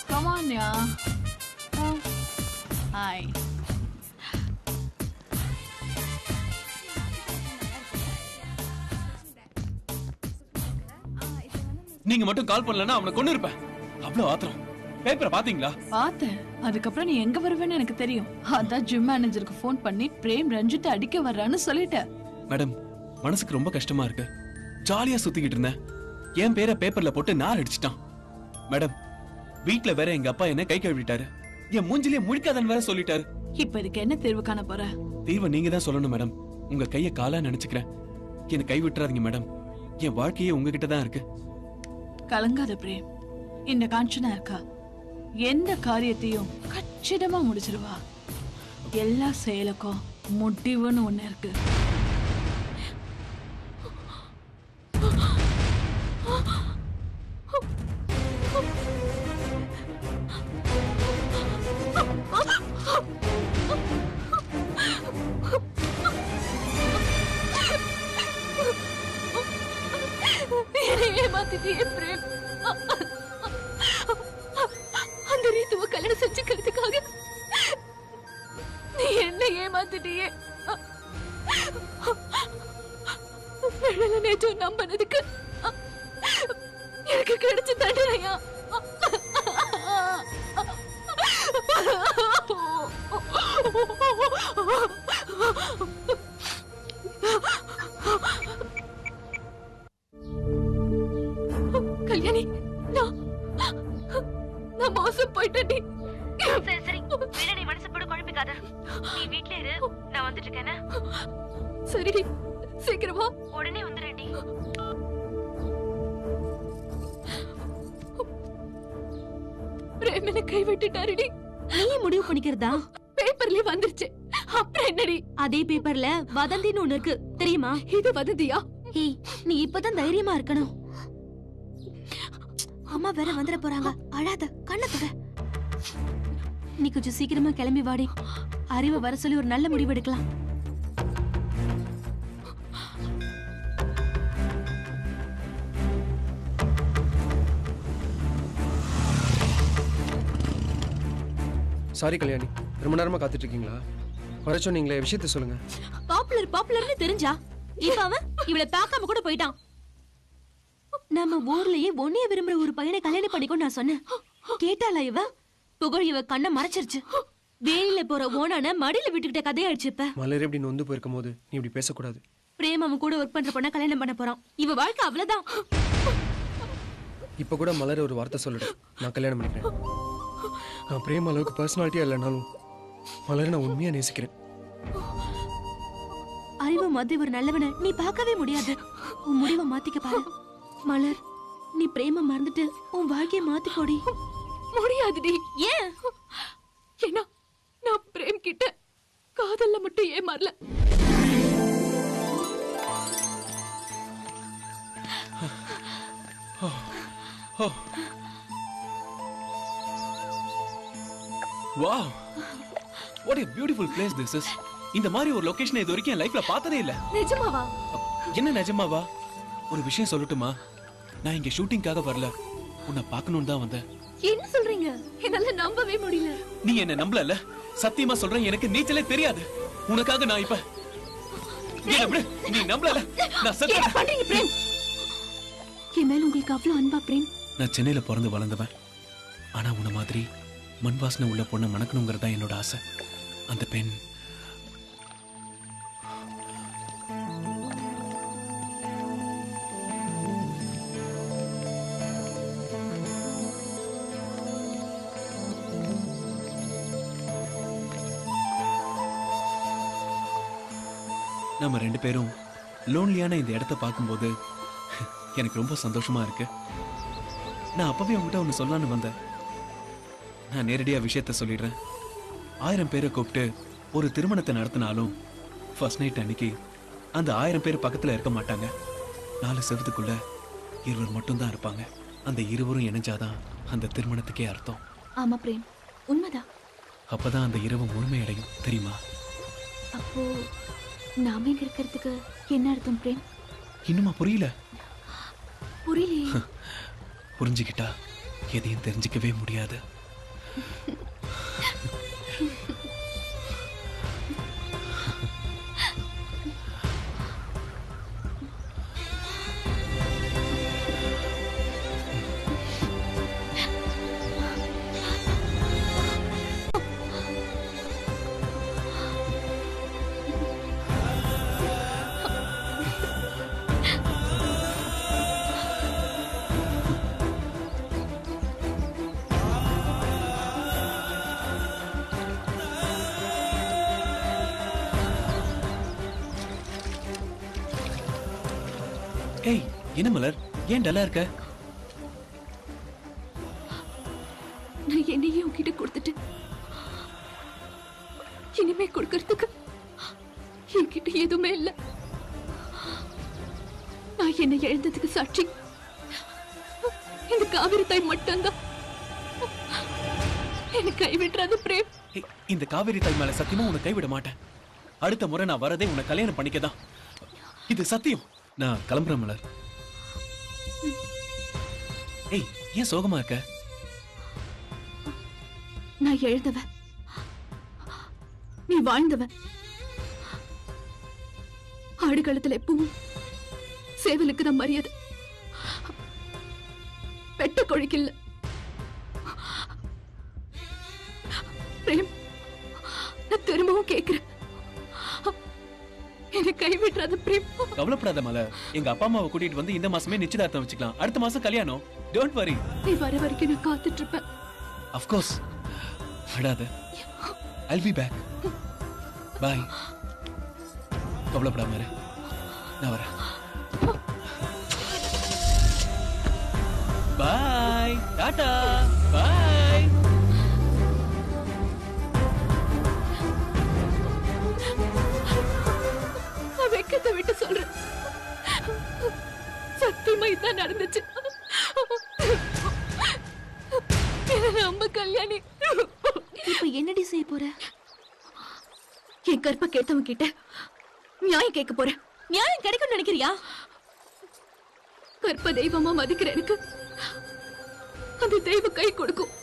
Come on, yeah. Hi. நீங்க மட்டும் கால் பண்ணலன்னா அவனை கொன்னு இருப்பேன். அவ்வளவு ஆத்திரம். பேப்பரை பாத்தீங்களா? பார்த்தேன். அதுக்கப்புறம் நீ எங்க வருவேன்னு எனக்கு தெரியும். அதான் ஜிம் மேனேஜருக்கு ஃபோன் பண்ணி பிரேம் ரஞ்சித்தை அடிக்க வர்றான்னு சொல்லிட்டேன். மேடம் மனசுக்கு ரொம்ப கஷ்டமா இருக்கு. ஜாலியா சுத்திக்கிட்டு இருந்தேன். என் பேரை பேப்பர்ல போட்டு நார் அடிச்சிட்டான். மேடம் வீட்ல வேற எங்க அப்பா என்ன கை கழுவிட்டாரு. என் மூஞ்சிலே முழிக்காதன்னு வேற சொல்லிட்டாரு. இப்ப இதுக்கு என்ன தீர்வு காண போற? தீர்வை நீங்க தான் சொல்லணும் மேடம். உங்க கைய காலா நினைச்சுக்கிறேன். என்ன கை விட்டுறாதீங்க மேடம். என் வாழ்க்கையே உங்ககிட்ட தான் இருக்கு. கலங்காத பிரேம். இந்த காஞ்சனா இருக்கா, எந்த காரியத்தையும் கச்சிதமா முடிச்சிருவா. எல்லா செயலுக்கும் முடிவுன்னு ஒண்ணு இருக்கு. ஏமாத்திட்டியே பிரேம். அந்த ரீத்துவ கல்யாணம் செஞ்சுக்கிறதுக்காக நீ என்ன ஏமாத்திட்டியே. நேற்று நம்பினதுக்கு எனக்கு கிடைச்ச தண்டனையா? கல்யாணி, நான் மோசம் போயிட்டேன். சரி சரி வீட நீ மனசு போட்டு குழப்பிக்காத. நீ வீட்ல இரு, நான் வந்துட்டு இருக்கேன். சரி சீக்கிரமா உடனே வந்துடுறேன்டி. பிரேம் என்ன கைவிட்டுட்டாருடி. நீயே முடிவு பண்ணிக்கிறதா? பேப்பர்லயே வந்துருச்சு. அப்புறம் என்னடி? அதே பேப்பர்ல வதந்தின்னு ஒண்ணு இருக்கு தெரியுமா? இது வதந்தியா? ஏய், நீ இப்பதான் தைரியமா இருக்கணும். அம்மா வேற வந்துட போறாங்க. அழாத, கண்ணை தொட. நீ கொஞ்சம் சீக்கிரமா கிளம்பி வாடி. அறிவை வர சொல்லி ஒரு நல்ல முடிவு எடுக்கலாம். சாரி கல்யாணி, ரொம்ப நேரமா காத்துட்டு இருக்கீங்களா? வர சொன்னீங்களே, விஷயத்த சொல்லுங்க. பாப்புலர்னு தெரிஞ்சா இப்ப அவன் இவளை பார்க்காம கூட போயிட்டான். நம்ம ஊர்லயே ஒன்னைய விரும்புற ஒரு பையனை கல்யாணம் பண்ணிக்கோ நான் சொன்னேன். கேட்டாளா இவ? புகழ் இவ கண்ணை மறைச்சிருச்சு. வேலையில போற ஓனான மடியில விட்டுக்கிட்ட கதையாயிடுச்சு. இப்ப மலர் எப்படி நொந்து போயிருக்கும் போது நீ இப்படி பேசக்கூடாது. பிரேம் அவன் கூட ஒர்க் பண்ற பொண்ண கல்யாணம் பண்ண போறான். இவ வாழ்க்கை அவ்வளவுதான். இப்ப கூட மலர் ஒரு வார்த்தை சொல்லிட்டு நான் கல்யாணம் பண்ணிக்கிறேன். நான் பிரேம் அளவுக்கு பர்சனாலிட்டியா இல்லைனாலும் மலரை நான் உண்மையா நேசிக்கிறேன். அறிவு மாதிரி ஒரு நல்லவனை நீ பார்க்கவே முடியாது. உன் முடிவை மாத்திக்க பாரு. மலர், நீ பிரேம மறந்துட்டு உன் வாழ்க்கையை மாத்திக்கோடி. முடியாதுடி. ஏன்? ஏன்னா நான் பிரேம் கிட்ட காதல்ல மட்டும் ஏமாறல. Wow, what a beautiful place this is. இந்த மாதிரி ஒரு லொகேஷன் இது வரைக்கும் என் லைஃப்ல பார்த்ததே இல்ல. நிஜமாவா? என்ன நிஜமாவா? ஒரு விஷயம் சொல்லட்டுமா? நான் இங்க ஷூட்டிங்காக வரல, உன்னை பார்க்கணும்னு தான் வந்தேன். என்ன சொல்றீங்க? என்னால நம்பவே முடியல. நீ என்ன நம்பலல? சத்தியமா சொல்றேன், எனக்கு நீச்சலே தெரியாது. உனக்காக நான் இப்ப நீ நம்பலல? நான் என்ன பண்றீங்க பிரேம்? என் மேல உங்களுக்கு அவ்வளவு அன்பா பிரேம்? நான் சென்னையில பிறந்து வளர்ந்தவன். ஆனா உன்ன மாதிரி மண் வாசனை உள்ள பொண்ணை மணக்கணுங்கிறதா என்னோட ஆசை. அந்த பெண் நம்ம ரெண்டு பேரும் லோன்லியான இந்த இடத்தை பார்க்கும்போது எனக்கு ரொம்ப சந்தோஷமா இருக்கு. நான் அப்பவே உங்ககிட்ட ஒன்று சொல்லலான்னு வந்தேன். நான் நேரடியா விஷயத்த சொல்லிடுறேன். 1000 பேரை கூப்பிட்டு ஒரு திருமணத்தை நடத்தினாலும் ஃபர்ஸ்ட் நைட் அன்னைக்கு அந்த 1000 பேர் பக்கத்துல இருக்க மாட்டாங்க. 4 செவத்துக்குள்ள 20 மட்டும்தான் இருப்பாங்க. அந்த 20 இணைஞ்சாதான் அந்த திருமணத்துக்கே அர்த்தம். ஆமா பிரேம், உண்மைதான். அப்பதான் அந்த இரவு முழுமையடையும், தெரியுமா? அப்போ நாம இங்க இருக்கிறதுக்கு என்ன அர்த்தம் பிரேம்? இன்னுமா புரியல? புரியலையே. புரிஞ்சுக்கிட்டா எதையும் தெரிஞ்சுக்கவே முடியாது. ஏய், என்ன மலர், ஏன் டல்லா இருக்க? நான் என்னையே உன்கிட்ட கொடுத்துட்டு இனிமே கொடுக்கறதுக்கு என்கிட்ட எதுவுமே இல்ல. நான் என்ன எழுந்ததுக்கு சாட்சி இந்த காவிரி தாய் மட்டும்தான். என்ன கைவிட்டுறாது பிரேம். இந்த காவிரி தாய் மேல சத்தியமா உன்னை கைவிட மாட்டேன். அடுத்த முறை நான் வரதே உன்னை கல்யாணம் பண்ணிக்கதான். இது சத்தியம். நான் கிளம்புறேன் மலர். ஏய், ஏன் சோகமா இருக்க? நான் எழுந்தவன், நீ வாழ்ந்தவன். ஆடுகளத்துல எப்பவும் சேவலுக்கு தான் மரியாதை, பெட்ட கோழிக்கு இல்ல. பிரேம், நான் திரும்பவும் கேக்குறேன், என்ன கைவிட்டுறாத பிரேம். கவலைப்படாத மலர், எங்க அப்பா அம்மாவை கூட்டிட்டு வந்து இந்த மாசமே நிச்சயதார்த்தம் வச்சுக்கலாம். அடுத்த மாசம் கல்யாணம். Don't worry. நீ வர வரைக்கும் நான் காத்துட்டு இருப்பேன். Of course. அடாத. I'll be back. Bye. கவலைப்படாம இரு. நான் வரேன். Bye. Tata. Bye. வெக்கத்தை விட்டு சொல்றேன். சத்தியமா இதான் நடந்துச்சு. நம்ம கல்யாணி. இப்ப என்னடி செய்ய போற? என் கற்ப கேட்டவன் கிட்ட நியாயம் கேட்க போறேன். நியாயம் கிடைக்கும் நினைக்கிறியா? கற்ப தெய்வமா மதிக்கிற எனக்கு அந்த தெய்வம் கை கொடுக்கும்.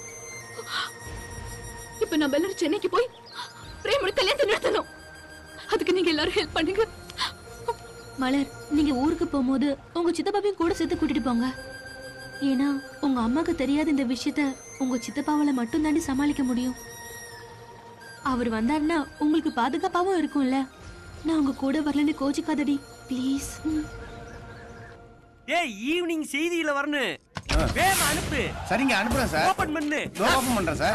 இப்ப நம்ம எல்லாரும் சென்னைக்கு போய் பிரேமோட கல்யாணத்தை நடத்தணும். அதுக்கு நீங்க எல்லாரும் ஹெல்ப் பண்ணுங்க. மலர், நீங்க ஊருக்கு போகும்போது உங்க சித்தப்பாவையும் கூட சேர்த்து கூட்டிட்டு போங்க. ஏன்னா உங்க அம்மாக்கு தெரியாத இந்த விஷயத்த உங்க சித்தப்பாவால மட்டும் தாண்டி சமாளிக்க முடியும். அவர் வந்தாருன்னா உங்களுக்கு பாதுகாப்பாவும் இருக்கும்ல. நான் உங்க கூட வரலன்னு கோச்சிக்காதடி ப்ளீஸ். ஏய், ஈவினிங் செய்தியில வரணும். வேகமா அனுப்பு. சரிங்க, அனுப்புறேன் சார். ஓபன் பண்ணு. ஓபன் பண்றேன் சார்.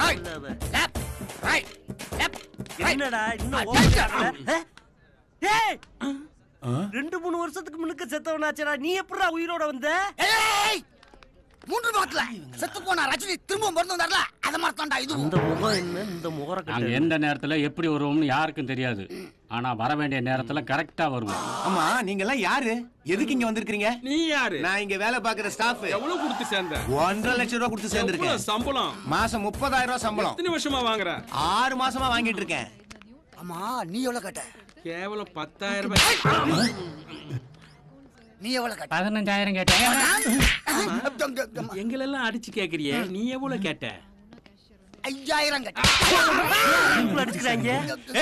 என்னடா இன்னும் ஓபன் பண்ணல? ஏய், 2-3 வருஷத்துக்கு முன்னுக்கு செத்தவனாச்சடா. நீ எப்படிடா உயிரோட வந்த? ஏய், 3 மாதத்துல செத்து போனா ரஜினி திரும்ப மருந்து வந்தார்ல, அத மாதிரி தான்டா இது. இந்த முகம் என்ன, இந்த முகர நாங்க எந்த நேரத்துல எப்படி வருவோம்னு யாருக்கும் தெரியாது. ஆனா வர வேண்டிய நேரத்துல கரெக்டா வருவோம். ஆமா, நீங்க எல்லாம் யாரு? எதுக்கு இங்க வந்திருக்கீங்க? நீ யாரு? நான் இங்க வேலை பாக்குற ஸ்டாஃப். எவ்வளவு கொடுத்து சேர்ந்த? 1.5 லட்சம் ரூபாய் கொடுத்து சேர்ந்திருக்கேன். சம்பளம்? மாசம் 30,000 ரூபாய் சம்பளம். எத்தனை வருஷமா வாங்குற? 6 மாசமா வாங்கிட்டு இருக்கேன். ஆமா, நீ எவ்வளவு கேட்ட? கேவலம் 10,000 ரூபாய். நீ எவ்வளவு கேட்ட? 15,000 கேட்டேன். எங்களெல்லாம் அடிச்சு கேக்குறியே, நீ எவ்வளவு கேட்ட? 5,000 கேட்ட. அடிச்சுக்கிறாங்க.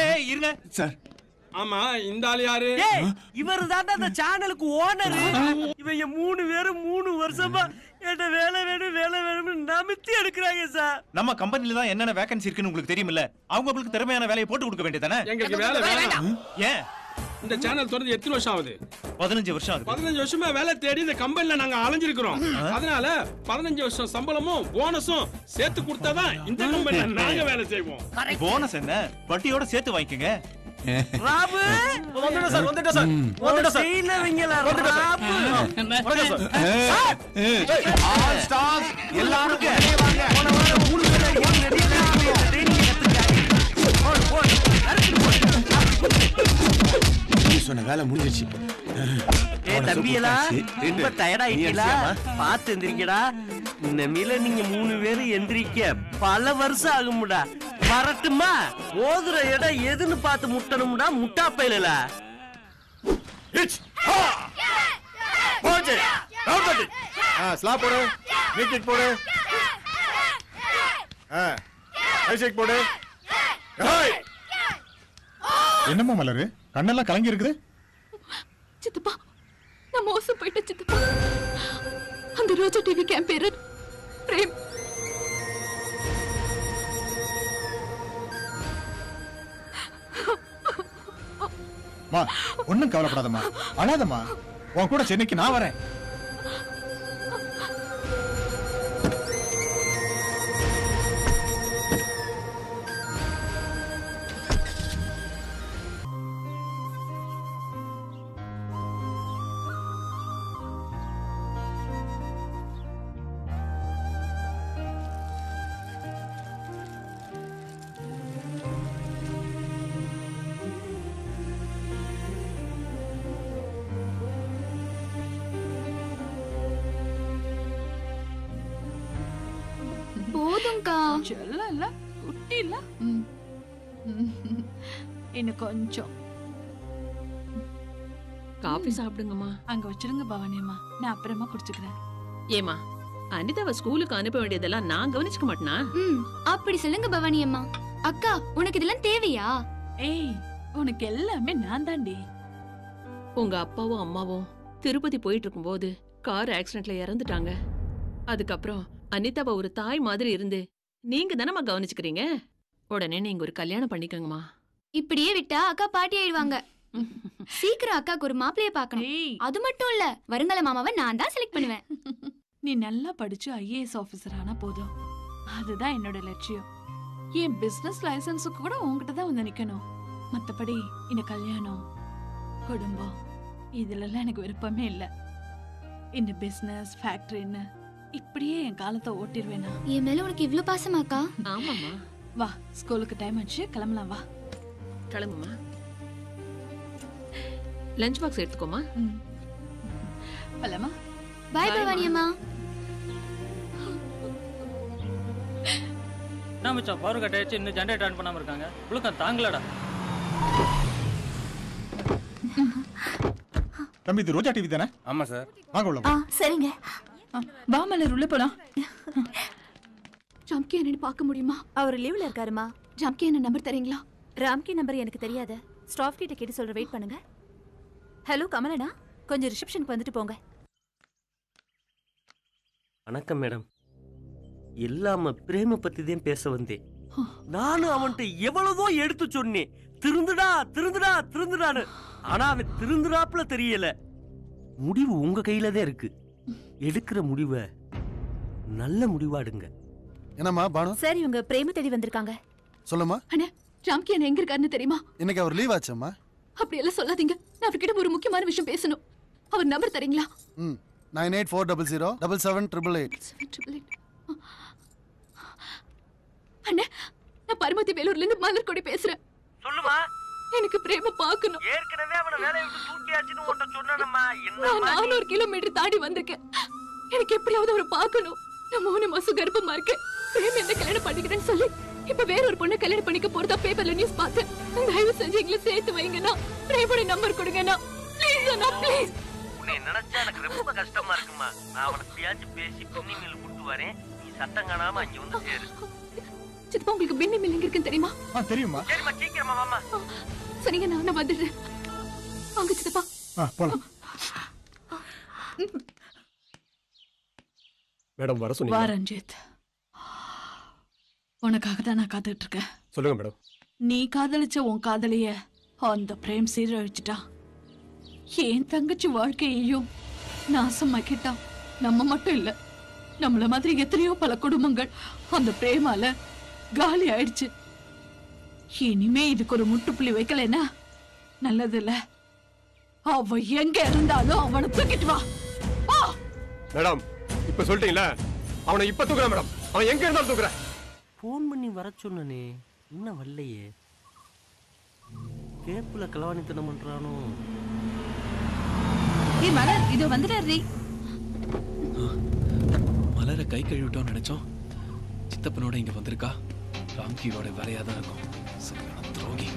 ஏய், இருங்க சார். ஆமா, இந்த ஆளு யாரு? ஏய், இவரு தான் அந்த சேனலுக்கு ஓனர். இவங்க 3 பேரும் 3 வருஷமா என்ன வேலை வேணும் நமித்தி எடுக்கிறாங்க சார். நம்ம கம்பெனில தான் என்னென்ன வேகன்சி இருக்குன்னு உங்களுக்கு தெரியுமில்ல. அவங்க உங்களுக்கு திறமையான வேலையை போட்டு கொடுக்க வேண்டியதானே? எங்களுக்கு வேலை வேண்டாம். ஏன்? இந்த சேனல் தொடர்ந்து எத்தனை வருஷம் ஆகுது? 15 வருஷம் ஆகுது. 15 வருஷமா வேலை தேடி இந்த கம்பெனில நாங்க அலைஞ்சிருக்கிறோம். அதனால 15 வருஷம் சம்பளமும் போனஸும் சேர்த்து கொடுத்தாதான் இந்த கம்பெனில நாங்க வேலை செய்வோம். போனஸ் என்ன? வட்டியோட சேர்த்து வாங்கிக்கங்க. ராபு வந்துட்டோம் சார். வந்துட்டோம் சார். செய்யலவங்களா ராபு? ஆல் ஸ்டாஃப் எல்லாரும் வெளியே வாங்க. போன வாரம் 3 பேர் ட்ரெயினிங் சொன்ன வேலை முடிஞ்சிருச்சு. ஏய் தம்பியலா, ரொம்ப டயர்ட் ஆயிட்டீங்களா? பாத்து எந்திரிங்கடா. இனிமேல நீங்க 3 பேரும் எந்திரிக்க பல வருஷம் ஆகும்டா. வரட்டுமா? ஓதுற இடம் எதுன்னு பார்த்து முட்டணும்டா, முட்டா பையல. ஸ்லாப் போடு, மீட் கிக் போடு, ஐஷேக் போடு. என்னம்மா மலரு, கண்ணெல்லாம் கலங்கி இருக்குது? சித்தப்பா, நான் மோசம் போயிட்டேன் சித்தப்பா. அந்த ரோஜா டிவி கேம்பேரர் பிரேம். ஒன்னும் கவலைப்படாதம்மா, அழாதம்மா. உன் கூட சென்னைக்கு நான் வரேன். போதும்க்கா. செல்லம் இல்ல, குட்டி இல்ல. இன்னும் கொஞ்சம் காபி சாப்பிடுங்கம்மா. அங்க வச்சிருங்க பவானியம்மா, நான் அப்புறமா குடிச்சுக்கிறேன். ஏமா, அனிதாவை ஸ்கூலுக்கு அனுப்ப வேண்டியதெல்லாம் நான் கவனிச்சுக்க மாட்டேனா? அப்படி சொல்லுங்க பவானி அம்மா. அக்கா, உனக்கு இதெல்லாம் தேவையா? ஏய், உனக்கு எல்லாமே நான் தாண்டி. உங்க அப்பாவும் அம்மாவும் திருப்பதி போயிட்டு இருக்கும்போது கார் ஆக்சிடென்ட்ல இறந்துட்டாங்க. அதுக்கப்புறம் அனிதாவை ஒரு தாய் மாதிரி இருந்து நீங்க தானம்மா கவனிச்சுக்கிறீங்க. உடனே நீங்க ஒரு கல்யாணம் பண்ணிக்கங்கம்மா. இப்படியே விட்டா அக்கா பாட்டி ஆயிடுவாங்க. சீக்கிரம் அக்காக்கு ஒரு மாப்பிளைய பார்க்கணும். அது மட்டும் இல்ல, வருங்கால மாமாவை நான் தான் செலக்ட் பண்ணுவேன். நீ நல்லா படிச்சு ஐஏஎஸ் ஆபீசர் ஆனா போதும், அதுதான் என்னோட லட்சியம். என் பிசினஸ் லைசன்ஸுக்கு கூட உன்கிட்ட தான் வந்து நிக்கணும். மத்தபடி இந்த கல்யாணம், குடும்பம் இதுல எனக்கு விருப்பமே இல்ல. இந்த பிசினஸ் ஃபேக்டரின்னு இப்படியே என் காலத்தை ஓட்டிடுவேனா? என் மேல உனக்கு இவ்ளோ பாசமாக்கா? ஆமாம்மா. வா, ஸ்கூலுக்கு டைம் ஆச்சு, கிளம்பலாம். வா கிளம்புமா. Lunch box எடுத்துக்கோமா. பலமா பை பவானி அம்மா. நான் மச்சான் பவர் கட் ஆயிடுச்சு, இன்னும் ஜெனரேட்டர் ஆன் பண்ணாம இருக்காங்க. புழுக்கம் தாங்கலடா. தம்பி இது ரோஜா டிவி தானே? ஆமா சார். வாங்க உள்ள. சரிங்க. வா மலர் உள்ள போலாம். ராம்கி என்னன்னு பார்க்க முடியுமா? அவர் லீவ்ல இருக்காருமா. ராம்கி என்ன நம்பர் தரீங்களா? ராம்கி நம்பர் எனக்கு தெரியாது. ஸ்டாஃப் கிட்ட கேட்டு சொல்ற, வெயிட் பண்ணுங்க. ஹலோ கமலனா, கொஞ்சம் ரிசப்ஷனுக்கு வந்துட்டு போங்க. வணக்கம் மேடம். எல்லாம பிரேம பத்தி தான் பேச வந்தேன். நானும் அவன்கிட்ட எவ்வளவோ எடுத்து சொன்னேன், திருந்துடா திருந்துடா திருந்துடான்னு. ஆனா அவன் திருந்துடாப்புல தெரியல. முடிவு உங்க கையில தான் இருக்கு. எடுக்கிற முடிவை நல்ல முடிவாடுங்க. என்னம்மா பானு? சரி, உங்க பிரேம தேடி வந்திருக்காங்க. சொல்லுமா. அண்ணே, ராம்கி என்ன எங்க இருக்காருன்னு தெரியுமா? இன்னைக்கு அவர் லீவ் ஆச்சம்மா. அப்படி எல்லாம் சொல்லாதீங்க. நான் அவர்கிட்ட ஒரு முக்கியமான விஷயம் பேசணும். அவர் நம்பர் தரீங்களா? 9840077888. அண்ணே, நான் பரமத்தி வேலூர்ல இருந்து மலர்கொடி பேசுறேன். சொல்லுமா. எனக்கு பிரேம பார்க்கணும். ஏற்கனவே அவனை வேலையை விட்டு தூக்கியாச்சுன்னு உன்கிட்ட சொன்னேனம்மா. நான் 400 கிலோமீட்டர் தாண்டி வந்திருக்கேன். எனக்கு எப்படியாவது அவரை பார்க்கணும். நான் 3 மாசம் கர்ப்பமா இருக்கேன். பிரேம் என்ன கல்யாணம் பண்ணிக்கிறேன்னு சொல்லி இப்ப வேற ஒரு பொண்ணை கல்யாணம் பண்ணிக்க போறதா பேப்பர்ல நியூஸ் பார்த்தேன். தயவு செஞ்சு எங்களை சேர்த்து வைங்கண்ணா. பிரேமோட நம்பர் கொடுங்கண்ணா. Please Anna, please. உன்னை நினைச்சா எனக்கு ரொம்ப கஷ்டமா இருக்குமா. நான் அவனை எப்படியாச்சும் பேசி பின்னி மில் கூட்டு வரேன். நீ சத்தம் காணாம அங்க வந்து சேரு. சித்தப்பா, உங்களுக்கு பின்னி மில் எங்க இருக்குன்னு தெரியுமா? தெரியுமா? சரிம்மா, சீக்கிரமா வாமா. சரிங்க, நான் வந்துடுறேன். வாங்க சித்தப்பா. போலாம். மேடம் வர சொன்னீங்க. வா ரஞ்சித், உனக்காக தான் நான் காத்துட்டு இருக்கேன். சொல்லுங்க மேடம். நீ காதலிச்ச உன் காதலிய அந்த பிரேம் சீரழிச்சிட்டான். என் தங்கச்சி வாழ்க்கையையும் நாசமாக்கிட்டான். நம்ம மட்டும் இல்ல, நம்மள மாதிரி எத்தனையோ பல குடும்பங்கள் அந்த பிரேமால காலி ஆயிடுச்சு. இனிமே இதுக்கு ஒரு முட்டுப்புள்ளி வைக்கலன்னா நல்லது இல்ல. அவ எங்க இருந்தாலும் அவனை தூக்கிட்டு வா. மேடம் இப்ப சொல்லிட்டீங்களா? அவனை இப்ப தூக்குறேன் மேடம். அவன் எங்க இருந்தாலும் தூக்குறேன். போன் பண்ணி வர சொன்னனே, இன்னும் வரலையே. கேப்புல கலவாணித்தனம் பண்றானோ. மலர் இதோ வந்துட்டாரு. மலரை கை கழுவிட்டோம் நினைச்சோம். சித்தப்பனோட இங்க வந்திருக்கா. ராம்கியோட வேலையாதான் இருக்கும். சரியான துரோகி.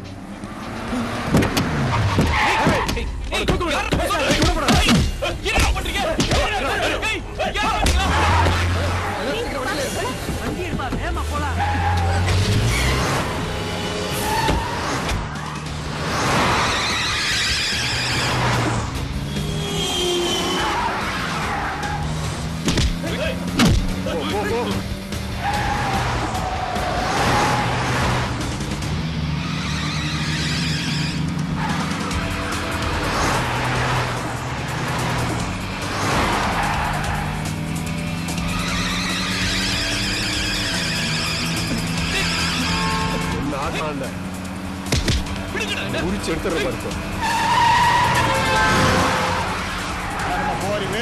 உரிச்சு எடுத்துற பாருங்க. போறீங்க.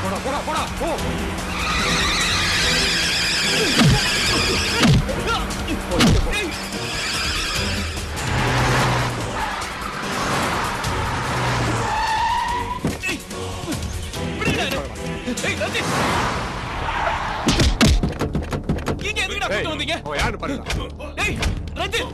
போடா போடா போடா போ. இங்க எதுக்குடா கூட்டி வந்தீங்க? அவன் யாருன்னு பாருங்க. டேய் ரஞ்சித்.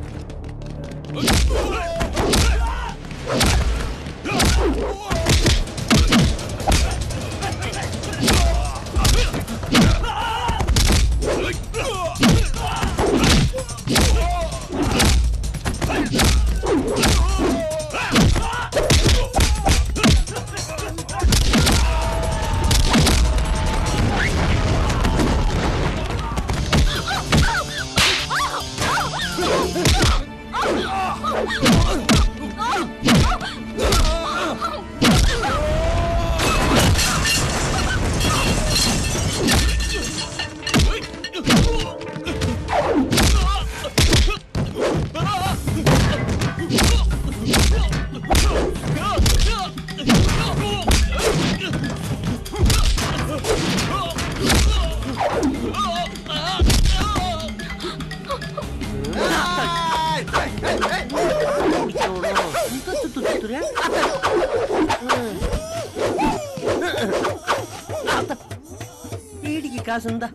காசு இருந்தா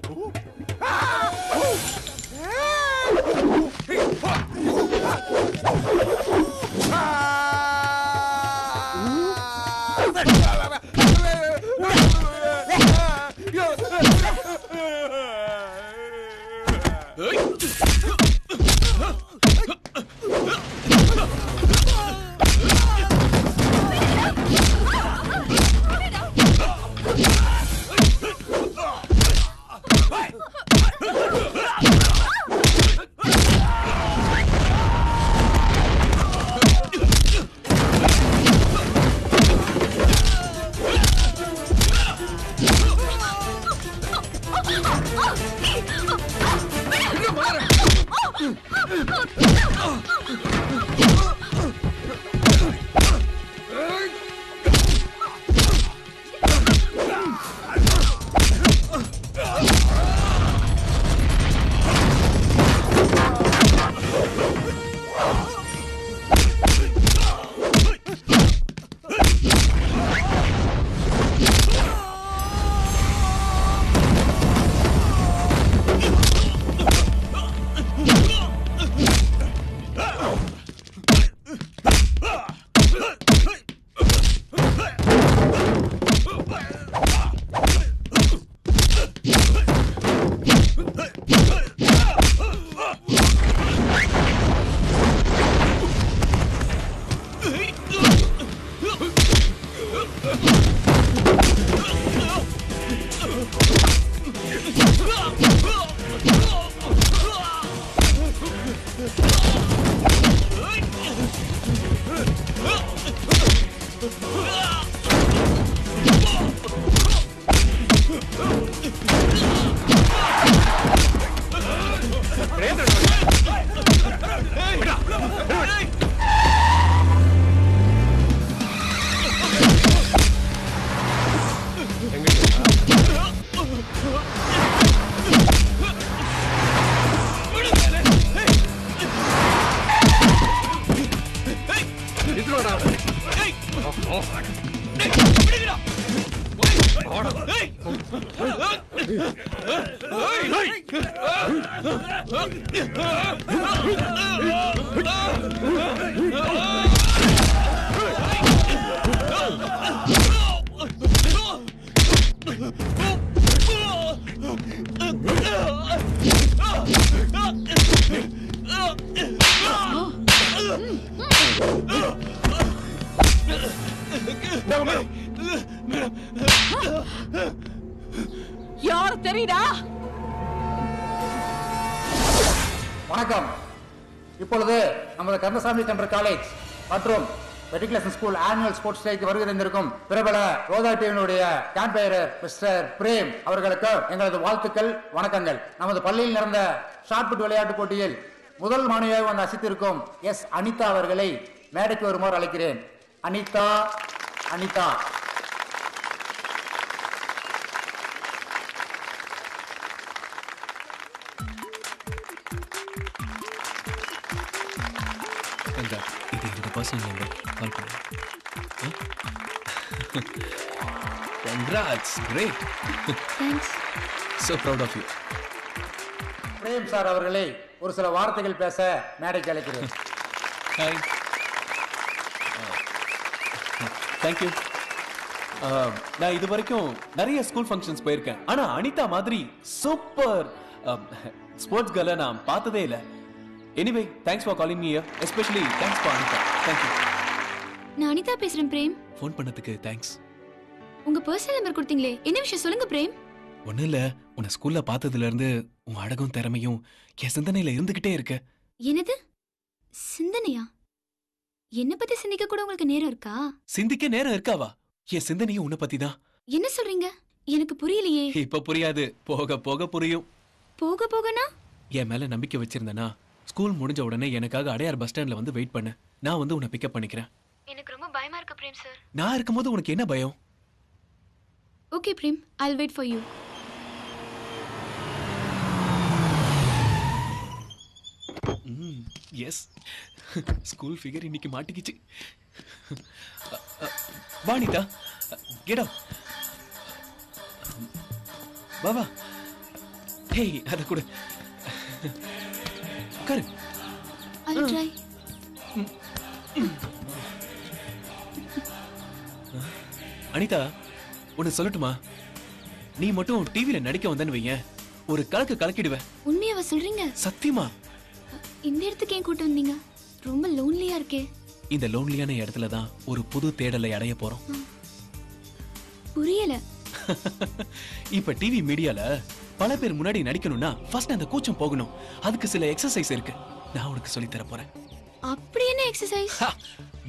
யார் தெரியுதா? வணக்கம். இப்பொழுது நமது கந்தசாமி சென்டர் காலேஜ் மற்றும் மெட்ரிகுலேஷன் ஸ்கூல் ஆனுவல் ஸ்போர்ட்ஸ் டேக்கு வருகை தந்திருக்கும் பிரபல ரோதா டிவியினுடைய கேம்பெயரர் மிஸ்டர் பிரேம் அவர்களுக்கு எங்களது வாழ்த்துக்கள், வணக்கங்கள். நமது பள்ளியில் நடந்த ஷாட்புட் விளையாட்டு போட்டியில் முதல் மாணவியாக வந்து அசித்திருக்கும் எஸ் அனிதா அவர்களை மேடைக்கு வருமாறு அழைக்கிறேன். அனிதா அனிதா இது என்னோட பர்சனல் நம்பர், கால் பண்ணு. Congrats, great. Thanks. So proud of you. Prem sir அவர்களை ஒரு சில வார்த்தைகள் பேச மேடைக்கு அழைக்கிறேன். ஹாய். தேங்க்யூ. நான் இது வரைக்கும் நிறைய ஸ்கூல் ஃபங்க்ஷன்ஸ் போயிருக்கேன். ஆனா அனிதா மாதிரி சூப்பர் ஸ்போர்ட்ஸ் கேர்ளை நான் பார்த்ததே இல்லை. Anyway thanks for calling me here, especially thanks for Anitha. Thank you. நான் அனிதா பேசுறேன் பிரேம். ஃபோன் பண்ணதுக்கு தேங்க்ஸ். உங்க பர்சனல் நம்பர் கொடுத்தீங்களே, என்ன விஷயம் சொல்லுங்க பிரேம். ஒன்றும் இல்லை, உன்னை ஸ்கூல்ல பார்த்ததுல இருந்து உன் அழகும் திறமையும் என் சிந்தனையில இருந்துகிட்டே இருக்கு. என்னது சிந்தனையா? என்ன பத்தி சிந்திக்க கூட உங்களுக்கு நேரம் இருக்கா? சிந்திக்க நேரம் இருக்காவா? என் சிந்தனையும் உன்னை பத்தி தான். என்ன சொல்றீங்க? எனக்கு புரியலையே. இப்ப புரியாது, போக போக புரியும். போக போகனா? என் மேல நம்பிக்கை வச்சிருந்தனா ஸ்கூல் முடிஞ்ச உடனே எனக்காக அடையார் பஸ் ஸ்டாண்ட்ல வந்து வெயிட் பண்ணு. நான் வந்து உன்னை பிக்கப் பண்ணிக்கிறேன். எனக்கு ரொம்ப பயமா இருக்கு பிரேம் சார். நான் இருக்கும்போது உனக்கு என்ன பயம்? Okay Prem, I'll wait for you. Yes, school figure இன்னைக்கு மாட்டிக்கிச்சு. வாணிதா, கெட் அப். வா வா. ஹேய் அத கூட உட்காரு. I'll try. அனிதா ஒன்னு சொல்லட்டுமா? நீ மட்டும் டிவில நடிக்க வந்தேன்னு வையேன், ஒரு கலக்கு கலக்கிடுவேன். உண்மையாவா சொல்றீங்க? சத்தியமா. இந்த இடத்துக்கு ஏன் கூட்டு வந்தீங்க? ரொம்ப லோன்லியா இருக்கே. இந்த லோன்லியான இடத்துல தான் ஒரு புது தேடலை அடைய போறோம். புரியல. இப்ப டிவி மீடியால பல பேர் முன்னாடி நடிக்கணும்னா ஃபர்ஸ்ட் அந்த கூச்சம் போகணும். அதுக்கு சில எக்ஸசைஸ் இருக்கு, நான் உனக்கு சொல்லி தர போறேன். அப்படி என்ன எக்ஸசைஸ்?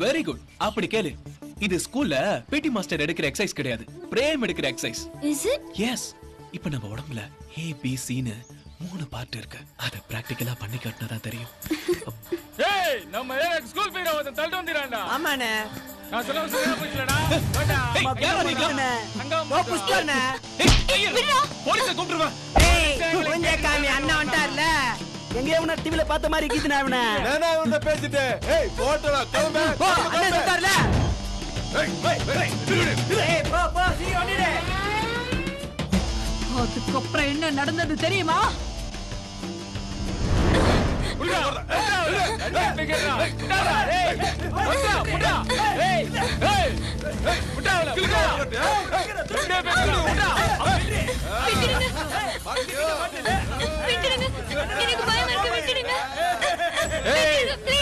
Very good. அப்படி கேளு. இது ஸ்கூல்ல பிடி மாஸ்டர் எடுக்கிற எக்ஸசைஸ் கிடையாது, பிரேம் எடுக்கிற எக்ஸசைஸ். Is it? எஸ். இப்ப நம்ம உடம்புல ஏ பி சி ன்னு 3 பார்ட் இருக்கு. அத பிராக்டிகலா பண்ணி காட்டினா தான் தெரியும். ஏய் நம்ம ஏன் ஸ்கூல் ஃபீட வந்து தள்ளிட்டு வந்திரான்டா? ஆமாண்ணே. நான் சொல்ல சரியா போச்சுலடா. வாடா. யாரா நீங்க? அங்க புஷ்டர்ண்ணே. போலீஸை கூப்பிடுவா. ஏய் கொஞ்சம் காமி அண்ணா வந்துட்டார்ல. எங்க இவன டிவில பார்த்த மாதிரி கீதுனா இவன. நானா உன்ன பேசிட்டே. ஏய் போடா கிளம்பு. அண்ணா வந்துட்டார்ல. ஏய் போ சீக்கிரம் ஓடிடு. அதுக்கப்புறம் என்ன நடந்தது தெரியுமா?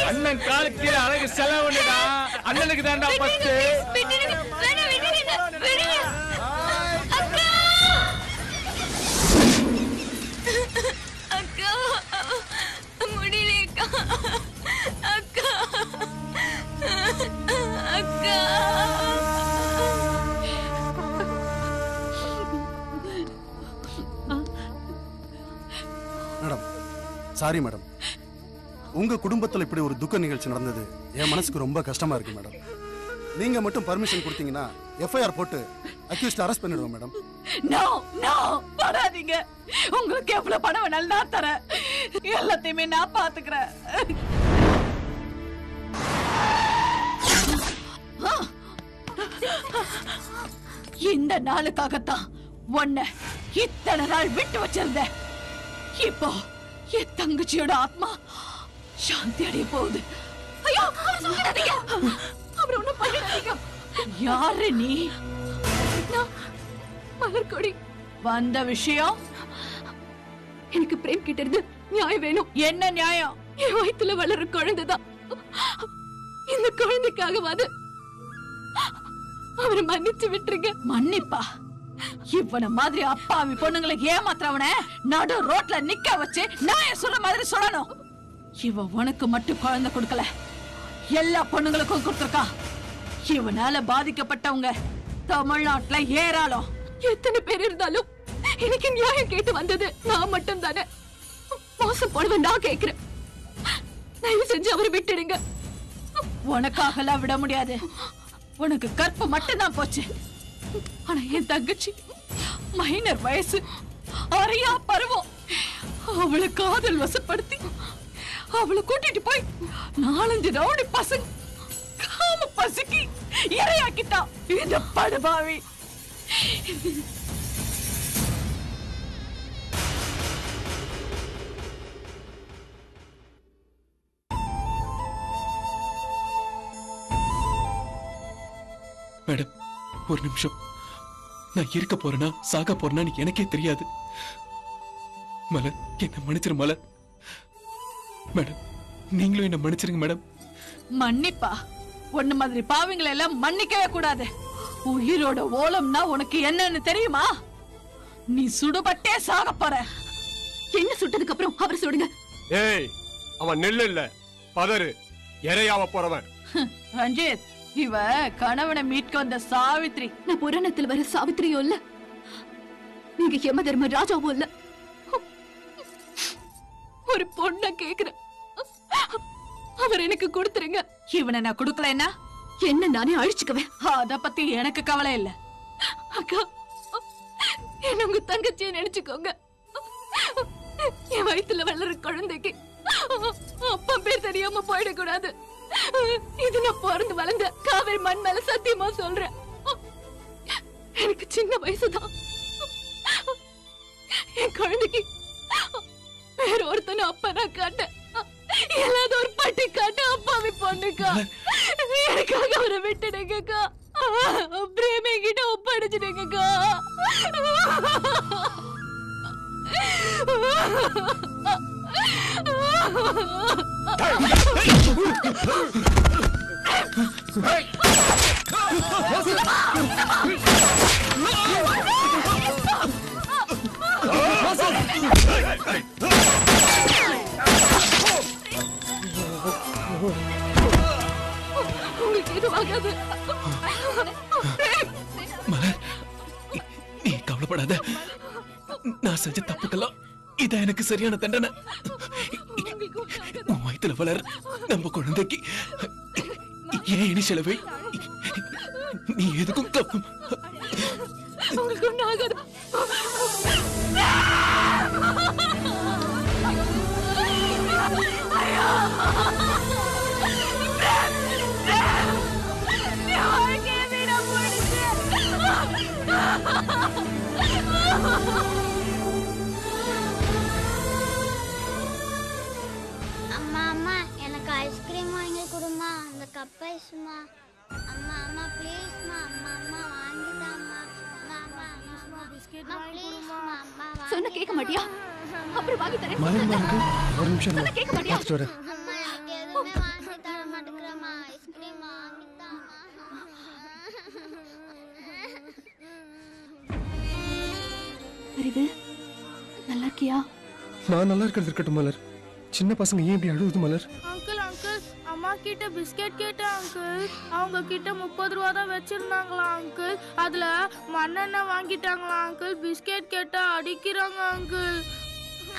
அண்ணன் காலுக்கு கீழே அழகு செலவுடா. அண்ணனுக்கு தாண்டா பஸ்ட். அக்கா முடியலக்கா. அக்கா அக்கா மேடம், சாரி மேடம். உங்க குடும்பத்துல இப்படி ஒரு துக்க நிகழ்ச்சி நடந்தது என் மனசுக்கு ரொம்ப கஷ்டமா இருக்கு மேடம். நீங்க மட்டும் பர்மிஷன் கொடுத்தீங்கன்னா எஃப்ஐஆர் போட்டு அக்யூஸ்ட் அரெஸ்ட் பண்ணிடுவோம் மேடம். நோ நோ படாதீங்க. உங்களுக்கு எவ்வளவு பணம் வேணாலும் நான் தரேன். எல்லாத்தையுமே நான் பாத்துக்கிறேன். இந்த நாளுக்காகத்தான் உன்னை இத்தனை நாள் விட்டு வச்சிருந்தேன். இப்போ என் தங்கச்சியோட ஆத்மா சாந்தி அடைய போகுது. ஐயோ அவரை சும்மாடாதீங்க. அவரை ஒண்ணும் பண்ணிடாதீங்க. யாரு நீ? மலர்கொடி. வந்த விஷயம் எனக்கு பிரேம் கிட்ட இருந்து நியாயம் வேணும். என்ன நியாயம்? என் வயித்துல வளர குழந்தைதான். இந்த குழந்தைக்காகவாது அவரை மன்னிச்சு விட்டுருங்க. மன்னிப்பா? இவன மாதிரி அப்பாவி பொண்ணுங்களை ஏமாத்துறவன நடு ரோட்ல நிக்க வச்சு நான் சொல்ற மாதிரி சொல்லணும். இவ உனக்கு மட்டும் குழந்தை கொடுக்கல, எல்லா பொண்ணுங்களுக்கும் கொடுத்திருக்கா. இவனால பாதிக்கப்பட்டவங்க தமிழ்நாட்டுல ஏராளம். எத்தனை பேர் இருந்தாலும் எனக்கு நியாயம் கேட்டு வந்தது நான் மட்டும் தானே. மோசம் போனவன் நான் கேக்குறேன். தயவு செஞ்சு அவரை விட்டுடுங்க. உனக்காகலாம் விட முடியாது. உனக்கு கற்பு மட்டும் தான் போச்சு. ஆனா என் தங்கச்சி மைனர் வயசு, அறையா பருவம். அவளை காதல் வசப்படுத்தி அவளை கூட்டிட்டு போய் 4-5 ரவுடி பசங்க காம பசுக்கி இரையாக்கிட்டா இந்த படுபாவி. மேடம் ஒரு நிமிஷம். நான் இருக்க போறேனா சாக போறேனான்னு எனக்கே தெரியாது. மலர் என்ன மன்னிச்சிரு மலர். மேடம் நீங்களும் என்ன மன்னிச்சிருங்க மேடம். மன்னிப்பா? ஒண்ணு மாதிரி பாவிங்களை எல்லாம் மன்னிக்கவே கூடாது. உயிரோட ஓலம்னா உனக்கு என்னன்னு தெரியுமா? நீ சுடுபட்டே சாக போற. என்ன சுட்டதுக்கு அப்புறம் அவர் சுடுங்க. ஏய் அவன் நெல்லு இல்ல பதறு, இறையாவ போறவன். ரஞ்சித், இவ கணவனை மீட்க வந்த சாவித்ரி. நான் புராணத்தில் வர சாவித்திரியோ இல்ல, நீங்க யம தர்ம ராஜாவோ இல்ல. ஒரு பொண்ண கேக்குறேன், அவர் எனக்கு கொடுத்துருங்க. இவனை நான் கொடுக்கலன்னா என்ன நானே அழிச்சுக்குவேன். அத பத்தி எனக்கு கவலை இல்ல. அக்கா, என்ன உங்க தங்கச்சியை நினைச்சுக்கோங்க. என் வயித்துல வளர குழந்தைக்கு அப்பா பேர் தெரியாம போயிடக்கூடாது. இது நான் பிறந்து வளர்ந்த காவேரி மண் மேல சத்தியமா சொல்றேன். எனக்கு சின்ன வயசுதான். என் குழந்தைக்கு வேற ஒருத்தனை அப்பனா காட்ட எல்லாத ஒரு பட்டி காட்ட அப்பாவி பொண்ணுக்கா எனக்காக அவரை விட்டுடுங்கக்கா பிரேமே கிட்ட ஒப்படைச்சிடுங்கக்கா உங்களுக்கு எதுவும் ஆகாது. மலர், நீ கவலைப்படாத. நான் செஞ்ச தப்புக்கெல்லாம் இதான் எனக்கு சரியான தண்டனை. உன் வயித்துல வளர் நம்ம குழந்தைக்கு ஏன் இனிஷியல வை. நீ எதுக்கும் உங்களுக்கு ஒன்றும் ஆகாது. அம்மா அம்மா எனக்கு ஐஸ்கிரீம் வாங்கி கொடுமா, அந்த கப் ஐஸ்மா. அம்மா அம்மா ப்ளீஸ்மா, அம்மா அம்மா வாங்கிதாம்மா. அம்மா பிஸ்கட் வாங்கி கொடுமா. அம்மா சொன்ன கேட்க மாட்டியா? அப்புறம் வாங்கி தரேன். ஒரு நிமிஷம் சொன்ன கேட்க மாட்டியா? பார்த்துட்டு வரேன். அம்மா எனக்கு எதுவுமே வாங்கி தர மாட்டேங்கிறம்மா. ஐஸ்கிரீம் வாங்கிதாம்மா. அறிவு நல்லா இருக்கியா? நான் நல்லா இருக்கிறது இருக்கட்டும் மலர். சின்ன பசங்க ஏன் இப்படி அழுகுது மலர்? அங்கிள் அங்கிள் அம்மா கிட்ட பிஸ்கெட் கேட்டேன் அங்கிள். அவங்க கிட்ட 30 ரூபா தான் வச்சிருந்தாங்களா அங்கிள். அதுல மண்ணெண்ணெய் வாங்கிட்டாங்களா அங்கிள். பிஸ்கெட் கேட்டா அடிக்கிறாங்க அங்கிள்.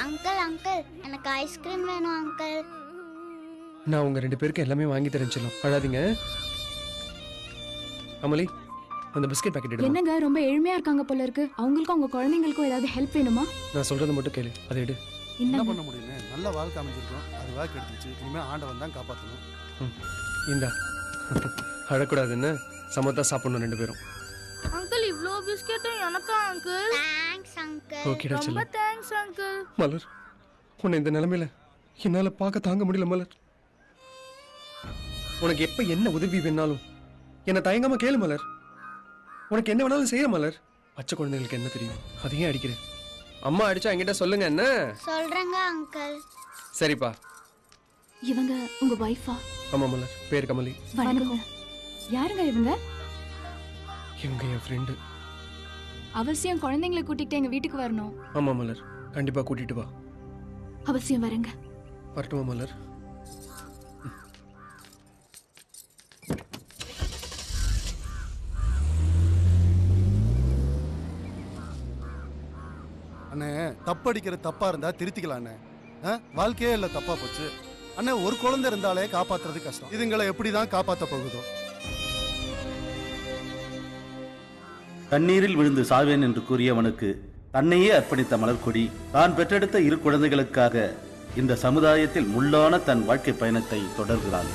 அங்கிள் அங்கிள் எனக்கு ஐஸ்கிரீம் வேணும் அங்கிள். நான் உங்க 2 பேருக்கு எல்லாமே வாங்கி தரேன் செல்லம். அழாதீங்க. அமலி, அந்த பிஸ்கெட் பாக்கெட் எடு. என்னங்க ரொம்ப எளிமையா இருக்காங்க போல இருக்கு. அவங்களுக்கும் அவங்க குழந்தைங்களுக்கும் ஏதாவது ஹெல்ப் வேணுமா? நான் சொல்றத மட்டும் கேளு. அதை எடு. என்ன பண்ண முடியுமே, நல்ல வாழ்க்கை அமைஞ்சிருக்கோம், அது வாக்கு எடுத்துச்சு. இனிமே ஆண்டவன் தான் காப்பாற்றணும். இந்தா, அழக்கூடாதுன்னு சமத்தா சாப்பிடணும் 2 பேரும். அங்கிள் இவ்ளோ பிஸ்கெட்டும் எனக்கா அங்கிள்? Thanks uncle. ஓகேடா ரொம்ப செல்லம். Thanks uncle. மலர், உன்னை இந்த நிலைமையில என்னால பார்க்க தாங்க முடியல மலர். உனக்கு எப்ப என்ன உதவி வேணாலும் என்ன தயங்காம கேளு மலர். உனக்கு என்ன வேணாலும் செய்ய மலர். பச்சை குழந்தைகளுக்கு என்ன தெரியும்? அதையும் அடிக்கிறேன். அம்மா அடிச்சா என்கிட்ட சொல்லுங்க. என்ன சொல்றேங்க அங்கிள். சரிப்பா. இவங்க உங்க வைஃபா? ஆமா மலர், பேர் கமலி. வணக்கம். யாருங்க இவங்க? இவங்க என் ஃப்ரெண்டு. அவசியம் குழந்தைங்களை கூட்டிட்டு எங்க வீட்டுக்கு வரணும். ஆமா மலர், கண்டிப்பா கூட்டிட்டு வா. அவசியம் வரேங்க. வரட்டுமா மலர்? அண்ணே, தப்படிக்கிற தப்பா இருந்தா திருத்திக்கலாம் அண்ணே. வாழ்க்கையே இல்ல தப்பா போச்சு அண்ணே. ஒரு குழந்தை இருந்தாலே காப்பாத்துறது கஷ்டம். இதுங்களை எப்படிதான் காப்பாற்ற போகுதோ. தண்ணீரில் விழுந்து சாவேன் என்று கூறியவனுக்கு தன்னையே அர்ப்பணித்த மலர்கொடி தான் பெற்றெடுத்த 2 குழந்தைகளுக்காக இந்த சமுதாயத்தில் முள்ளான தன் வாழ்க்கை பயணத்தை தொடர்கிறாள்.